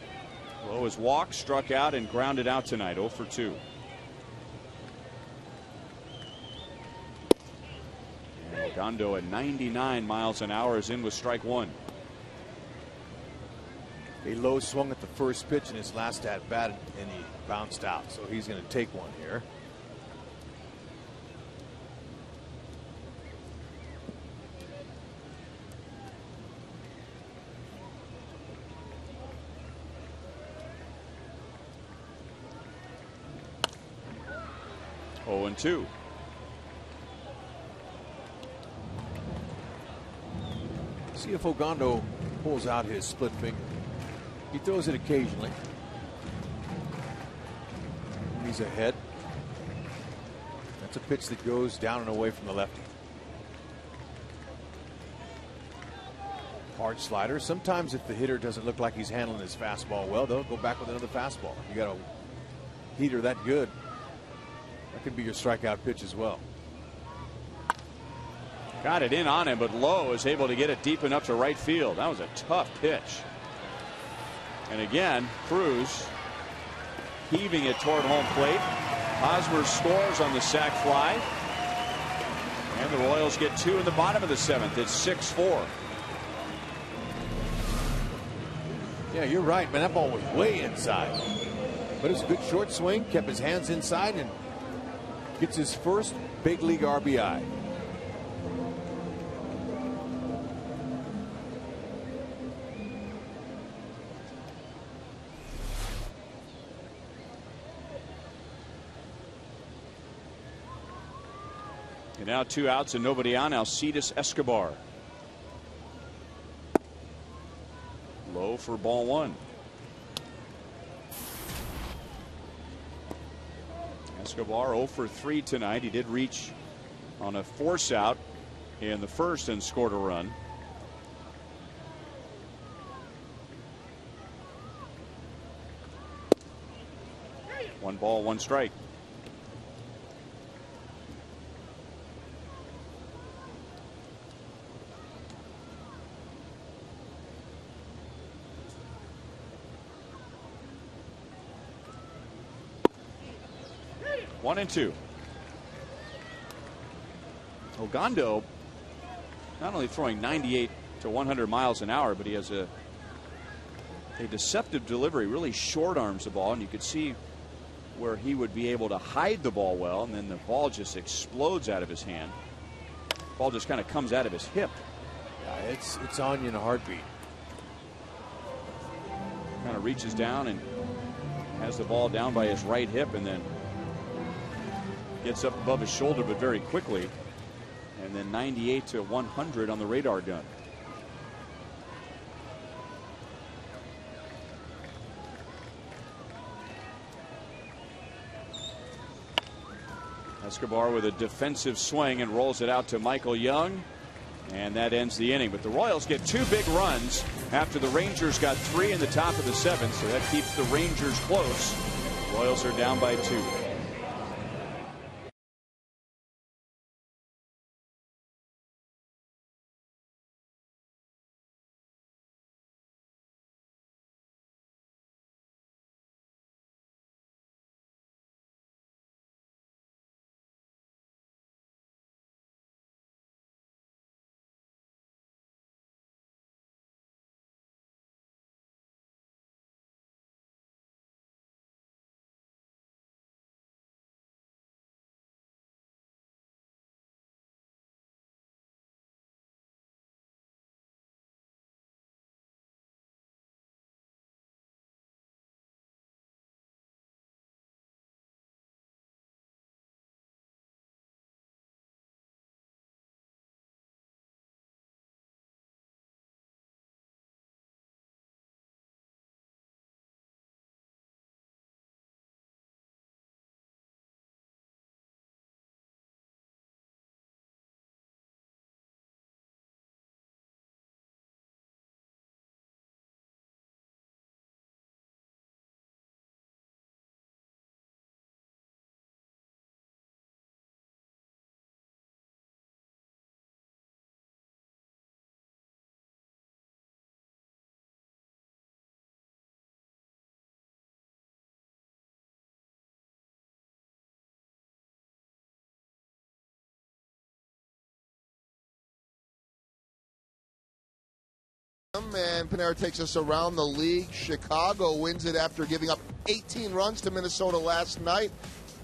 Lowe has walked, struck out, and grounded out tonight, 0 for 2. And Gondo at 99 miles an hour is in with strike one. A Lowe swung at the first pitch in his last at bat, and he bounced out. So he's going to take one here. Oh, and 2. See if Ogando pulls out his split finger. He throws it occasionally. He's ahead. That's a pitch that goes down and away from the lefty. Hard slider. Sometimes if the hitter doesn't look like he's handling his fastball well, they'll go back with another fastball. You got a heater that good, that could be your strikeout pitch as well. Got it in on him, but Lowe is able to get it deep enough to right field. That was a tough pitch. And again, Cruz heaving it toward home plate. Hosmer scores on the sac fly. And the Royals get 2 in the bottom of the 7th. It's 6-4. Yeah, you're right, man. That ball was way inside. But it's a good short swing. Kept his hands inside and gets his first big league RBI. And now 2 outs and nobody on. Alcides Escobar. Low for ball 1. Escobar 0 for 3 tonight. He did reach on a force out in the first and scored a run. One ball, one strike. One and two. Ogando not only throwing 98 to 100 miles an hour, but he has a deceptive delivery, really short arms the ball, and you could see where he would be able to hide the ball well, and then the ball just explodes out of his hand. Ball just kind of comes out of his hip. Yeah, it's on you in a heartbeat. Kind of reaches down and has the ball down by his right hip, and then gets up above his shoulder, but very quickly. And then 98 to 100 on the radar gun. Escobar with a defensive swing and rolls it out to Michael Young, and that ends the inning. But the Royals get 2 big runs after the Rangers got 3 in the top of the 7th, so that keeps the Rangers close. Royals are down by 2. And Panera takes us around the league. Chicago wins it after giving up 18 runs to Minnesota last night.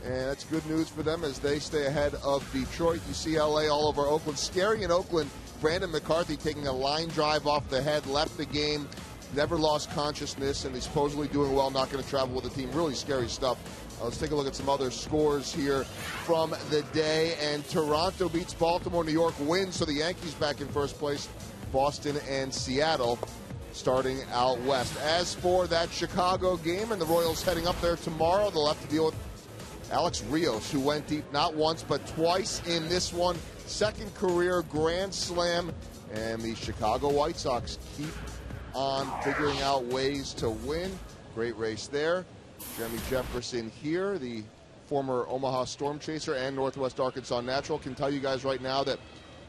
And that's good news for them as they stay ahead of Detroit. You see LA all over Oakland. Scary in Oakland, Brandon McCarthy taking a line drive off the head, left the game, never lost consciousness, and he's supposedly doing well, not going to travel with the team. Really scary stuff. Let's take a look at some other scores here from the day. And Toronto beats Baltimore. New York wins, so the Yankees back in first place. Boston and Seattle starting out west. As for that Chicago game and the Royals heading up there tomorrow, they'll have to deal with Alex Rios, who went deep not once but twice in this one. Second career grand slam, and the Chicago White Sox keep on figuring out ways to win. Great race there. Jeremy Jefferson here, the former Omaha Storm Chaser and Northwest Arkansas Natural, can tell you guys right now that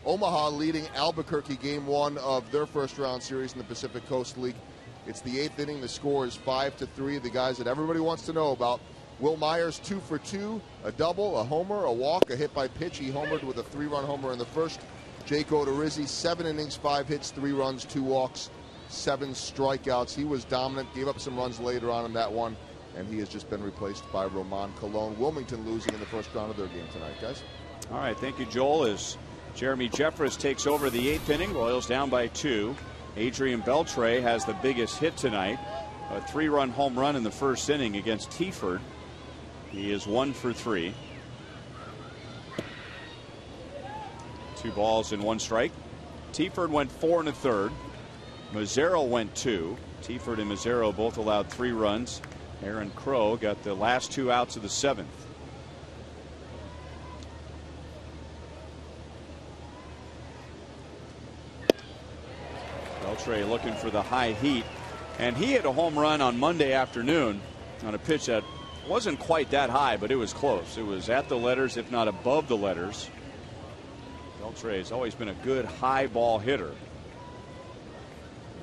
Omaha leading Albuquerque game 1 of their first round series in the Pacific Coast League. It's the 8th inning. The score is 5-3. The guys that everybody wants to know about. Will Myers 2 for 2, a double, a homer, a walk, a hit by pitch. He homered with a 3-run homer in the first. Jake Odorizzi, 7 innings, 5 hits, 3 runs, 2 walks, 7 strikeouts. He was dominant, gave up some runs later on in that one, and he has just been replaced by Roman Colon. Wilmington losing in the first round of their game tonight, guys. All right, thank you, Joel. As Jeremy Jeffress takes over the 8th inning, Royals down by 2. Adrian Beltre has the biggest hit tonight, a 3-run home run in the first inning against Teaford. He is 1 for 3. 2 balls and 1 strike. Teaford went 4 1/3. Mazzaro went 2. Teaford and Mazzaro both allowed 3 runs. Aaron Crow got the last 2 outs of the 7th. Beltre looking for the high heat. And he hit a home run on Monday afternoon on a pitch that wasn't quite that high, but it was close. It was at the letters, if not above the letters. Beltre has always been a good high ball hitter.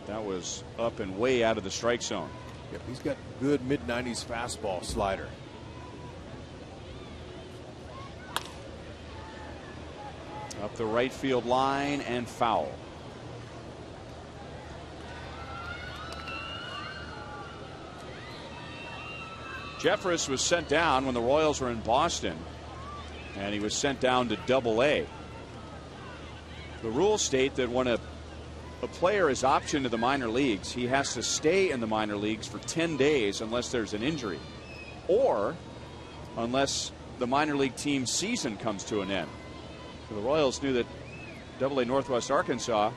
That was up and way out of the strike zone. Yep, he's got good mid-90s fastball slider. Up the right field line and foul. Jeffress was sent down when the Royals were in Boston, and he was sent down to Double-A. The rules state that when a player is optioned to the minor leagues, he has to stay in the minor leagues for 10 days unless there's an injury, or unless the minor league team's season comes to an end. So the Royals knew that Double-A Northwest Arkansas,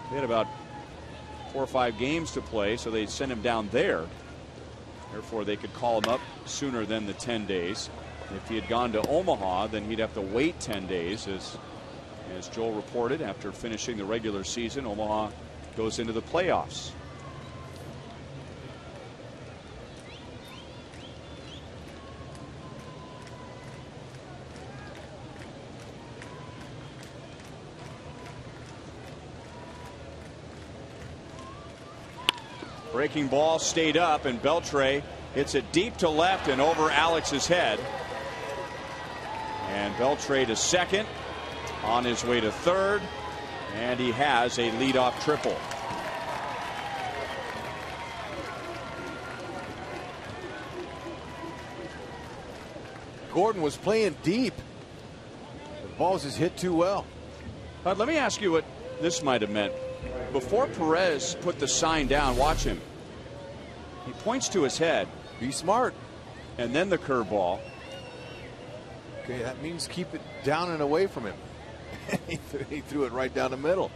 they had about 4 or 5 games to play, so they sent him down there. Therefore, they could call him up sooner than the 10 days. If he had gone to Omaha, then he'd have to wait 10 days. As Joel reported, after finishing the regular season, Omaha goes into the playoffs. Breaking ball stayed up, and Beltre hits it deep to left and over Alex's head. And Beltre to second, on his way to third, and he has a leadoff triple. Gordon was playing deep. The ball was just hit too well. But let me ask you what this might have meant. Before Perez put the sign down, watch him. He points to his head. Be smart. And then the curveball. Okay, that means keep it down and away from him. He threw it right down the middle.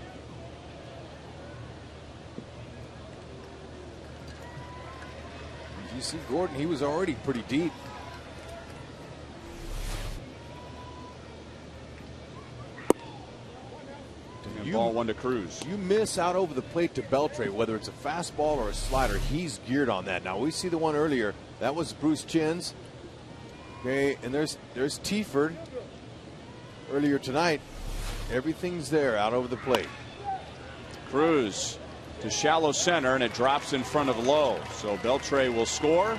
You see Gordon, he was already pretty deep. Ball one to Cruz. You miss out over the plate to Beltre, whether it's a fastball or a slider, he's geared on that. Now we see the one earlier, that was Bruce Chin's. Okay, and there's Tiford earlier tonight. Everything's there out over the plate. Cruz to shallow center, and it drops in front of Lowe. So Beltre will score,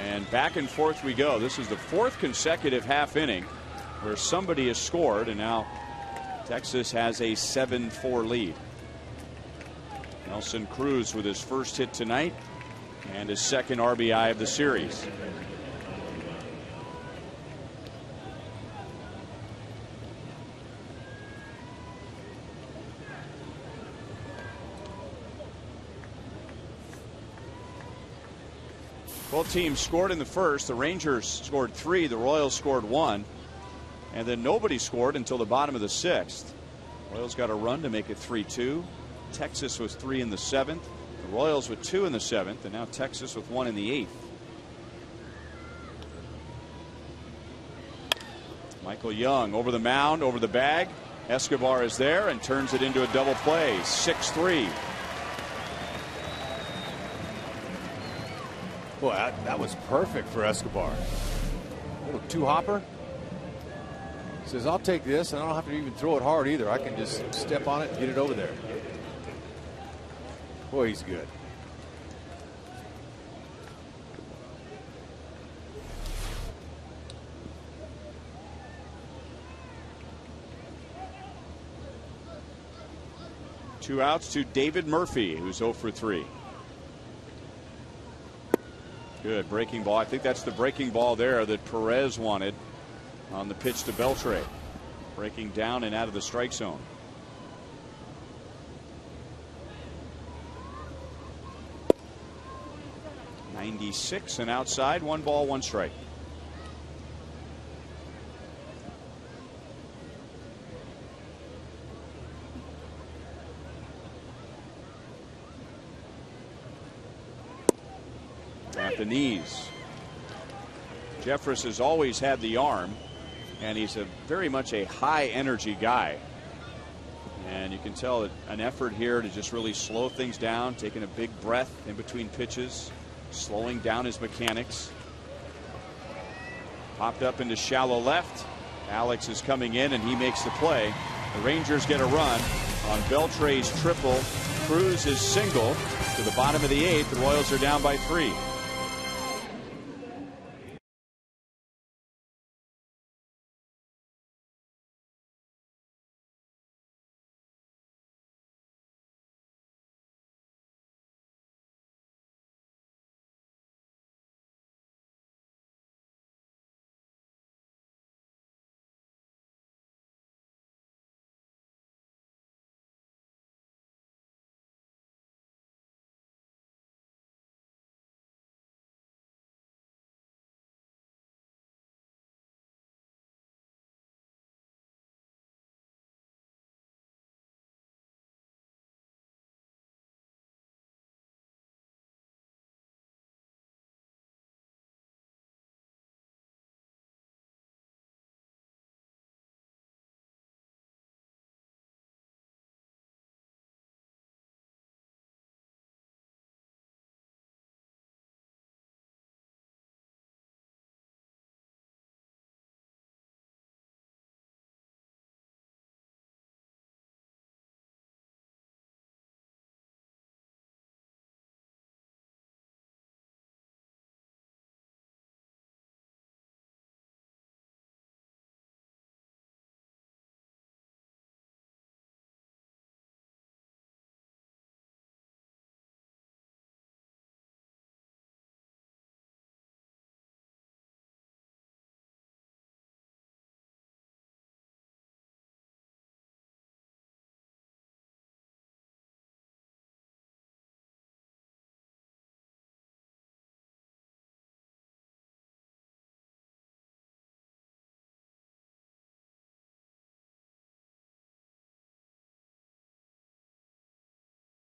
and back and forth we go. This is the 4th consecutive half inning where somebody has scored, and now Texas has a 7-4 lead. Nelson Cruz with his first hit tonight and his second RBI of the series. Both teams scored in the first. The Rangers scored 3. The Royals scored 1. And then nobody scored until the bottom of the 6th. Royals got a run to make it 3-2. Texas was 3 in the 7th. The Royals with 2 in the 7th, and now Texas with 1 in the 8th. Michael Young over the mound, over the bag. Escobar is there and turns it into a double play. 6-3. Boy, that was perfect for Escobar. A little two-hopper. Says, I'll take this, and I don't have to even throw it hard either. I can just step on it and get it over there. Boy, he's good. Two outs to David Murphy, who's 0 for 3. Good breaking ball. I think that's the breaking ball there that Perez wanted on the pitch to Beltre. Breaking down and out of the strike zone. .96 and outside. 1 ball, 1 strike. At the knees. Jeffress has always had the arm, and he's very much a high energy guy. And you can tell that an effort here to just really slow things down, taking a big breath in between pitches, slowing down his mechanics. Popped up into shallow left. Alex is coming in and he makes the play. The Rangers get a run on Beltre's triple. Cruz is single to the bottom of the 8th. The Royals are down by 3.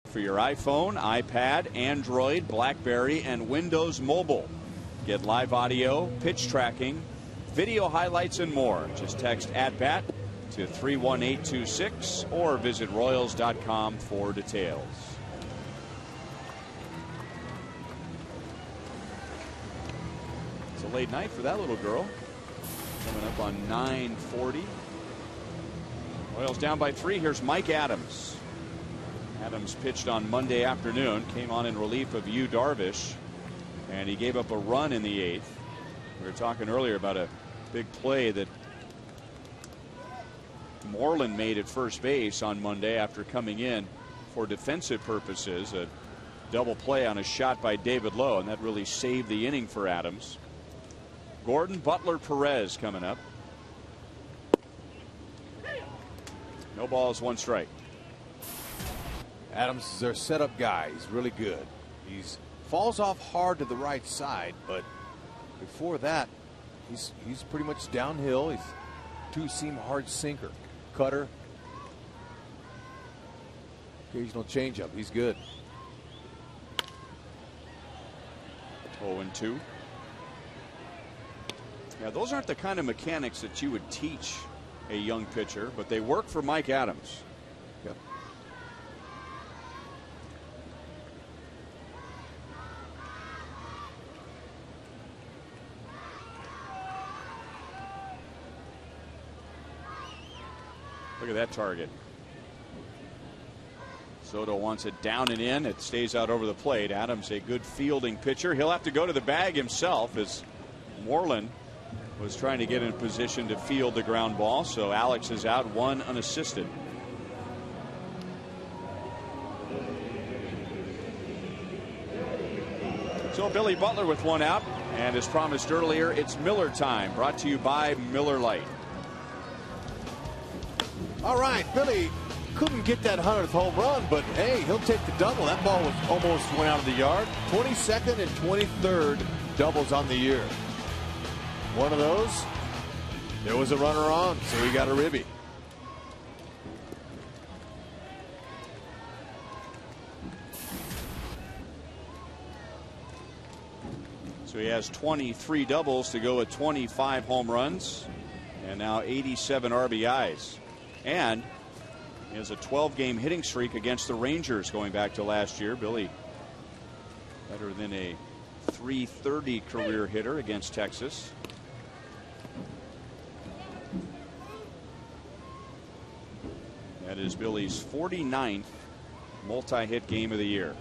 For your iPhone, iPad, Android, BlackBerry, and Windows Mobile. Get live audio, pitch tracking, video highlights, and more. Just text @BAT to 31826 or visit Royals.com for details. It's a late night for that little girl. Coming up on 9:40. Royals down by 3. Here's Mike Adams. Adams pitched on Monday afternoon, came on in relief of Yu Darvish, and he gave up a run in the 8th. We were talking earlier about a big play that Moreland made at first base on Monday after coming in for defensive purposes. A double play on a shot by David Lowe, and that really saved the inning for Adams. Gordon, Butler, Perez coming up. No balls, 1 strike. Adams is their setup guy. He's really good. He's falls off hard to the right side, but before that, he's pretty much downhill. He's 2-seam hard sinker, cutter, occasional changeup. He's good. 0-2. Yeah, those aren't the kind of mechanics that you would teach a young pitcher, but they work for Mike Adams. Yep. Look at that target. Soto wants it down and in. It stays out over the plate. Adams, a good fielding pitcher. He'll have to go to the bag himself as Moreland was trying to get in position to field the ground ball. So Alex is out, 1 unassisted. So Billy Butler with 1 out. And as promised earlier, it's Miller time. Brought to you by Miller Lite. All right, Billy couldn't get that 100th home run, but hey, he'll take the double. That ball was almost went out of the yard. 22nd and 23rd doubles on the year. One of those, there was a runner on, so he got a ribby. So he has 23 doubles to go at 25 home runs and now 87 RBIs. And He has a 12-game hitting streak against the Rangers going back to last year. Billy, better than a .330 career hitter against Texas. That is Billy's 49th multi-hit game of the year.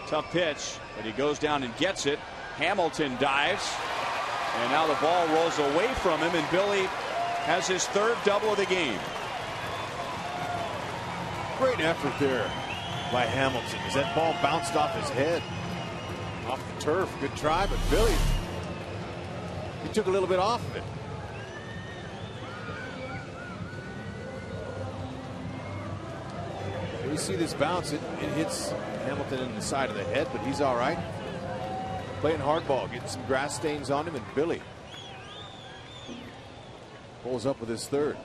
Tough pitch, but he goes down and gets it. Hamilton dives, and now the ball rolls away from him, and Billy has his third double of the game. Great effort there by Hamilton as that ball bounced off his head, off the turf. Good try, but Billy, he took a little bit off of it. You see this bounce, it hits Hamilton in the side of the head, but he's all right. Playing hardball, getting some grass stains on him, and Billy pulls up with his third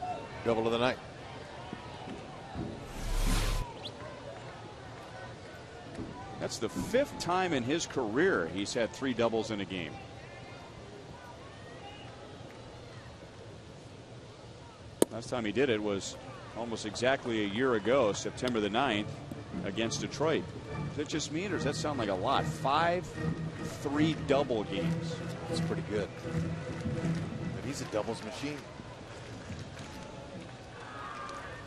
double of the night. That's the 5th time in his career he's had 3 doubles in a game. Last time he did it was almost exactly a year ago, September the 9th, against Detroit. Does that just mean, or does that sound like a lot? 5 3-double games. That's pretty good. But he's a doubles machine.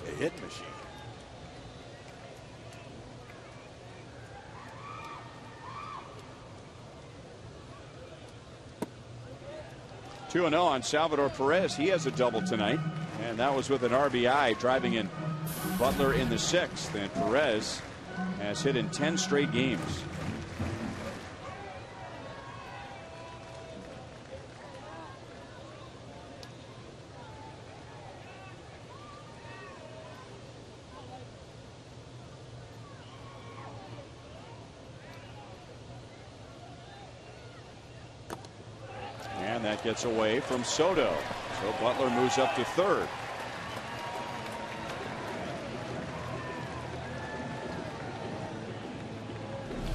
A hit machine. 2-0 on Salvador Perez. He has a double tonight, and that was with an RBI, driving in Butler in the 6th. And Perez has hit in 10 straight games. And that gets away from Soto. So Butler moves up to 3rd.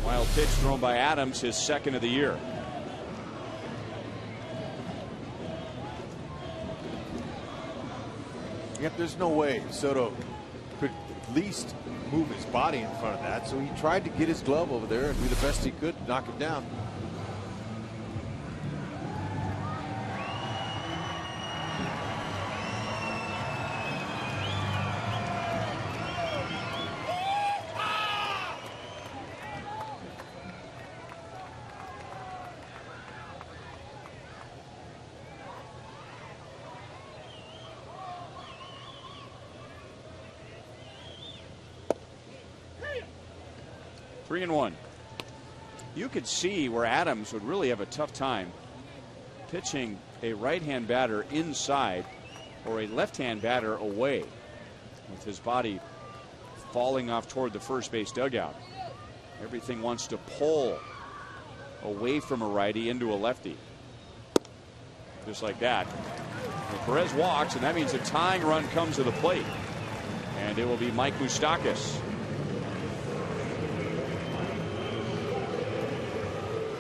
Wild pitch thrown by Adams, his 2nd of the year. Yep, there's no way Soto could at least move his body in front of that, so he tried to get his glove over there and do the best he could to knock it down. Three and one. You could see where Adams would really have a tough time pitching a right-hand batter inside or a left-hand batter away, with his body falling off toward the first base dugout. Everything wants to pull away from a righty into a lefty. Just like that. And Perez walks, and that means a tying run comes to the plate. And it will be Mike Moustakas.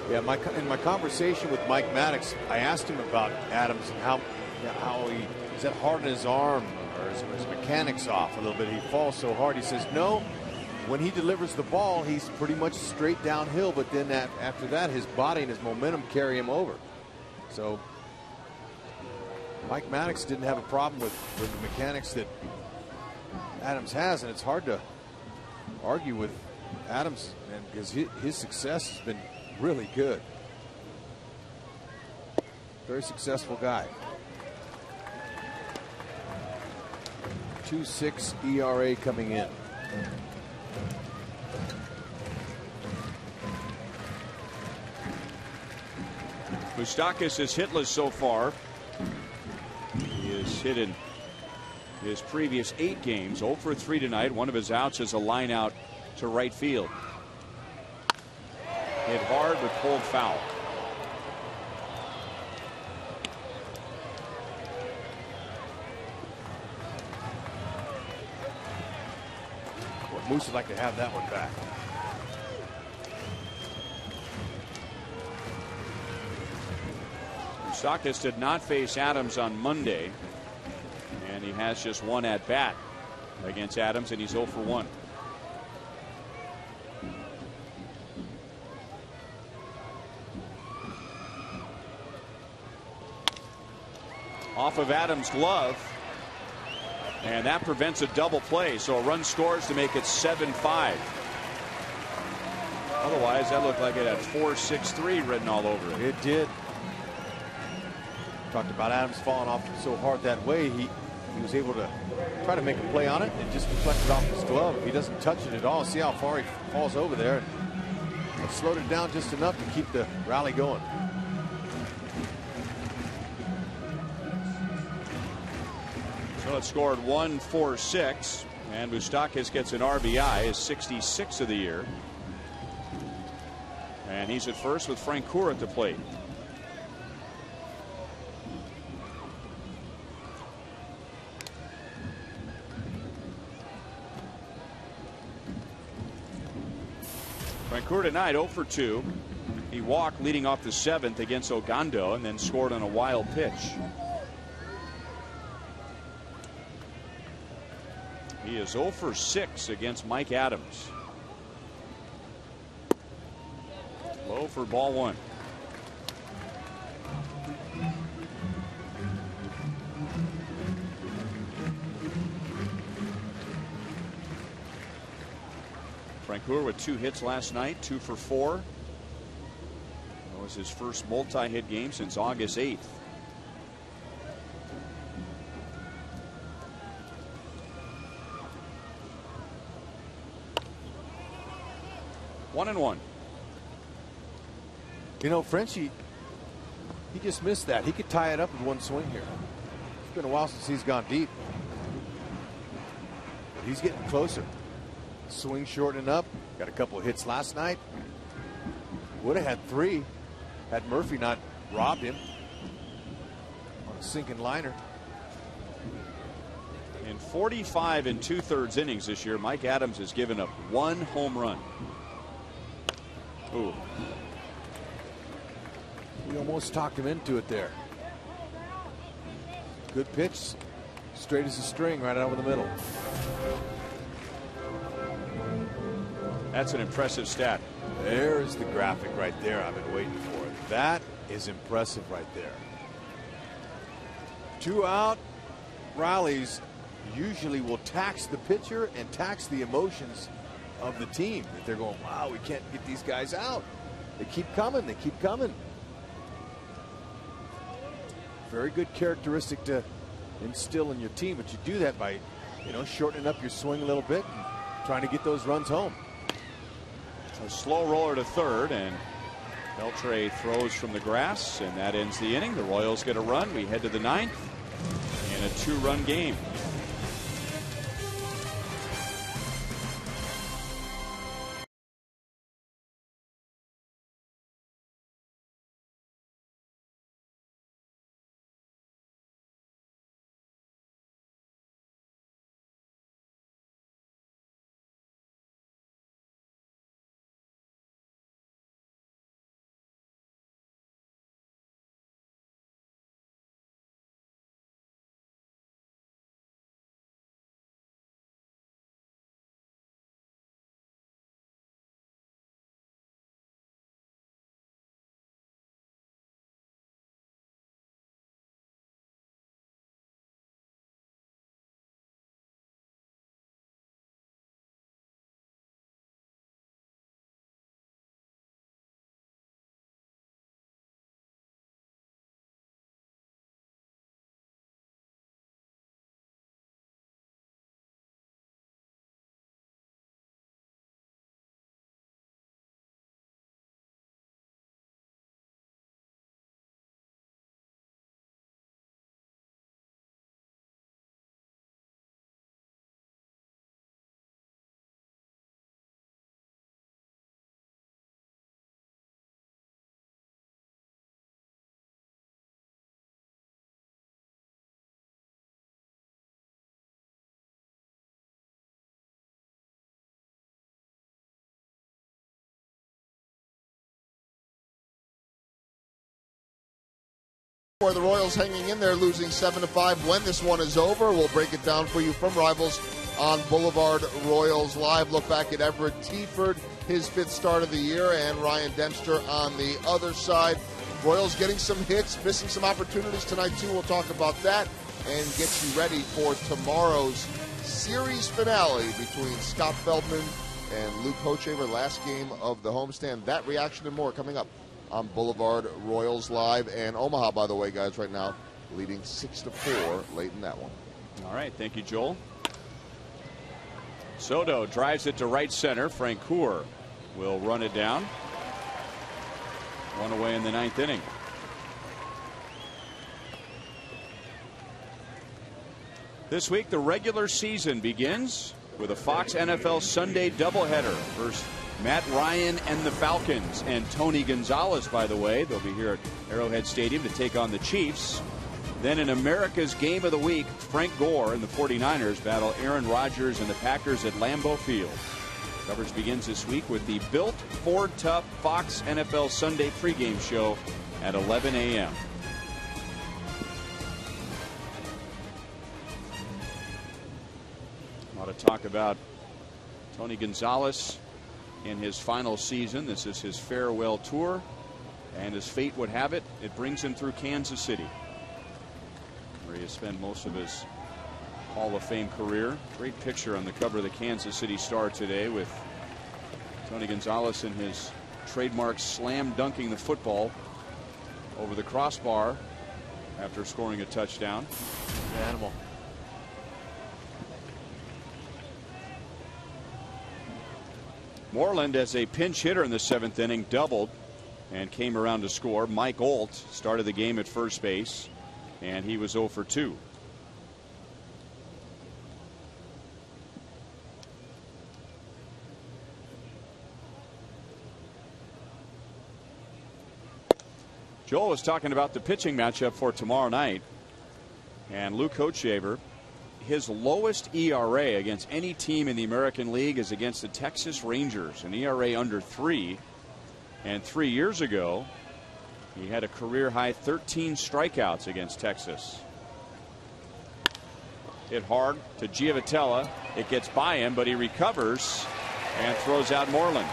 Yeah, in my conversation with Mike Maddox, I asked him about Adams and how he is that hard on his arm, or his mechanics off a little bit. He falls so hard. He says no. When he delivers the ball, he's pretty much straight downhill. But then after that, his body and his momentum carry him over. So Mike Maddox didn't have a problem with the mechanics that Adams has, and it's hard to argue with Adams, because his success has been really good. Very successful guy. 2.6 ERA coming in. Moustakas is hitless so far. He is hit in his previous 8 games. 0 for 3 tonight. One of his outs is a line out to right field. Hit hard but pulled foul. Moose would like to have that one back. Moustakis did not face Adams on Monday, and he has just one at bat against Adams, and he's 0 for 1. Off of Adams' glove, and that prevents a double play, so a run scores to make it 7-5. Otherwise, that looked like it had 4-6-3 written all over it. It did. Talked about Adams falling off so hard that way. He was able to try to make a play on it and just reflected off his glove. He doesn't touch it at all. See how far he falls over there. And slowed it down just enough to keep the rally going. So it scored 1-4-6, and Moustakis gets an RBI, his 66th of the year. And he's at first with Francoeur at the plate. Francoeur tonight 0 for 2. He walked leading off the 7th against Ogando and then scored on a wild pitch. He is 0 for 6 against Mike Adams. Low for ball 1. Francoeur with 2 hits last night, 2 for 4. That was his first multi-hit game since August 8th. One and one. You know, Frenchie, he just missed that. He could tie it up with one swing here. It's been a while since he's gone deep. But he's getting closer. Swing shortening up. Got a couple of hits last night. Would have had 3 had Murphy not robbed him on a sinking liner. In 45 2/3 innings this year, Mike Adams has given up 1 home run. Ooh. We almost talked him into it there. Good pitch. Straight as a string right over the middle. That's an impressive stat. There's the graphic right there I've been waiting for. That is impressive right there. 2 out rallies usually will tax the pitcher and tax the emotions of the team. If they're going, wow, we can't get these guys out. They keep coming. They keep coming. Very good characteristic to instill in your team, but you do that by, you know, shortening up your swing a little bit and trying to get those runs home. A slow roller to third, and Beltre throws from the grass, and that ends the inning. The Royals get a run. We head to the 9th in a 2-run game. Where the Royals hanging in there, losing 7-5. When this one is over, we'll break it down for you from Rivals on Boulevard Royals Live. Look back at Everett Tiford, his 5th start of the year, and Ryan Dempster on the other side. Royals getting some hits, missing some opportunities tonight, too. We'll talk about that and get you ready for tomorrow's series finale between Scott Feldman and Luke Hochevar, last game of the homestand. That reaction and more coming up on Boulevard Royals Live. And Omaha, by the way, guys, right now leading 6-4 late in that one. All right, thank you, Joel. Soto drives it to right center. Francoeur will run it down. One away in the 9th inning. This week, the regular season begins with a Fox NFL Sunday doubleheader. First, Matt Ryan and the Falcons, and Tony Gonzalez, by the way. They'll be here at Arrowhead Stadium to take on the Chiefs. Then in America's Game of the Week, Frank Gore and the 49ers battle Aaron Rodgers and the Packers at Lambeau Field. Coverage begins this week with the Built Ford Tough Fox NFL Sunday pregame show at 11 a.m. A lot of talk about Tony Gonzalez in his final season. This is his farewell tour, and as fate would have it, it brings him through Kansas City, where he has spent most of his Hall of Fame career. Great picture on the cover of the Kansas City Star today with Tony Gonzalez in his trademark slam dunking the football over the crossbar after scoring a touchdown. Good animal. Moreland, as a pinch hitter in the 7th inning, doubled and came around to score. Mike Olt started the game at first base, and he was 0 for 2. Joel was talking about the pitching matchup for tomorrow night, and Luke Hochevar, his lowest ERA against any team in the American League is against the Texas Rangers, an ERA under 3. And 3 years ago, he had a career high 13 strikeouts against Texas. Hit hard to Giavotella. It gets by him, but he recovers and throws out Moreland.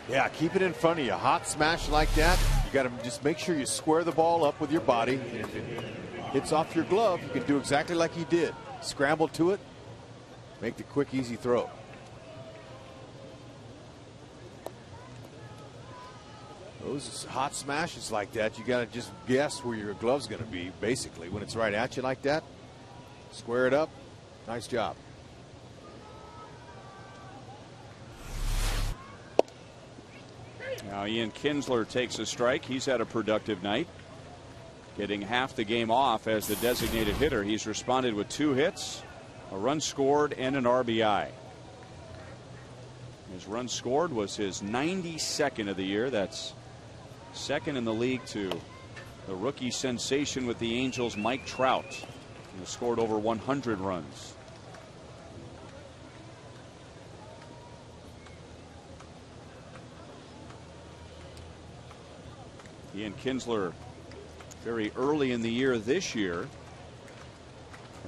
Yeah, keep it in front of you. Hot smash like that, you got to just make sure you square the ball up with your body. If it hits off your glove, you can do exactly like he did. Scramble to it, make the quick, easy throw. Those hot smashes like that, you got to just guess where your glove's going to be, basically. When it's right at you like that, square it up. Nice job. Now Ian Kinsler takes a strike. He's had a productive night, getting half the game off as the designated hitter. He's responded with 2 hits, a run scored, and an RBI. His run scored was his 92nd of the year. That's second in the league to the rookie sensation with the Angels, Mike Trout, who scored over 100 runs. Ian Kinsler very early in the year this year.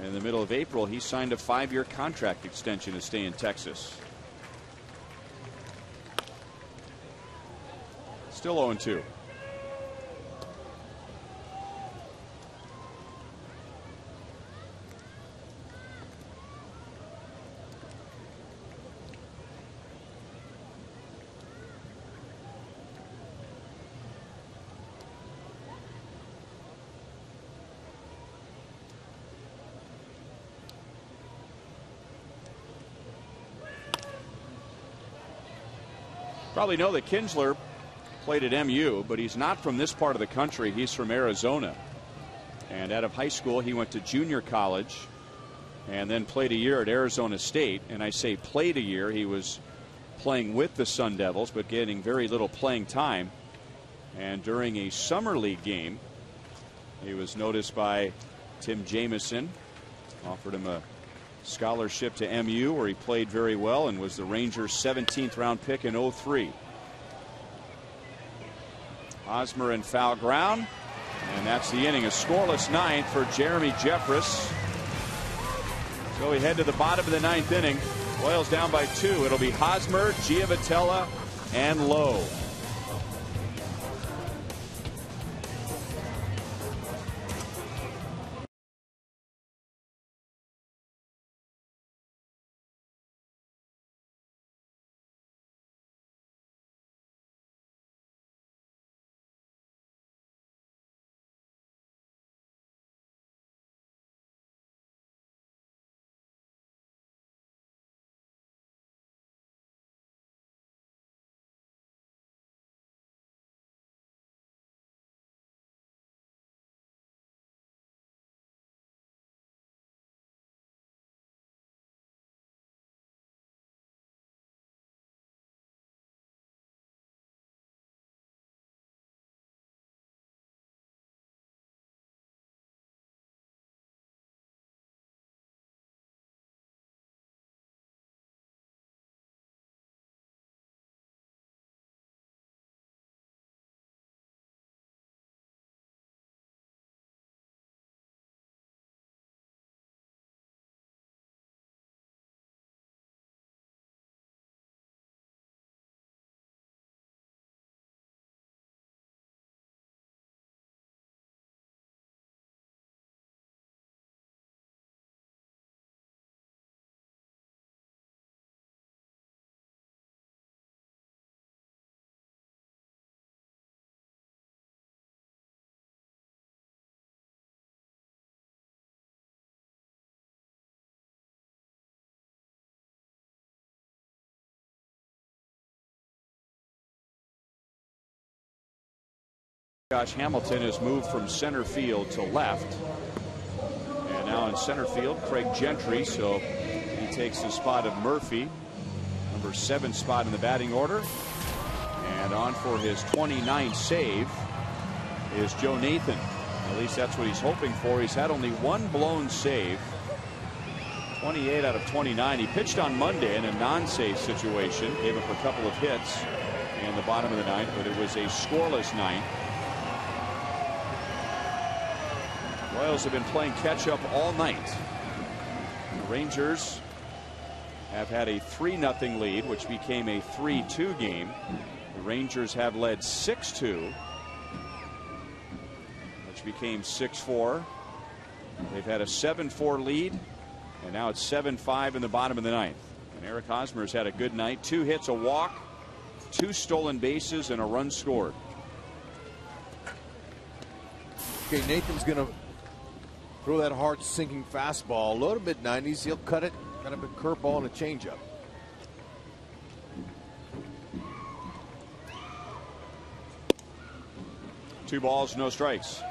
In the middle of April, he signed a 5-year contract extension to stay in Texas. Still 0-2. Probably know that Kinsler played at MU, but he's not from this part of the country. He's from Arizona. And out of high school, he went to junior college and then played a year at Arizona State. And I say played a year. He was playing with the Sun Devils, but getting very little playing time. And during a summer league game, he was noticed by Tim Jamieson, offered him a scholarship to MU, where he played very well and was the Rangers' 17th round pick in 03. Hosmer in foul ground. And that's the inning. A scoreless ninth for Jeremy Jeffress. So we head to the bottom of the ninth inning. Royals down by 2. It'll be Hosmer, Giavotella, and Lowe. Josh Hamilton has moved from center field to left. And now in center field, Craig Gentry. So he takes the spot of Murphy, number 7 spot in the batting order. And on for his 29th save is Joe Nathan. At least that's what he's hoping for. He's had only 1 blown save. 28 out of 29. He pitched on Monday in a non-save situation. Gave up a couple of hits in the bottom of the ninth, but it was a scoreless ninth. Royals have been playing catch-up all night. The Rangers have had a 3-0 lead, which became a 3-2 game. The Rangers have led 6-2, which became 6-4. They've had a 7-4 lead, and now it's 7-5 in the bottom of the ninth. And Eric Hosmer's had a good night. 2 hits, a walk, 2 stolen bases, and a run scored. Okay, Nathan's going to throw that hard sinking fastball, low to mid-90s. He'll cut it. Got a big curveball and a changeup. Two balls, no strikes.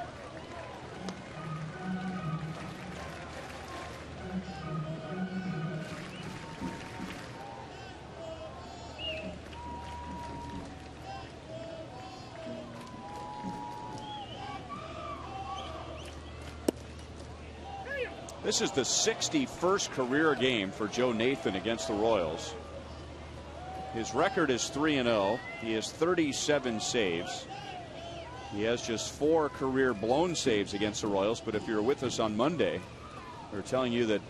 This is the 61st career game for Joe Nathan against the Royals. His record is 3-0. He has 37 saves. He has just 4 career blown saves against the Royals. But if you're with us on Monday, we're telling you that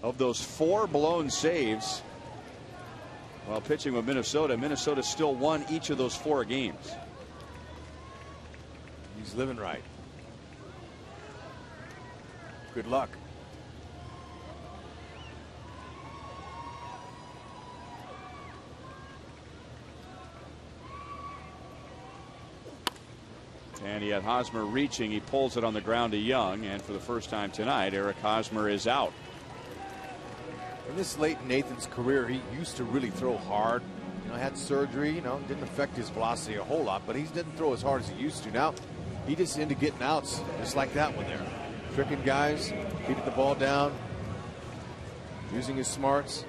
of those 4 blown saves while pitching with Minnesota, Minnesota still won each of those 4 games. He's living right. Good luck. And he had Hosmer reaching. He pulls it on the ground to Young. And for the first time tonight, Eric Hosmer is out. In this late in Nathan's career, he used to really throw hard. You know, had surgery, you know, didn't affect his velocity a whole lot, but he didn't throw as hard as he used to. Now, he just into getting outs just like that one there. Tricking guys, keeping the ball down, using his smarts.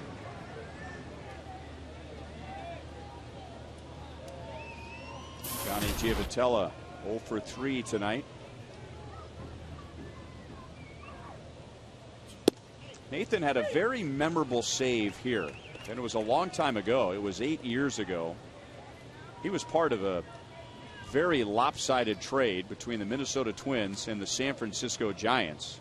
Johnny Giavotella 0 for 3 tonight. Nathan had a very memorable save here, and it was a long time ago. It was 8 years ago. He was part of a very lopsided trade between the Minnesota Twins and the San Francisco Giants.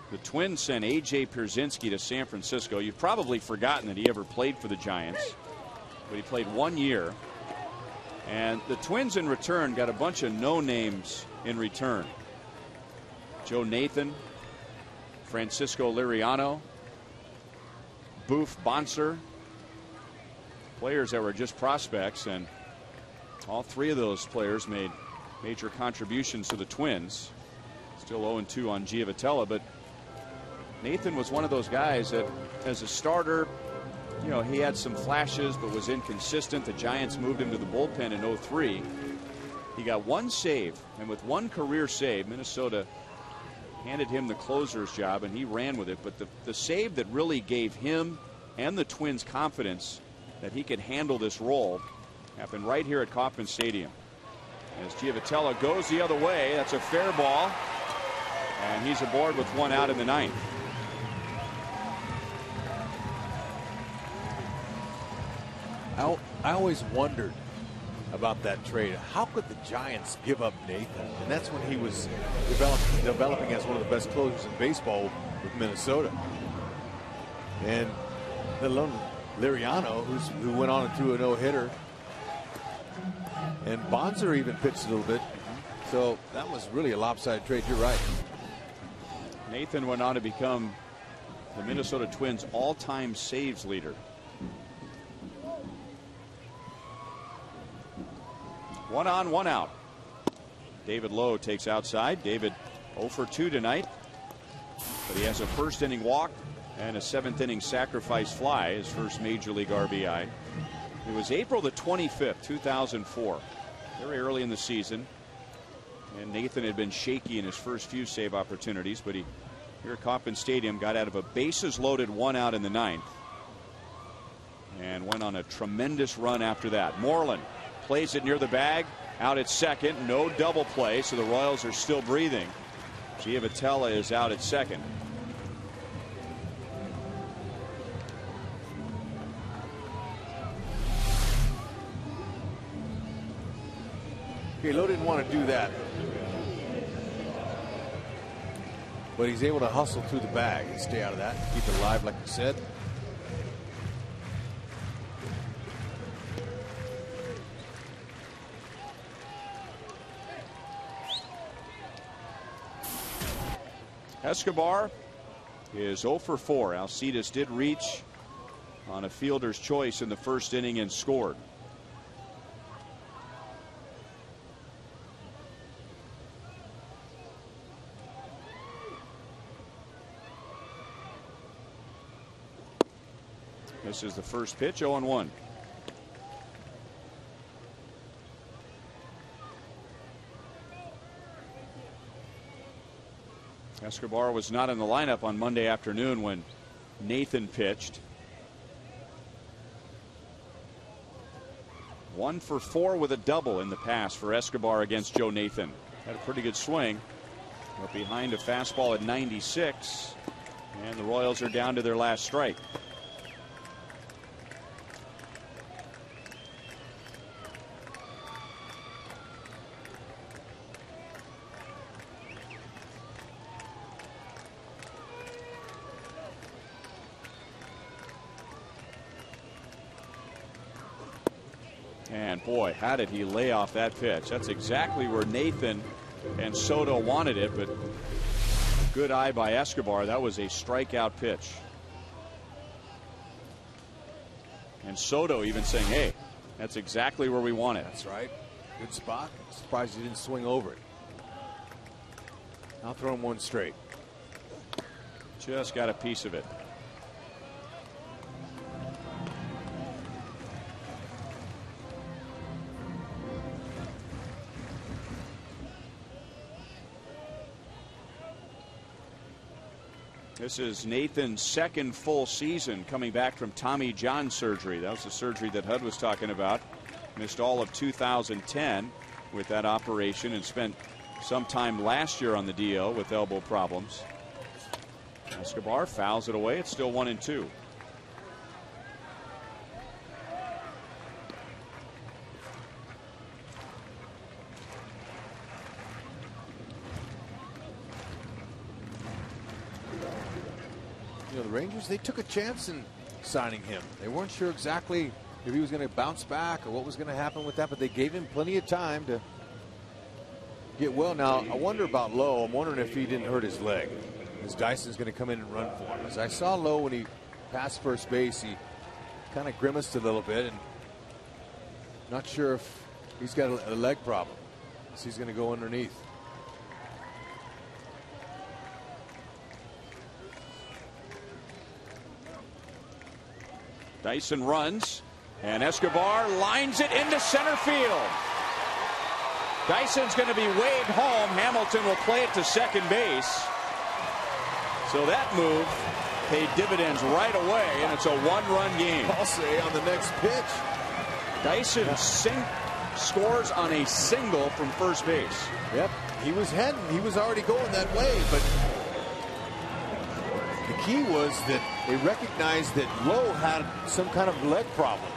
The Twins sent A.J. Pierzynski to San Francisco. You've probably forgotten that he ever played for the Giants, but he played 1 year. And the Twins in return got a bunch of no-names in return. Joe Nathan, Francisco Liriano, Boof Bonser, players that were just prospects, and all three of those players made major contributions to the Twins. Still 0-2 on Giavotella, but Nathan was one of those guys that, as a starter, you know, he had some flashes but was inconsistent. The Giants moved him to the bullpen in 2003. He got one save, and with one career save, Minnesota handed him the closer's job, and he ran with it. But the save that really gave him and the Twins confidence that he could handle this role happened right here at Kauffman Stadium. As Giavotella goes the other way, that's a fair ball, and he's aboard with one out in the ninth. I always wondered about that trade. How could the Giants give up Nathan? And that's when he was developing as one of the best closers in baseball with Minnesota. And let alone Liriano, who went on and threw a no-hitter. And Bonser even pitched a little bit. So that was really a lopsided trade. You're right. Nathan went on to become the Minnesota Twins all-time saves leader. 1 on, 1 out. David Lowe takes outside. David 0 for 2 tonight, but he has a first inning walk and a 7th inning sacrifice fly, his first major league RBI. It was April the 25th, 2004, very early in the season, and Nathan had been shaky in his first few save opportunities, but he, here at Kauffman Stadium, got out of a bases loaded 1 out in the ninth and went on a tremendous run after that. Moreland plays it near the bag, out at second, no double play, so the Royals are still breathing. Giavotella is out at second. Okay, Lowe didn't want to do that, but he's able to hustle through the bag and stay out of that, keep it alive like you said. Escobar is 0 for 4. Alcides did reach on a fielder's choice in the first inning and scored. This is the first pitch, 0-1. Escobar was not in the lineup on Monday afternoon when Nathan pitched. 1 for 4 with a double in the past for Escobar against Joe Nathan. Had a pretty good swing, but behind a fastball at 96, and the Royals are down to their last strike. And boy, how did he lay off that pitch? That's exactly where Nathan and Soto wanted it, but good eye by Escobar. That was a strikeout pitch. And Soto even saying, hey, that's exactly where we want it. That's right. Good spot. Surprised he didn't swing over it. I'll throw him one straight. Just got a piece of it. This is Nathan's second full season coming back from Tommy John surgery. That was the surgery that HUD was talking about. Missed all of 2010 with that operation and spent some time last year on the DL with elbow problems. Escobar fouls it away. It's still 1-2. the Rangers, they took a chance in signing him. They weren't sure exactly if he was going to bounce back or what was going to happen with that, but they gave him plenty of time to get well. Now, I wonder about Lowe. I'm wondering if he didn't hurt his leg, as Dyson's going to come in and run for him. As I saw Lowe when he passed first base, he kind of grimaced a little bit, and not sure if he's got a leg problem. So he's going to go underneath. Dyson runs, and Escobar lines it into center field. Dyson's going to be waved home. Hamilton will play it to second base. So that move paid dividends right away, and it's a one-run game. I'll say on the next pitch. Dyson scores on a single from first base. Yep, he was heading. He was already going that way, but the key was that they recognized that Lowe had some kind of leg problem.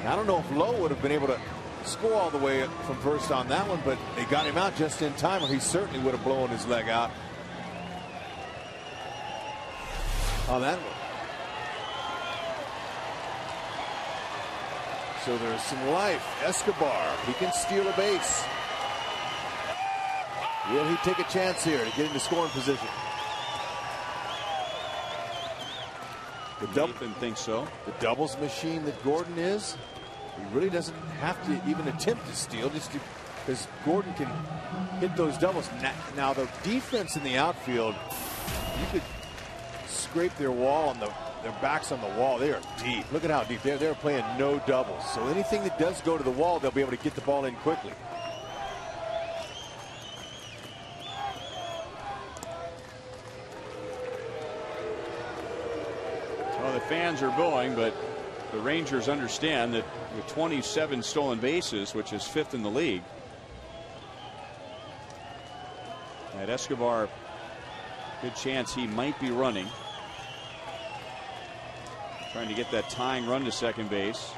I don't know if Lowe would have been able to score all the way from first on that one, but they got him out just in time, or he certainly would have blown his leg out on that one. So there's some life. Escobar, he can steal a base. Will he take a chance here to get into scoring position? Nathan thinks so. The doubles machine that Gordon is, he really doesn't have to even attempt to steal, just because Gordon can hit those doubles. Now the defense in the outfield, you could scrape their wall on their backs on the wall. They are deep. Look at how deep they're playing no doubles. So anything that does go to the wall, they'll be able to get the ball in quickly. Well, the fans are booing, but the Rangers understand that with 27 stolen bases, which is fifth in the league, that Escobar, good chance he might be running. Trying to get that tying run to second base.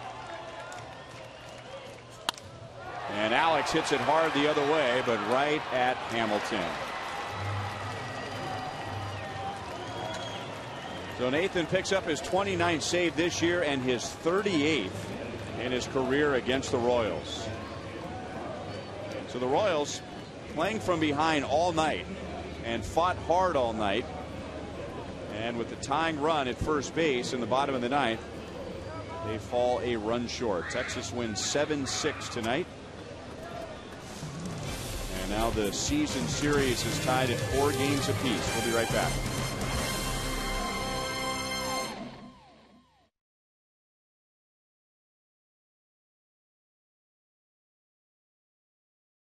And Alex hits it hard the other way, but right at Hamilton. So Nathan picks up his 29th save this year and his 38th in his career against the Royals. So the Royals playing from behind all night and fought hard all night. And with the tying run at first base in the bottom of the ninth, they fall a run short. Texas wins 7-6 tonight. And now the season series is tied at 4 games apiece. We'll be right back.